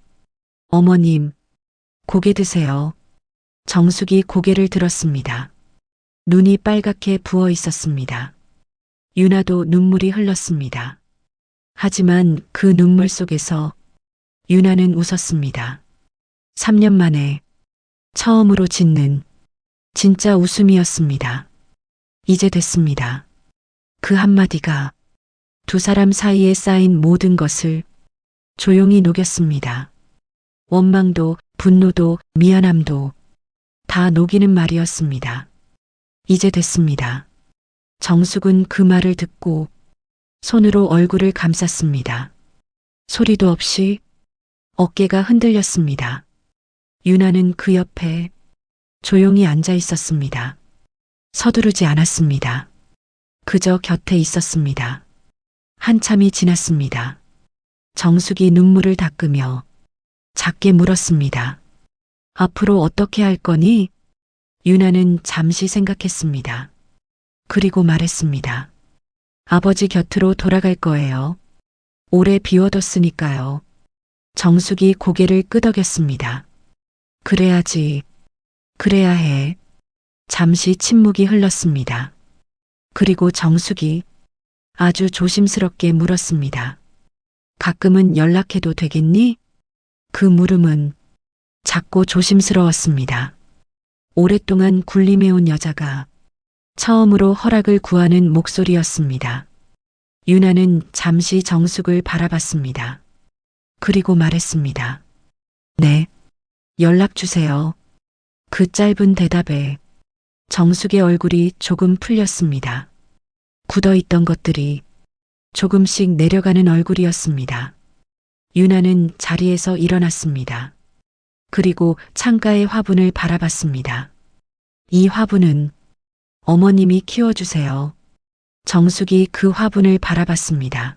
어머님, 고개 드세요. 정숙이 고개를 들었습니다. 눈이 빨갛게 부어 있었습니다. 유나도 눈물이 흘렀습니다. 하지만 그 눈물 속에서 유나는 웃었습니다. 3년 만에 처음으로 짓는 진짜 웃음이었습니다. 이제 됐습니다. 그 한마디가 두 사람 사이에 쌓인 모든 것을 조용히 녹였습니다. 원망도, 분노도, 미안함도 다 녹이는 말이었습니다. 이제 됐습니다. 정숙은 그 말을 듣고 손으로 얼굴을 감쌌습니다. 소리도 없이 어깨가 흔들렸습니다. 유나는 그 옆에 조용히 앉아 있었습니다. 서두르지 않았습니다. 그저 곁에 있었습니다. 한참이 지났습니다. 정숙이 눈물을 닦으며 작게 물었습니다. 앞으로 어떻게 할 거니? 유나는 잠시 생각했습니다. 그리고 말했습니다. 아버지 곁으로 돌아갈 거예요. 오래 비워뒀으니까요. 정숙이 고개를 끄덕였습니다. 그래야지. 그래야 해. 잠시 침묵이 흘렀습니다. 그리고 정숙이 아주 조심스럽게 물었습니다. 가끔은 연락해도 되겠니? 그 물음은 작고 조심스러웠습니다. 오랫동안 군림해온 여자가 처음으로 허락을 구하는 목소리였습니다. 유나는 잠시 정숙을 바라봤습니다. 그리고 말했습니다. 네, 연락 주세요. 그 짧은 대답에 정숙의 얼굴이 조금 풀렸습니다. 굳어있던 것들이 조금씩 내려가는 얼굴이었습니다. 유나는 자리에서 일어났습니다. 그리고 창가의 화분을 바라봤습니다. 이 화분은 어머님이 키워주세요. 정숙이 그 화분을 바라봤습니다.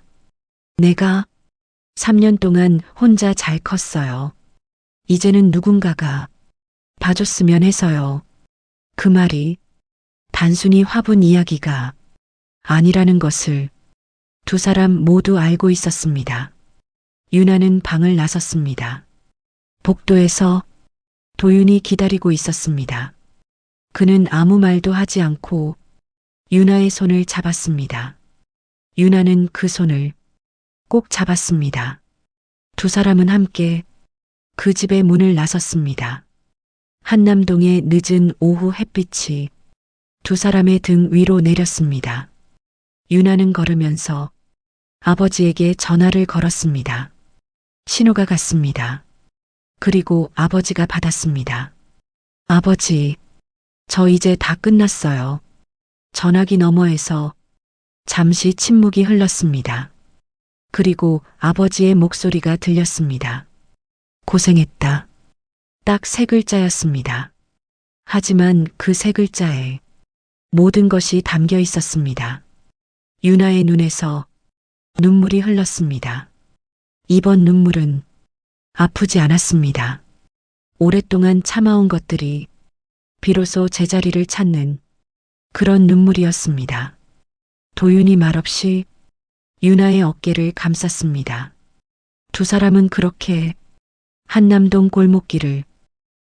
내가 3년 동안 혼자 잘 컸어요. 이제는 누군가가 봐줬으면 해서요. 그 말이 단순히 화분 이야기가 아니라는 것을 두 사람 모두 알고 있었습니다. 유나는 방을 나섰습니다. 복도에서 도윤이 기다리고 있었습니다. 그는 아무 말도 하지 않고 유나의 손을 잡았습니다. 유나는 그 손을 꼭 잡았습니다. 두 사람은 함께 그 집의 문을 나섰습니다. 한남동의 늦은 오후 햇빛이 두 사람의 등 위로 내렸습니다. 유나는 걸으면서 아버지에게 전화를 걸었습니다. 신호가 갔습니다. 그리고 아버지가 받았습니다. 아버지, 저 이제 다 끝났어요. 전화기 너머에서 잠시 침묵이 흘렀습니다. 그리고 아버지의 목소리가 들렸습니다. 고생했다. 딱 3글자였습니다. 하지만 그 3글자에 모든 것이 담겨 있었습니다. 유나의 눈에서 눈물이 흘렀습니다. 이번 눈물은 아프지 않았습니다. 오랫동안 참아온 것들이 비로소 제자리를 찾는 그런 눈물이었습니다. 도윤이 말없이 유나의 어깨를 감쌌습니다. 두 사람은 그렇게 한남동 골목길을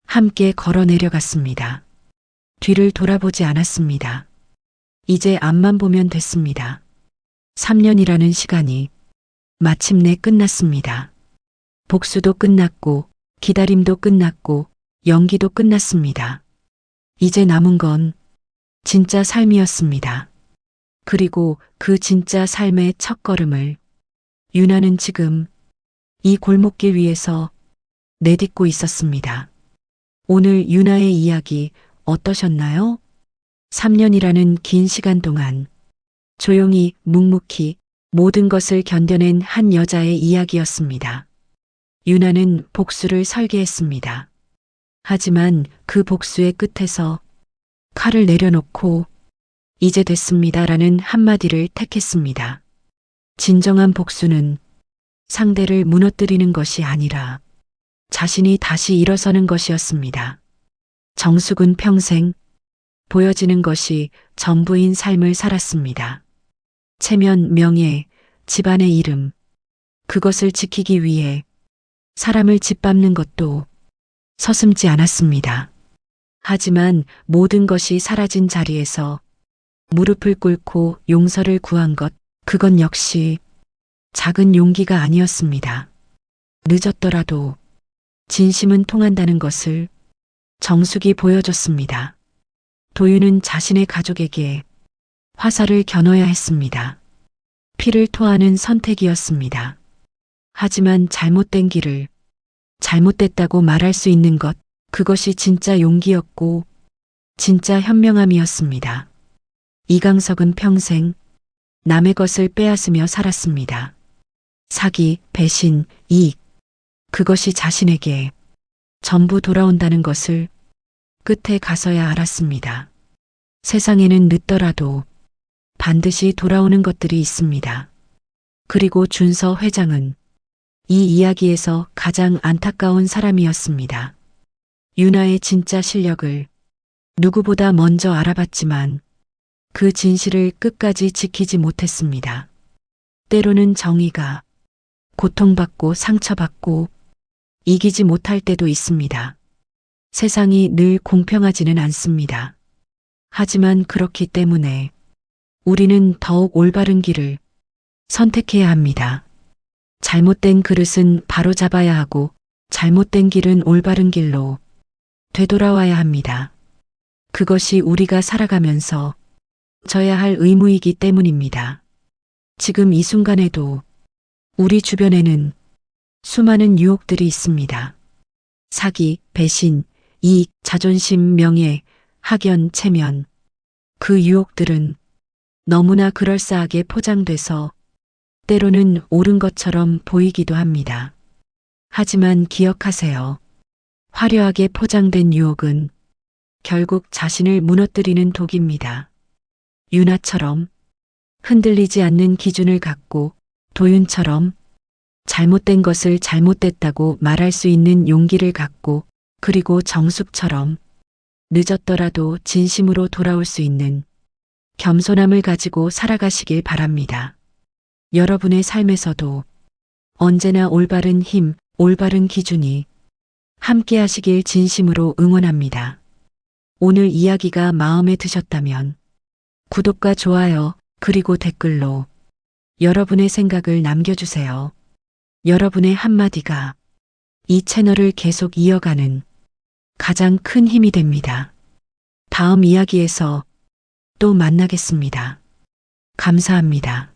함께 걸어 내려갔습니다. 뒤를 돌아보지 않았습니다. 이제 앞만 보면 됐습니다. 3년이라는 시간이 마침내 끝났습니다. 복수도 끝났고 기다림도 끝났고 연기도 끝났습니다. 이제 남은 건 진짜 삶이었습니다. 그리고 그 진짜 삶의 첫걸음을 유나는 지금 이 골목길 위에서 내딛고 있었습니다. 오늘 유나의 이야기 어떠셨나요? 3년이라는 긴 시간 동안 조용히 묵묵히 모든 것을 견뎌낸 한 여자의 이야기였습니다. 유나는 복수를 설계했습니다. 하지만 그 복수의 끝에서 칼을 내려놓고 이제 됐습니다라는 한마디를 택했습니다. 진정한 복수는 상대를 무너뜨리는 것이 아니라 자신이 다시 일어서는 것이었습니다. 정숙은 평생 보여지는 것이 전부인 삶을 살았습니다. 체면, 명예, 집안의 이름, 그것을 지키기 위해 사람을 짓밟는 것도 서슴지 않았습니다. 하지만 모든 것이 사라진 자리에서 무릎을 꿇고 용서를 구한 것, 그건 역시 작은 용기가 아니었습니다. 늦었더라도 진심은 통한다는 것을 정숙이 보여줬습니다. 도윤은 자신의 가족에게 화살을 겨눠야 했습니다. 피를 토하는 선택이었습니다. 하지만 잘못된 길을 잘못됐다고 말할 수 있는 것, 그것이 진짜 용기였고 진짜 현명함이었습니다. 이강석은 평생 남의 것을 빼앗으며 살았습니다. 사기, 배신, 이익, 그것이 자신에게 전부 돌아온다는 것을 끝에 가서야 알았습니다. 세상에는 늦더라도 반드시 돌아오는 것들이 있습니다. 그리고 준서 회장은 이 이야기에서 가장 안타까운 사람이었습니다. 유나의 진짜 실력을 누구보다 먼저 알아봤지만 그 진실을 끝까지 지키지 못했습니다. 때로는 정의가 고통받고 상처받고 이기지 못할 때도 있습니다. 세상이 늘 공평하지는 않습니다. 하지만 그렇기 때문에 우리는 더욱 올바른 길을 선택해야 합니다. 잘못된 그릇은 바로잡아야 하고 잘못된 길은 올바른 길로 되돌아와야 합니다. 그것이 우리가 살아가면서 져야 할 의무이기 때문입니다. 지금 이 순간에도 우리 주변에는 수많은 유혹들이 있습니다. 사기, 배신, 이익, 자존심, 명예, 학연, 체면. 그 유혹들은 너무나 그럴싸하게 포장돼서 때로는 옳은 것처럼 보이기도 합니다. 하지만 기억하세요. 화려하게 포장된 유혹은 결국 자신을 무너뜨리는 독입니다. 유나처럼 흔들리지 않는 기준을 갖고 도윤처럼 잘못된 것을 잘못됐다고 말할 수 있는 용기를 갖고 그리고 정숙처럼 늦었더라도 진심으로 돌아올 수 있는 겸손함을 가지고 살아가시길 바랍니다. 여러분의 삶에서도 언제나 올바른 힘, 올바른 기준이 함께 하시길 진심으로 응원합니다. 오늘 이야기가 마음에 드셨다면 구독과 좋아요 그리고 댓글로 여러분의 생각을 남겨주세요. 여러분의 한마디가 이 채널을 계속 이어가는 가장 큰 힘이 됩니다. 다음 이야기에서 또 만나겠습니다. 감사합니다.